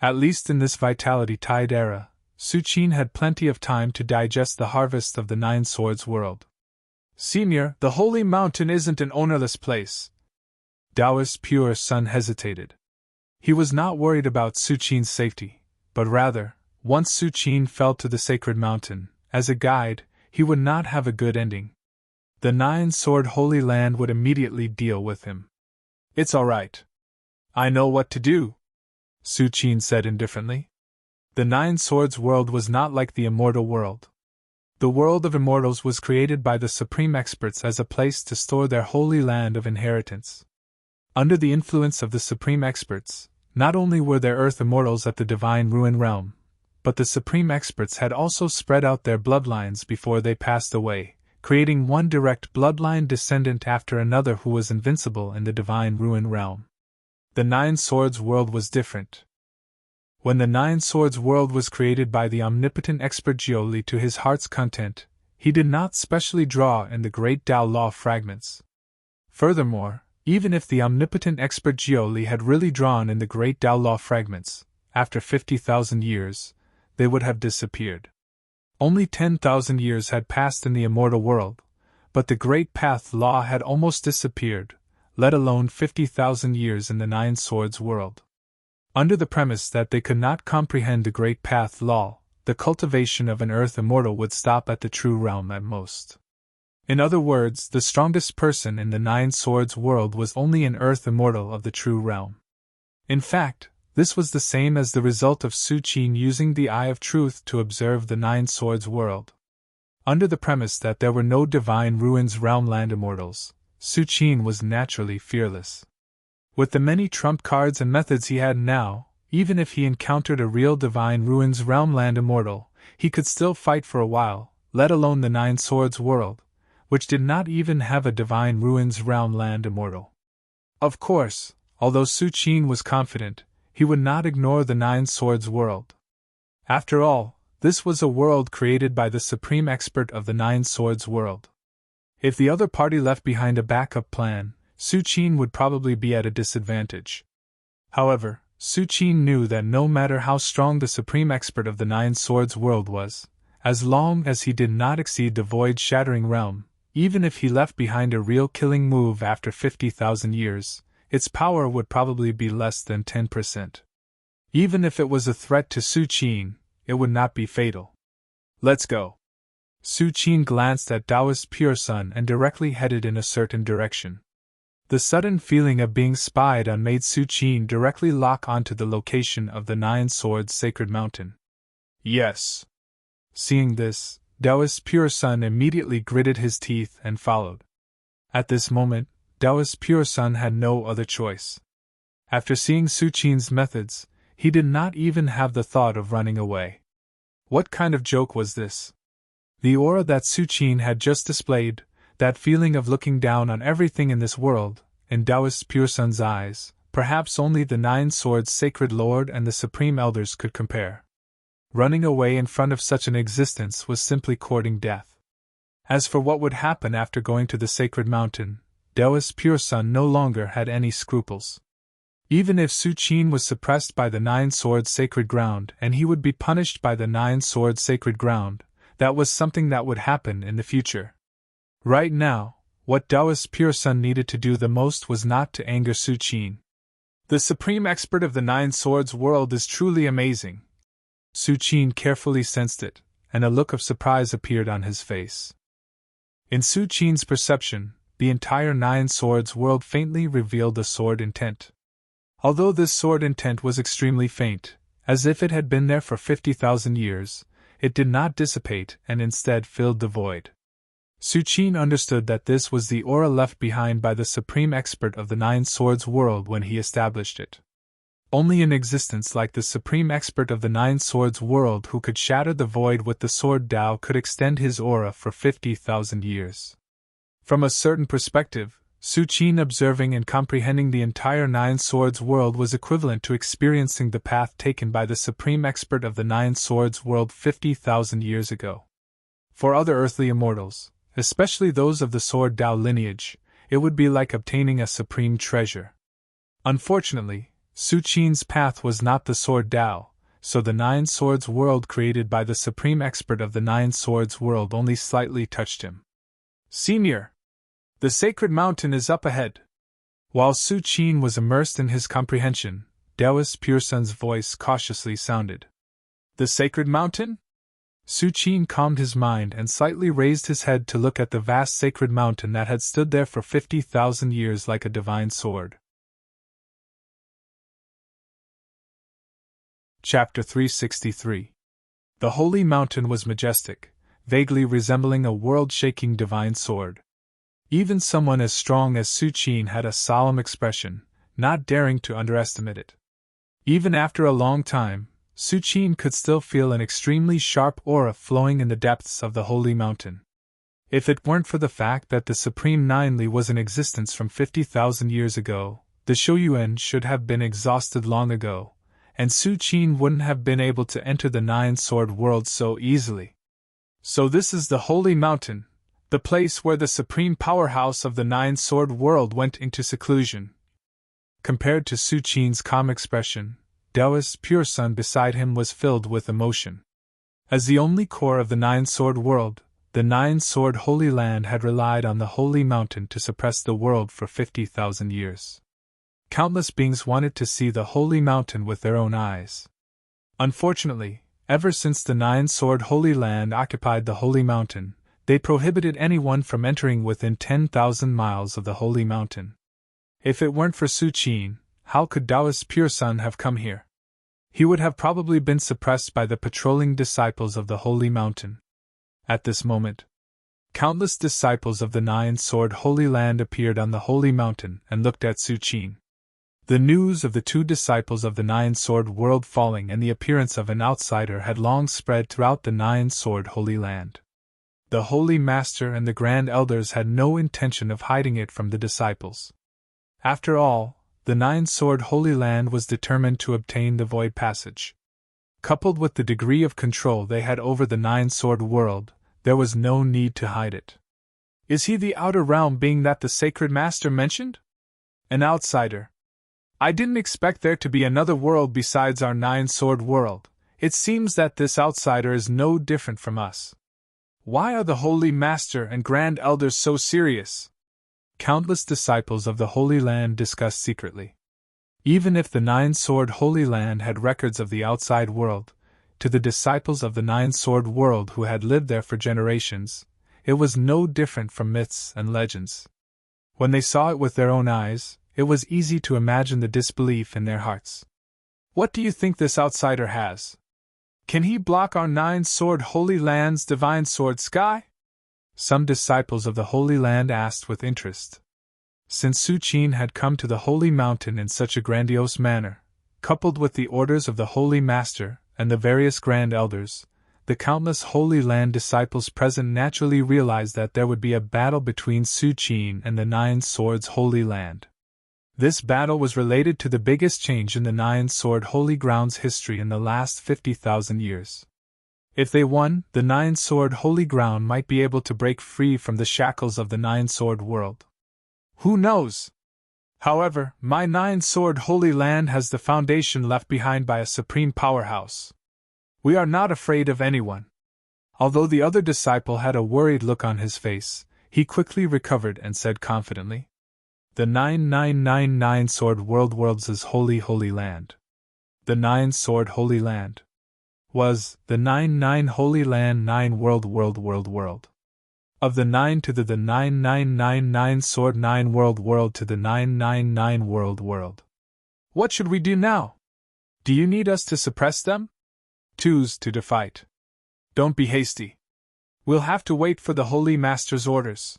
At least in this vitality tide era, Su Qin had plenty of time to digest the harvest of the Nine Swords world. "Senior, the Holy Mountain isn't an ownerless place." Taoist Pure Sun hesitated. He was not worried about Su Qin's safety, but rather, once Su Qin fell to the sacred mountain, as a guide, he would not have a good ending. The Nine-Sword Holy Land would immediately deal with him. "It's all right. I know what to do," Su Qin said indifferently. The Nine Swords world was not like the immortal world. The world of immortals was created by the supreme experts as a place to store their holy land of inheritance. Under the influence of the supreme experts, not only were there earth immortals at the divine ruin realm, but the supreme experts had also spread out their bloodlines before they passed away, creating one direct bloodline descendant after another who was invincible in the divine ruin realm. The Nine Swords world was different. When the Nine Swords world was created by the omnipotent expert Jiuli to his heart's content, he did not specially draw in the great Tao law fragments. Furthermore, even if the omnipotent expert Jiuli had really drawn in the great Tao law fragments, after 50,000 years, they would have disappeared. Only 10,000 years had passed in the immortal world, but the great path law had almost disappeared, let alone 50,000 years in the Nine Swords world. Under the premise that they could not comprehend the great path law, the cultivation of an earth immortal would stop at the true realm at most. In other words, the strongest person in the Nine Swords world was only an earth immortal of the true realm. In fact, this was the same as the result of Su Qin using the Eye of Truth to observe the Nine Swords world. Under the premise that there were no divine ruins realm land immortals, Su Qin was naturally fearless. With the many trump cards and methods he had now, even if he encountered a real divine ruins realm land immortal, he could still fight for a while, let alone the Nine Swords world, which did not even have a divine ruins realm land immortal. Of course, although Su Qin was confident, he would not ignore the Nine Swords world. After all, this was a world created by the supreme expert of the Nine Swords world. If the other party left behind a backup plan, Su Qin would probably be at a disadvantage. However, Su Qin knew that no matter how strong the supreme expert of the Nine Swords world was, as long as he did not exceed the void-shattering realm, even if he left behind a real killing move after 50,000 years, its power would probably be less than 10%. Even if it was a threat to Su Qin, it would not be fatal. Let's go. Su Qin glanced at Taoist Pure Sun and directly headed in a certain direction. The sudden feeling of being spied on made Su Qin directly lock onto the location of the Nine Swords Sacred Mountain. Yes. Seeing this, Taoist Pure Sun immediately gritted his teeth and followed. At this moment, Taoist Pure Sun had no other choice. After seeing Su Qin's methods, he did not even have the thought of running away. What kind of joke was this? The aura that Su Qin had just displayed, that feeling of looking down on everything in this world, in Taoist Pure Sun's eyes, perhaps only the Nine Swords Sacred Lord and the Supreme Elders could compare. Running away in front of such an existence was simply courting death. As for what would happen after going to the Sacred Mountain, Taoist Pure Sun no longer had any scruples. Even if Su Qin was suppressed by the Nine Swords Sacred Ground and he would be punished by the Nine Swords Sacred Ground, that was something that would happen in the future. Right now, what Taoist Pure Sun needed to do the most was not to anger Su Qin. The supreme expert of the Nine Swords world is truly amazing. Su Qin carefully sensed it, and a look of surprise appeared on his face. In Su Qin's perception, the entire Nine Swords world faintly revealed the sword intent. Although this sword intent was extremely faint, as if it had been there for 50,000 years, it did not dissipate and instead filled the void. Su Qin understood that this was the aura left behind by the supreme expert of the Nine Swords world when he established it. Only an existence like the supreme expert of the Nine Swords world who could shatter the void with the sword Tao could extend his aura for 50,000 years. From a certain perspective, Su Qin observing and comprehending the entire Nine Swords world was equivalent to experiencing the path taken by the supreme expert of the Nine Swords world 50,000 years ago. For other earthly immortals, especially those of the Sword Tao lineage, it would be like obtaining a supreme treasure. Unfortunately, Su Qin's path was not the Sword Tao, so the Nine Swords world created by the supreme expert of the Nine Swords world only slightly touched him. Senior! The Sacred Mountain is up ahead. While Su Qin was immersed in his comprehension, Taoist Pure Sun's voice cautiously sounded. The Sacred Mountain? Su Qin calmed his mind and slightly raised his head to look at the vast sacred mountain that had stood there for 50,000 years like a divine sword. Chapter 363. The Holy Mountain was majestic, vaguely resembling a world-shaking divine sword. Even someone as strong as Su Qin had a solemn expression, not daring to underestimate it. Even after a long time, Su Qin could still feel an extremely sharp aura flowing in the depths of the Holy Mountain. If it weren't for the fact that the Supreme Nine Li was in existence from 50,000 years ago, the Shouyuan should have been exhausted long ago, and Su Qin wouldn't have been able to enter the Nine Sword world so easily. So this is the Holy Mountain, the place where the supreme powerhouse of the Nine Sword world went into seclusion. Compared to Su Qin's calm expression, Taoist Pure Sun beside him was filled with emotion. As the only core of the Nine Sword world, the Nine Sword Holy Land had relied on the Holy Mountain to suppress the world for 50,000 years. Countless beings wanted to see the Holy Mountain with their own eyes. Unfortunately, ever since the Nine Sword Holy Land occupied the Holy Mountain, they prohibited anyone from entering within 10,000 miles of the Holy Mountain. If it weren't for Su Qin, how could Taoist's pure son have come here? He would have probably been suppressed by the patrolling disciples of the Holy Mountain. At this moment, countless disciples of the Nine-Sword Holy Land appeared on the Holy Mountain and looked at Su Qin. The news of the two disciples of the Nine-Sword World falling and the appearance of an outsider had long spread throughout the Nine-Sword Holy Land. The Holy Master and the Grand Elders had no intention of hiding it from the disciples. After all, the Nine-Sword Holy Land was determined to obtain the Void Passage. Coupled with the degree of control they had over the Nine-Sword World, there was no need to hide it. Is he the outer realm being that the Sacred Master mentioned? An outsider. I didn't expect there to be another world besides our Nine-Sword World. It seems that this outsider is no different from us. Why are the Holy Master and Grand Elders so serious? Countless disciples of the Holy Land discussed secretly. Even if the Nine-Sword Holy Land had records of the outside world, to the disciples of the Nine-Sword World who had lived there for generations, it was no different from myths and legends. When they saw it with their own eyes, it was easy to imagine the disbelief in their hearts. What do you think this outsider has? Can he block our Nine-Sword Holy Land's divine sword sky? Some disciples of the Holy Land asked with interest. Since Su Qin had come to the Holy Mountain in such a grandiose manner, coupled with the orders of the Holy Master and the various Grand Elders, the countless Holy Land disciples present naturally realized that there would be a battle between Su Qin and the Nine Swords Holy Land. This battle was related to the biggest change in the Nine-Sword Holy Ground's history in the last 50,000 years. If they won, the Nine-Sword Holy Ground might be able to break free from the shackles of the Nine-Sword World. Who knows? However, my Nine-Sword Holy Land has the foundation left behind by a supreme powerhouse. We are not afraid of anyone. Although the other disciple had a worried look on his face, he quickly recovered and said confidently, "The 999 Sword World's Holy Land. The Nine-Sword Holy Land was the 99 Holy Land 9 World. Of the 9 to the 9999 Sword 9 World to the 999 World. What should we do now? Do you need us to suppress them? Choose to fight. Don't be hasty. We'll have to wait for the Holy Master's orders."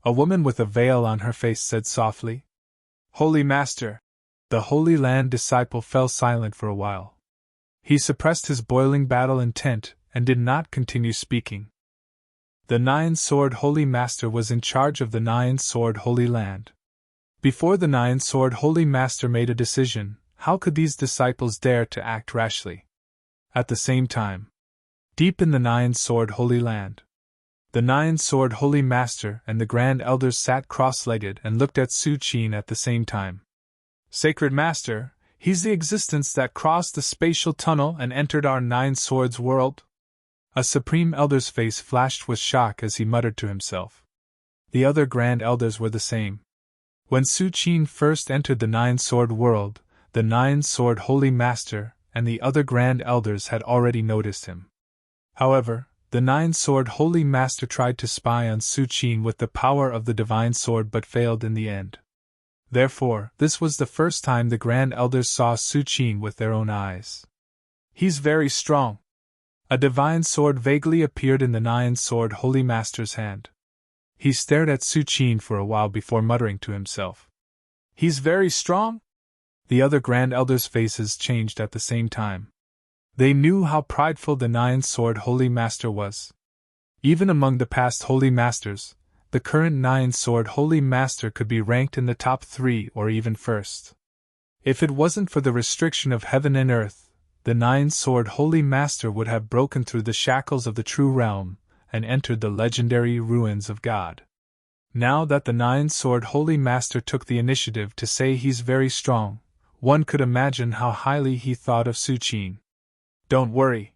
A woman with a veil on her face said softly, "Holy Master." The Holy Land disciple fell silent for a while. He suppressed his boiling battle intent and did not continue speaking. The Nine-Sword Holy Master was in charge of the Nine-Sword Holy Land. Before the Nine-Sword Holy Master made a decision, how could these disciples dare to act rashly? At the same time, deep in the Nine-Sword Holy Land, the Nine-Sword Holy Master and the Grand Elders sat cross-legged and looked at Su Qin at the same time. "Sacred Master, he's the existence that crossed the spatial tunnel and entered our Nine Swords world?" A Supreme Elder's face flashed with shock as he muttered to himself. The other Grand Elders were the same. When Su Qin first entered the Nine-Sword world, the Nine-Sword Holy Master and the other Grand Elders had already noticed him. However, the Nine-Sword Holy Master tried to spy on Su Qin with the power of the Divine Sword but failed in the end. Therefore, this was the first time the Grand Elders saw Su Qin with their own eyes. "He's very strong." A divine sword vaguely appeared in the Nine-Sword Holy Master's hand. He stared at Su Qin for a while before muttering to himself, "He's very strong?" The other Grand Elders' faces changed at the same time. They knew how prideful the Nine-Sword Holy Master was. Even among the past Holy Masters, the current Nine-Sword Holy Master could be ranked in the top 3 or even first. If it wasn't for the restriction of heaven and earth, the Nine-Sword Holy Master would have broken through the shackles of the true realm and entered the legendary ruins of God. Now that the Nine-Sword Holy Master took the initiative to say he's very strong, one could imagine how highly he thought of Su Qin. "Don't worry."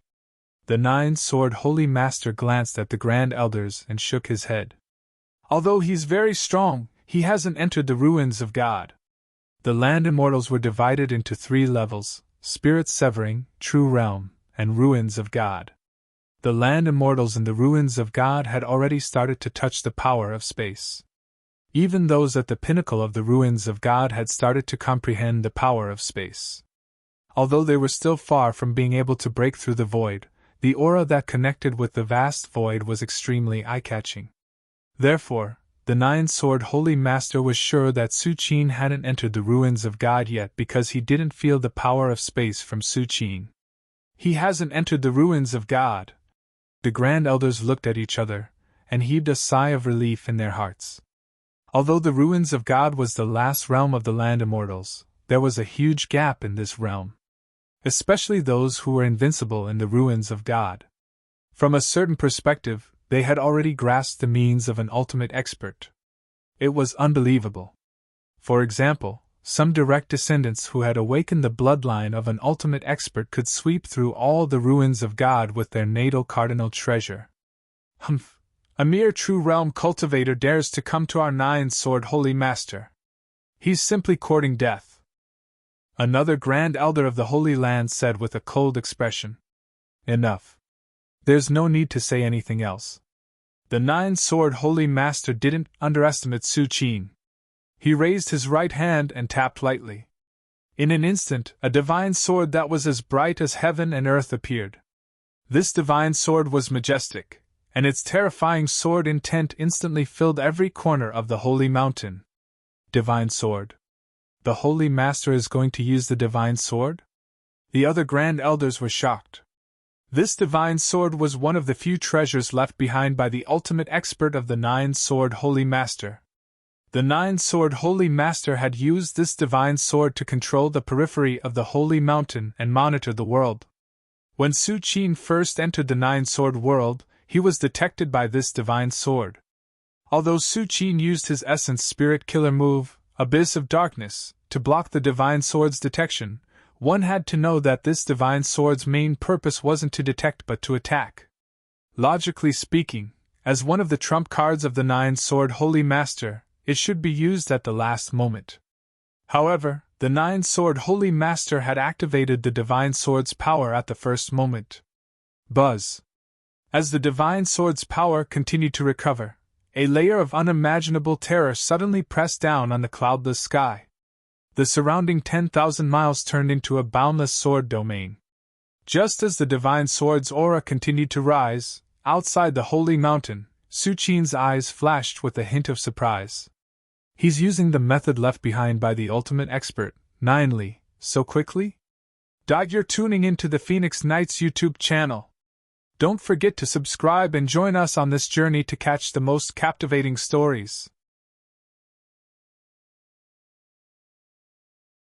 The Nine-Sword Holy Master glanced at the Grand Elders and shook his head. "Although he's very strong, he hasn't entered the ruins of God." The land immortals were divided into 3 levels: Spirit Severing, True Realm, and Ruins of God. The land immortals in the ruins of God had already started to touch the power of space. Even those at the pinnacle of the ruins of God had started to comprehend the power of space. Although they were still far from being able to break through the void, the aura that connected with the vast void was extremely eye-catching. Therefore, the Nine-Sword Holy Master was sure that Su Qin hadn't entered the ruins of God yet because he didn't feel the power of space from Su Qin. He hasn't entered the ruins of God. The Grand Elders looked at each other, and heaved a sigh of relief in their hearts. Although the ruins of God was the last realm of the land immortals, there was a huge gap in this realm. Especially those who were invincible in the ruins of God. From a certain perspective, they had already grasped the means of an ultimate expert. It was unbelievable. For example, some direct descendants who had awakened the bloodline of an ultimate expert could sweep through all the ruins of God with their natal cardinal treasure. Humph! A mere true realm cultivator dares to come to our Nine-Sword Holy Master. He's simply courting death. Another Grand Elder of the Holy Land said with a cold expression. Enough. There's no need to say anything else. The Nine-Sword Holy Master didn't underestimate Su Qin. He raised his right hand and tapped lightly. In an instant, a divine sword that was as bright as heaven and earth appeared. This divine sword was majestic, and its terrifying sword intent instantly filled every corner of the holy mountain. Divine sword. The Holy Master is going to use the divine sword? The other Grand Elders were shocked. This divine sword was one of the few treasures left behind by the ultimate expert of the Nine-Sword Holy Master. The Nine-Sword Holy Master had used this divine sword to control the periphery of the holy mountain and monitor the world. When Su Qin first entered the Nine-Sword world, he was detected by this divine sword. Although Su Qin used his essence spirit killer move, Abyss of Darkness, to block the divine sword's detection, one had to know that this divine sword's main purpose wasn't to detect but to attack. Logically speaking, as one of the trump cards of the Nine-Sword Holy Master, it should be used at the last moment. However, the Nine-Sword Holy Master had activated the divine sword's power at the first moment. Buzz! As the divine sword's power continued to recover, a layer of unimaginable terror suddenly pressed down on the cloudless sky. The surrounding 10,000 miles turned into a boundless sword domain. Just as the divine sword's aura continued to rise, outside the holy mountain, Su Qin's eyes flashed with a hint of surprise. He's using the method left behind by the ultimate expert, Ninely, so quickly? You're tuning into the Phoenix Knights YouTube channel. Don't forget to subscribe and join us on this journey to catch the most captivating stories.